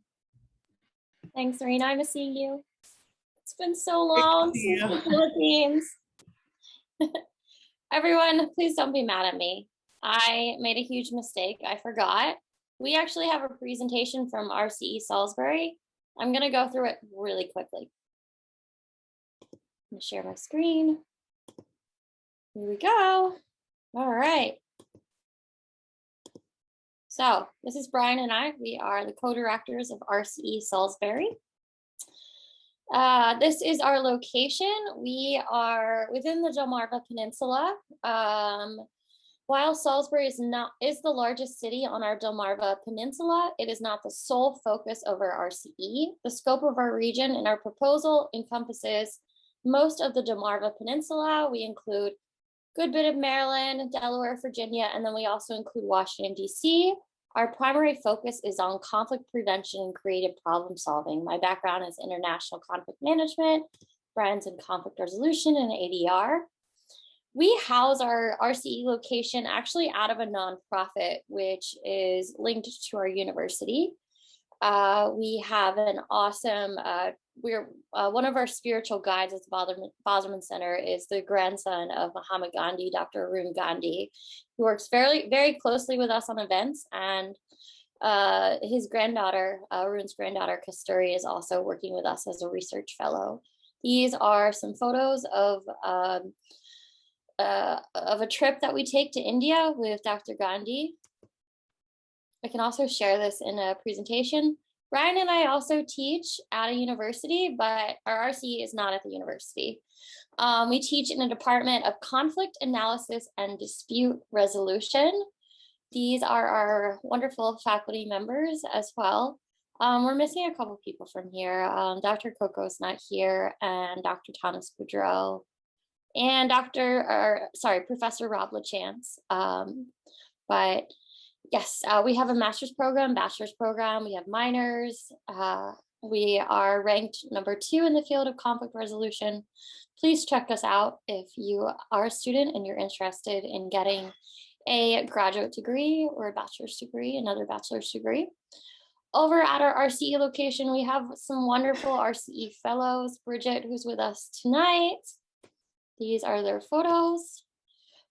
S2: Thanks, Serena. I'm seeing you. It's been so long since the Philippines. Everyone, please don't be mad at me. I made a huge mistake. I forgot. We actually have a presentation from RCE Salisbury. I'm going to go through it really quickly. I'm going to share my screen. Here we go. All right. So this is Brian and I. We are the co-directors of RCE Salisbury. This is our location. We are within the Delmarva Peninsula. While Salisbury is the largest city on our Delmarva Peninsula, it is not the sole focus of our RCE. The scope of our region and our proposal encompasses most of the Delmarva Peninsula. We include a good bit of Maryland, Delaware, Virginia, and then we also include Washington, D.C. Our primary focus is on conflict prevention and creative problem solving. My background is international conflict management, Brian's in conflict resolution and ADR. We house our RCE location actually out of a nonprofit, which is linked to our university. We have an awesome we're one of our spiritual guides at the Bosman Center is the grandson of Mahatma Gandhi, Dr. Arun Gandhi, who works very closely with us on events. And his granddaughter, Arun's granddaughter, Kasturi, is also working with us as a research fellow. These are some photos of a trip that we take to India with Dr. Gandhi. I can also share this in a presentation. Brian and I also teach at a university, but our RCE is not at the university. We teach in a department of conflict analysis and dispute resolution. These are our wonderful faculty members as well. We're missing a couple people from here. Dr. Coco's not here, and Dr. Thomas Boudreau, and Professor Rob LaChance. But yes, we have a master's program, bachelor's program. We have minors. We are ranked #2 in the field of conflict resolution. Please check us out if you are a student and you're interested in getting a graduate degree or a bachelor's degree, another bachelor's degree. Over at our RCE location, we have some wonderful RCE fellows. Bridget, who's with us tonight. These are their photos.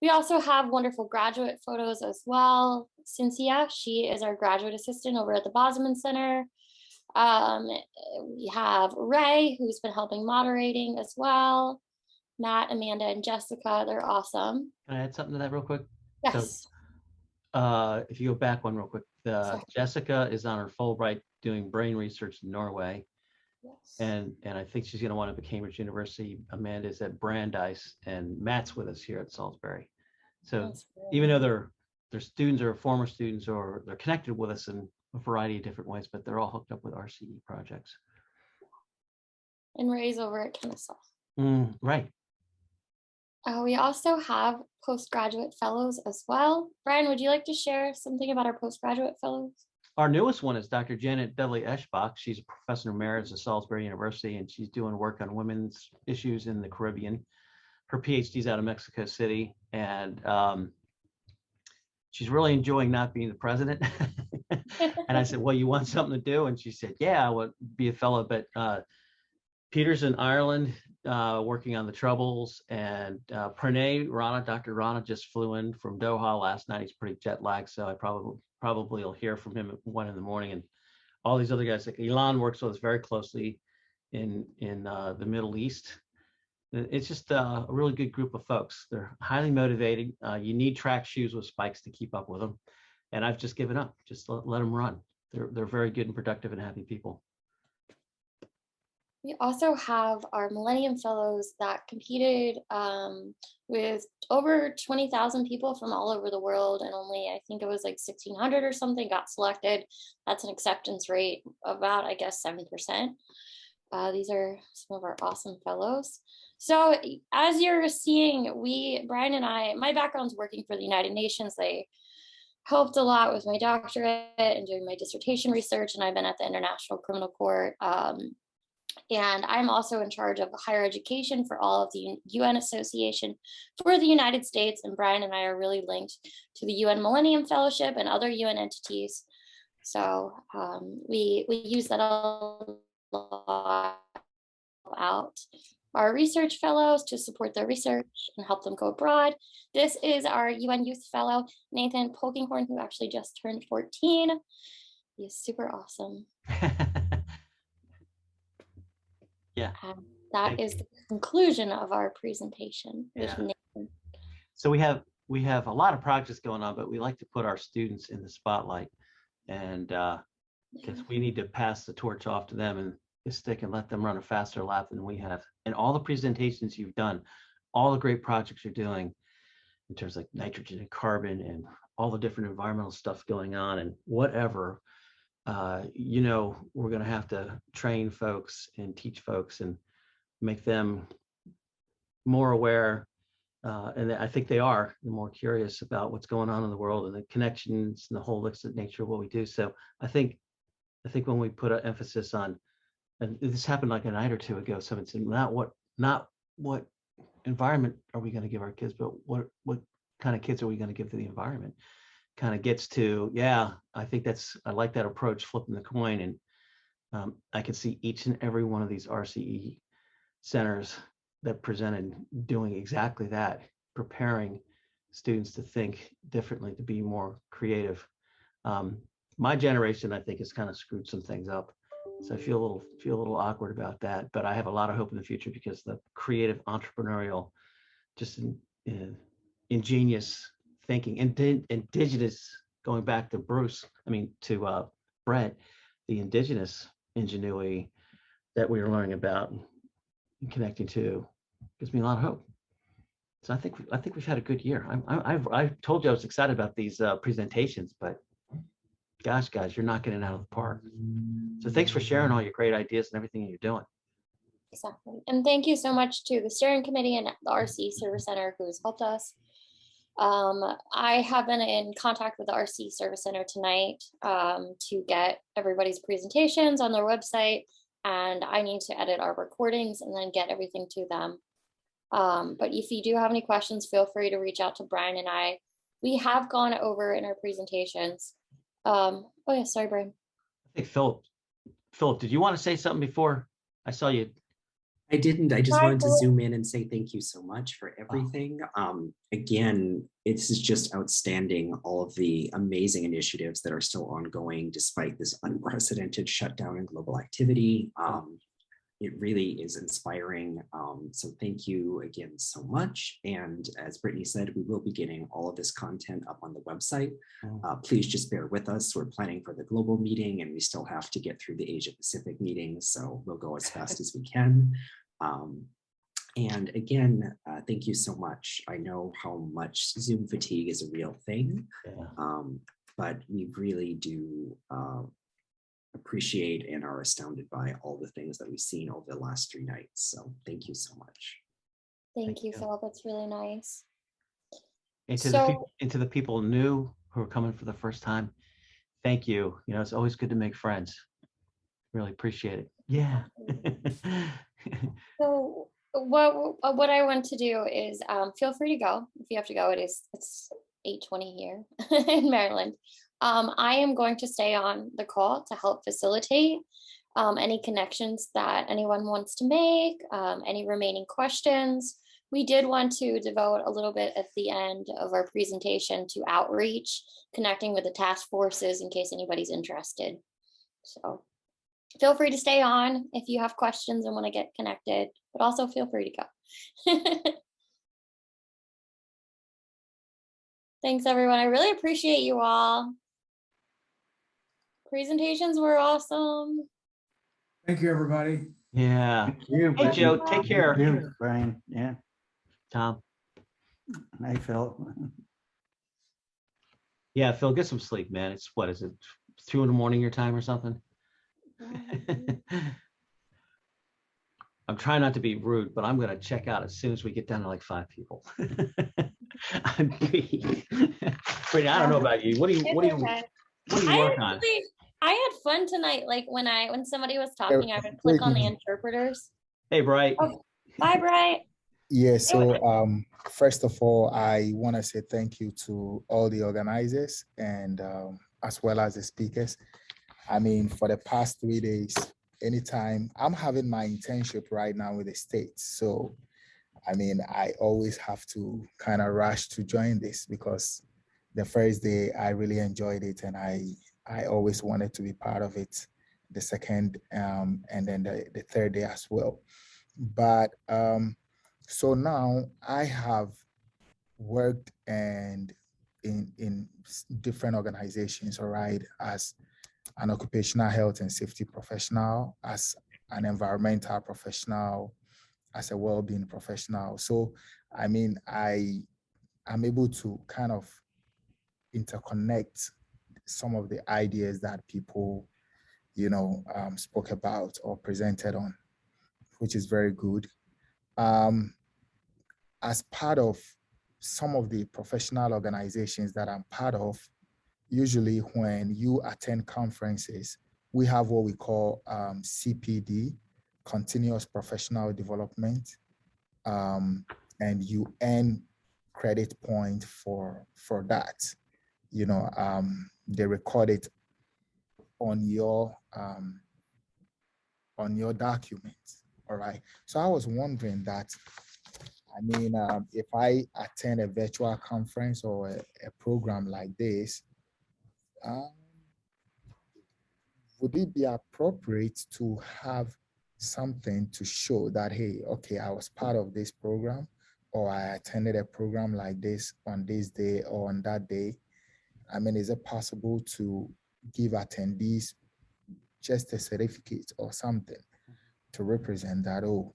S2: We also have wonderful graduate photos as well. Cynthia, she is our graduate assistant over at the Bosman Center. We have Ray, who's been helping moderating as well. Matt, Amanda, and Jessica, they're awesome.
S3: Can I add something to that real quick?
S2: Yes.
S3: So, if you go back one real quick, Jessica is on her Fulbright doing brain research in Norway.
S2: Yes.
S3: And I think she's going to wind up at Cambridge University. Amanda is at Brandeis, and Matt's with us here at Salisbury. So even though they're students or former students, or they're connected with us in a variety of different ways, but they're all hooked up with RCE projects.
S2: And Ray's over at Kennesaw.
S3: Right.
S2: We also have postgraduate fellows as well. Brian, would you like to share something about our postgraduate fellows?
S3: Our newest one is Dr. Janet Dudley-Eschbach. She's a professor emeritus at Salisbury University, and she's doing work on women's issues in the Caribbean. Her PhD's out of Mexico City, and she's really enjoying not being the president. And I said, well, you want something to do? And she said, yeah, I would be a fellow, but Peter's in Ireland working on the Troubles, and Pranay Rana, Dr. Rana just flew in from Doha last night. He's pretty jet lagged, so I probably will hear from him at 1 a.m. And all these other guys, like Elon works with us very closely in the Middle East. It's just a really good group of folks. They're highly motivated. You need track shoes with spikes to keep up with them. And I've just given up. Just let them run. They're very good and productive and happy people.
S2: We also have our Millennium Fellows that competed with over 20,000 people from all over the world, and only, I think it was like 1,600 or something got selected. That's an acceptance rate of about, I guess, 7%. These are some of our awesome fellows. So as you're seeing, Brian and I, my background's working for the United Nations. They helped a lot with my doctorate and doing my dissertation research, and I've been at the International Criminal Court. And I'm also in charge of higher education for all of the UN Association for the United States. And Brian and I are really linked to the UN Millennium Fellowship and other UN entities. So we use that a lot out our research fellows to support their research and help them go abroad. This is our UN Youth Fellow, Nathan Polkinghorn, who actually just turned 14. He's super awesome.
S3: Yeah.
S2: That is the conclusion of our presentation.
S3: Yeah. So we have a lot of projects going on, but we like to put our students in the spotlight, and because we need to pass the torch off to them and stick and let them run a faster lap than we have. And all the presentations you've done, all the great projects you're doing in terms of like nitrogen and carbon and all the different environmental stuff going on and whatever, we're going to have to train folks and teach folks and make them more aware. And I think they are more curious about what's going on in the world and the connections and the holistic nature of what we do. So I think when we put an emphasis on, and this happened like a night or two ago, someone said, not what environment are we going to give our kids, but what kind of kids are we going to give to the environment? Kind of gets to, yeah, I like that approach, flipping the coin. And I could see each and every one of these RCE centers that presented doing exactly that, preparing students to think differently, to be more creative. My generation, I think, has kind of screwed some things up. So I feel a little awkward about that, but I have a lot of hope in the future because the creative, entrepreneurial, just ingenious thinking, indigenous, going back to Brett, the indigenous ingenuity that we were learning about and connecting to gives me a lot of hope. So I think we've had a good year. I told you I was excited about these presentations, but gosh, guys, you're knocking it out of the park. So thanks for sharing all your great ideas and everything you're doing.
S2: Exactly. And thank you so much to the steering committee and the RCE Service Center who has helped us. I have been in contact with the RCE Service Center tonight to get everybody's presentations on their website, and I need to edit our recordings and then get everything to them. But if you do have any questions, feel free to reach out to Brian and I. We have gone over in our presentations. Oh yeah, sorry, Brian.
S3: I think Philip, did you want to say something before I saw you?
S17: I didn't. I just wanted to zoom in and say thank you so much for everything. Again, this is just outstanding, all of the amazing initiatives that are still ongoing despite this unprecedented shutdown in global activity. It really is inspiring. So thank you again so much. And as Brittany said, we will be getting all of this content up on the website. Please just bear with us. We're planning for the global meeting and we still have to get through the Asia Pacific meeting. So we'll go as fast as we can. And again, thank you so much. I know how much Zoom fatigue is a real thing, but we really do appreciate and are astounded by all the things that we've seen over the last 3 nights. So thank you so much.
S2: Thank you, Phil. That's really nice.
S3: And to the people new who are coming for the first time, thank you. You know, it's always good to make friends. Really appreciate it. Yeah.
S2: So what I want to do is feel free to go if you have to go. It's 8:20 here in Maryland. I am going to stay on the call to help facilitate any connections that anyone wants to make, any remaining questions. We did want to devote a little bit at the end of our presentation to outreach, connecting with the task forces in case anybody's interested. So feel free to stay on if you have questions and want to get connected, but also feel free to go. Thanks, everyone. I really appreciate you all. Presentations were awesome.
S8: Thank you, everybody.
S3: Yeah.
S12: Thank you,
S3: Hey, Joe, take care.
S12: Thank you, Brian. Yeah.
S3: Tom.
S12: Hi, Phil.
S3: Yeah, Phil, get some sleep, man. It's what is it? 2 in the morning your time or something? I'm trying not to be rude, but I'm going to check out as soon as we get down to like 5 people. I'm beat. Brittany, I don't know about you. What do you work on?
S2: I had fun tonight. Like when somebody was talking, I would click on the interpreters.
S3: Hey, Bright.
S2: Oh, bye, Bright.
S18: Yeah, so first of all, I want to say thank you to all the organizers and as well as the speakers. I mean, for the past 3 days, anytime I'm having my internship right now with the state. So, I mean, I always have to kind of rush to join this because the first day I really enjoyed it and I always wanted to be part of it. The second and then the third day as well. But so now I have worked and in different organizations, all right, as an occupational health and safety professional, as an environmental professional, as a well-being professional. So, I mean, I'm able to kind of interconnect some of the ideas that people, you know, spoke about or presented on, which is very good. As part of some of the professional organizations that I'm part of, usually when you attend conferences, we have what we call CPD, Continuous Professional Development, and you earn credit point for that. You know, they record it on your on your documents. All right. So I was wondering that, I mean, if I attend a virtual conference or a program like this, um, would it be appropriate to have something to show that, hey, okay, I was part of this program, or I attended a program like this on this day or on that day? I mean, is it possible to give attendees just a certificate or something to represent that, oh,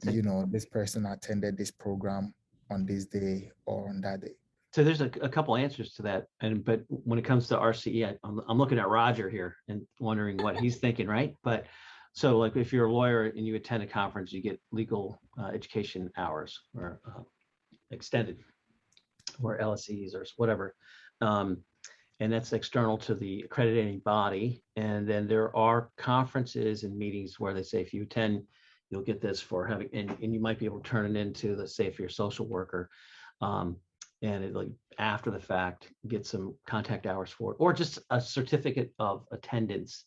S18: you know, this person attended this program on this day or on that day?
S3: So there's a couple answers to that. But when it comes to RCE, I'm looking at Roger here and wondering what he's thinking, right? But so like if you're a lawyer and you attend a conference, you get legal education hours or extended or LSEs or whatever. And that's external to the accrediting body. And then there are conferences and meetings where they say, if you attend, you'll get this for having, and you might be able to turn it into, let's say, if you're a social worker, and it, like after the fact, get some contact hours for it, or just a certificate of attendance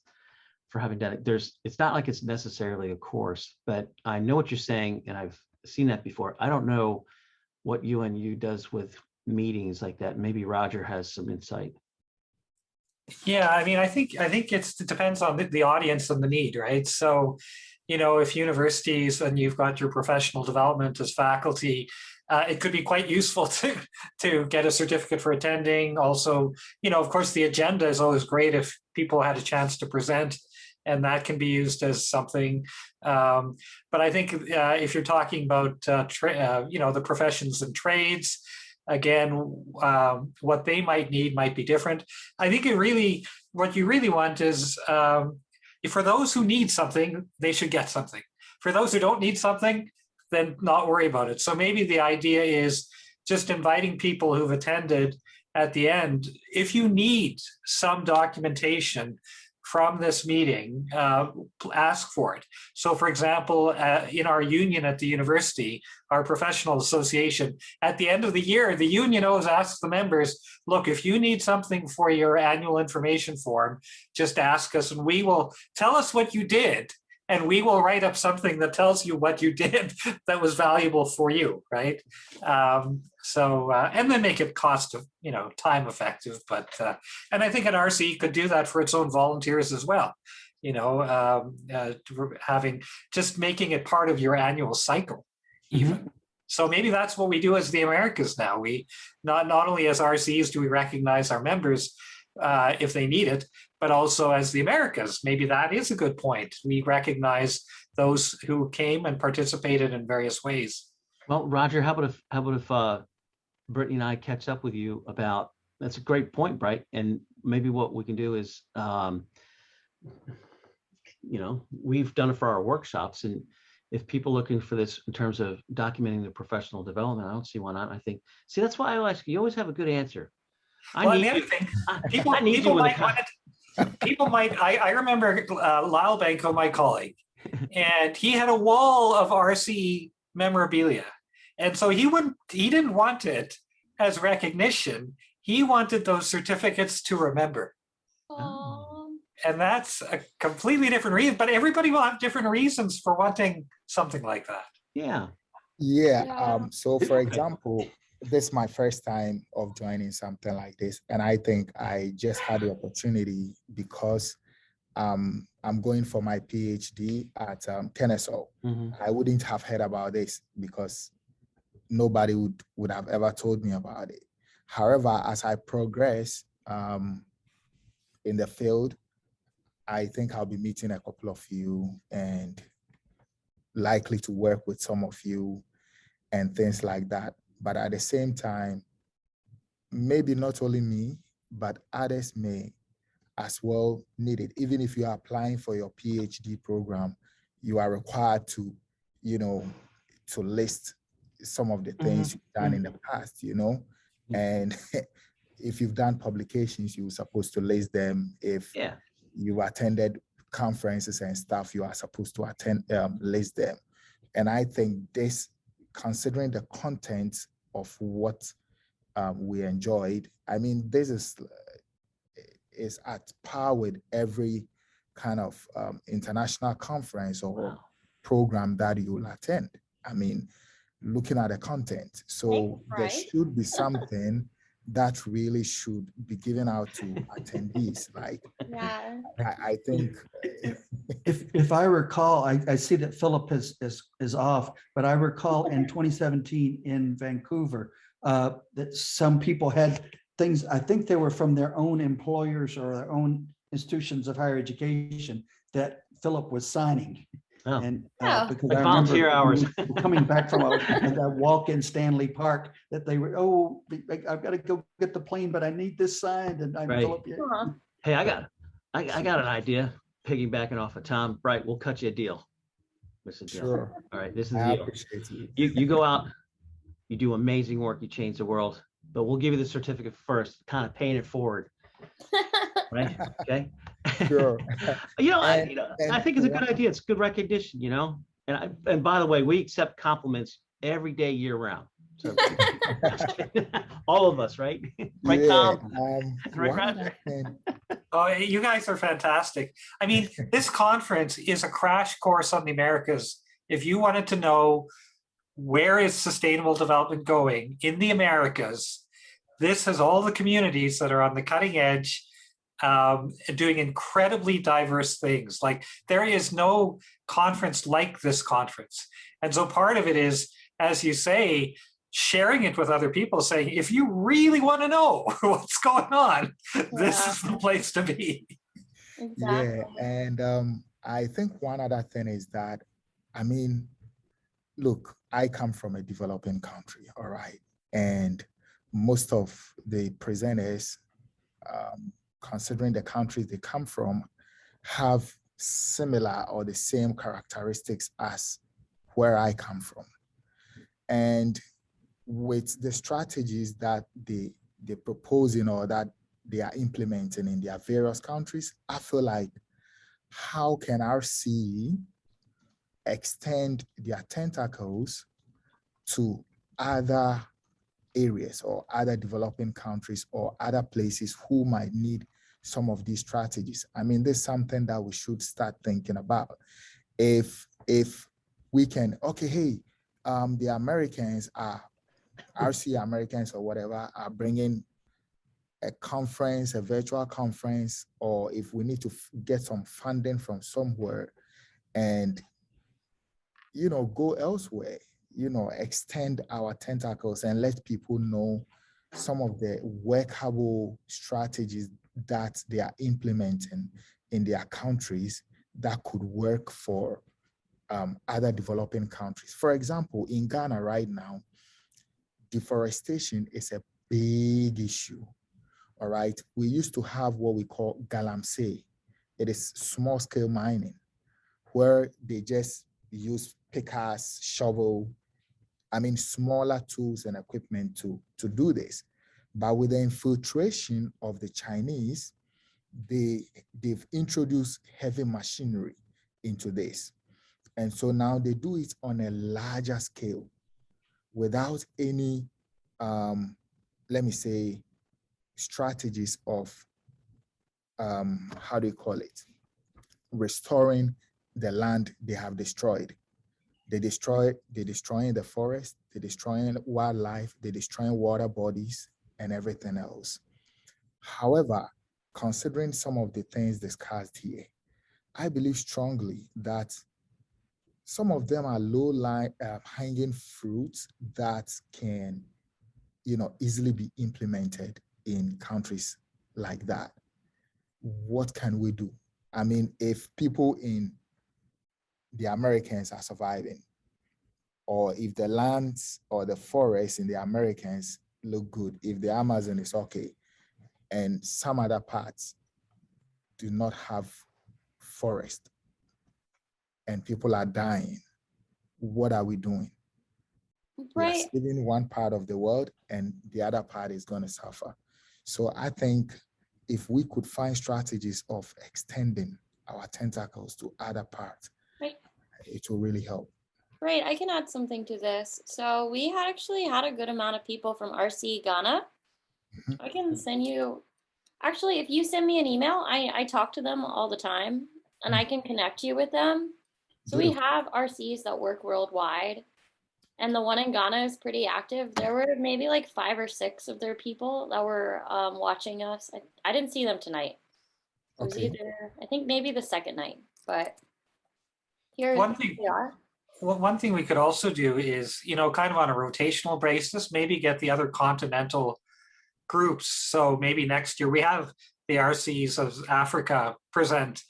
S3: for having done it. It's not like it's necessarily a course, but I know what you're saying, and I've seen that before. I don't know what UNU does with meetings like that. Maybe Roger has some insight.
S19: Yeah, I mean, I think it depends on the audience and the need, right? So, you know, if universities and you've got your professional development as faculty, it could be quite useful to get a certificate for attending. Also, you know, of course, the agenda is always great if people had a chance to present, and that can be used as something. But I think if you're talking about, you know, the professions and trades, again, what they might need might be different. I think what you really want is, for those who need something, they should get something. For those who don't need something, then not worry about it. So maybe the idea is just inviting people who've attended at the end, if you need some documentation from this meeting, ask for it. So for example, in our union at the university, our professional association, at the end of the year, the union always asks the members, look, if you need something for your annual information form, just ask us and we will tell us what you did. And we will write up something that tells you what you did that was valuable for you, right? And then make it cost of, you know, time effective. But and I think an RCE could do that for its own volunteers as well. You know, just making it part of your annual cycle, even. Mm-hmm. So maybe that's what we do as the Americas now. We not only as RCEs do we recognize our members if they need it, but also as the Americas. Maybe that is a good point. We recognize those who came and participated in various ways.
S3: Well, Roger, how about if Brittany and I catch up with you about, that's a great point, right? And maybe what we can do is, you know, we've done it for our workshops, and if people looking for this in terms of documenting their professional development, I don't see why not. I think, see, that's why I like, you always have a good answer.
S19: Well, the other thing, people might, I remember Lyle Banco, my colleague, and he had a wall of RCE memorabilia. And so he didn't want it as recognition. He wanted those certificates to remember.
S2: Oh.
S19: And that's a completely different reason, but everybody will have different reasons for wanting something like that.
S3: Yeah.
S18: Yeah. So for example, this is my first time of joining something like this. And I think I just had the opportunity because I'm going for my PhD at Kennesaw. Mm-hmm. I wouldn't have heard about this because nobody would have ever told me about it. However, as I progress in the field, I think I'll be meeting a couple of you and likely to work with some of you and things like that. But at the same time, maybe not only me, but others may as well need it. Even if you are applying for your PhD program, you are required to, you know, to list some of the things you've done in the past, you know, and if you've done publications, you're supposed to list them. If you've attended conferences and stuff, you are supposed to list them. And I think this, considering the content of what we enjoyed, I mean, this is at par with every kind of international conference or
S3: Wow.
S18: program that you'll attend. I mean, looking at the content. So there
S2: right?
S18: should be something that really should be given out to attendees. Like,
S2: Yeah.
S18: I think
S12: If I recall, I see that Philip is off, but I recall in 2017 in Vancouver, that some people had things, I think they were from their own employers or their own institutions of higher education that Philip was signing.
S3: Oh.
S12: And
S2: Oh.
S12: because
S3: Like
S12: I
S3: volunteer
S12: remember
S3: hours.
S12: coming back from a walk in Stanley Park, that they were, oh, I've got to go get the plane, but I need this signed, and I'm
S3: Right.
S12: Philip. Yeah.
S2: Aw.
S3: Hey, I got an idea. Piggybacking off of Tom, Bright, we'll cut you a deal. This is a deal.
S18: Sure.
S3: All right, this is the
S18: I
S3: deal.
S18: appreciate it.
S3: You go out, you do amazing work, you change the world, but we'll give you the certificate first, kind of paying it forward. Right? Okay.
S18: Sure.
S3: I
S18: And
S3: think it's a good idea. It's good recognition, and by the way, we accept compliments every day, year round. So all of us, right? Right,
S18: yeah,
S3: Tom? Right,
S18: one
S3: Roger?
S18: other thing,
S19: Oh, you guys are fantastic. I mean, this conference is a crash course on the Americas. If you wanted to know where is sustainable development going in the Americas, this has all the communities that are on the cutting edge, doing incredibly diverse things. Like, there is no conference like this conference. And so part of it is, as you say, sharing it with other people, saying, if you really want to know what's going on, this is the place to be.
S2: Exactly.
S18: yeah, and I think one other thing is that, I mean, look, I come from a developing country, all right, and most of the presenters, considering the countries they come from, have similar or the same characteristics as where I come from. And with the strategies that they're proposing or that they are implementing in their various countries, I feel like, how can RCE extend their tentacles to other areas or other developing countries or other places who might need some of these strategies? I mean, this is something that we should start thinking about. If we can, okay, hey, the Americans are, RCE Americans or whatever, are bringing a conference, a virtual conference, or if we need to get some funding from somewhere and, go elsewhere, extend our tentacles and let people know some of the workable strategies that they are implementing in their countries that could work for other developing countries. For example, in Ghana right now, deforestation is a big issue. All right. We used to have what we call galamsey. It is small scale mining where they just use pickers, shovel, smaller tools and equipment to do this. But with the infiltration of the Chinese, they've introduced heavy machinery into this. And so now they do it on a larger scale without any, let me say, strategies of, how do you call it? Restoring the land they have destroyed. They're destroying the forest, they're destroying wildlife, they're destroying water bodies and everything else. However, considering some of the things discussed here, I believe strongly that some of them are low-lying hanging fruits that can, easily be implemented in countries like that. What can we do? I mean, if people in the Americans are surviving, or if the lands or the forests in the Americans look good, if the Amazon is okay, and some other parts do not have forest, and people are dying, what are we doing? We are
S2: Right.
S18: saving one part of the world and the other part is going to suffer. So I think if we could find strategies of extending our tentacles to other parts,
S2: Right.
S18: it will really help.
S2: Right, I can add something to this. So we actually had a good amount of people from RCE Ghana. I can send you, actually, if you send me an email, I talk to them all the time. and I can connect you with them. So we have RCs that work worldwide, and the one in Ghana is pretty active. There were maybe like 5 or 6 of their people that were watching us. I didn't see them tonight. It was either, I think maybe the second night, but here they are.
S19: Well, one thing we could also do is, kind of on a rotational basis, maybe get the other continental groups. So maybe next year we have the RCEs of Africa present,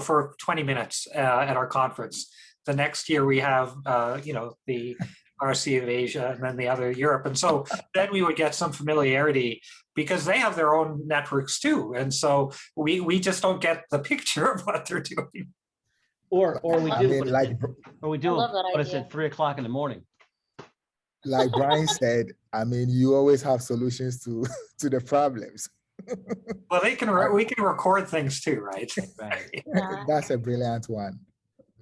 S19: for 20 minutes at our conference. The next year we have, the RCE of Asia and then the other Europe. And so then we would get some familiarity because they have their own networks too. And so we just don't get the picture of what they're doing.
S3: Or we
S18: I
S3: do,
S18: mean,
S3: but
S18: like,
S3: it's at 3 o'clock in the morning.
S18: like Brian said, I mean, you always have solutions to the problems.
S19: Well, we can record things too, right?
S3: Right.
S18: That's a brilliant one.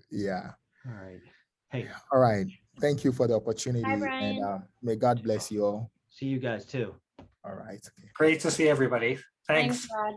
S18: Yeah.
S3: All right. Hey.
S18: All right. Thank you for the opportunity.
S2: Hi, Brian.
S18: And may God bless you all.
S3: See you guys too.
S18: All right.
S19: Great to see everybody. Thanks.
S2: Rod.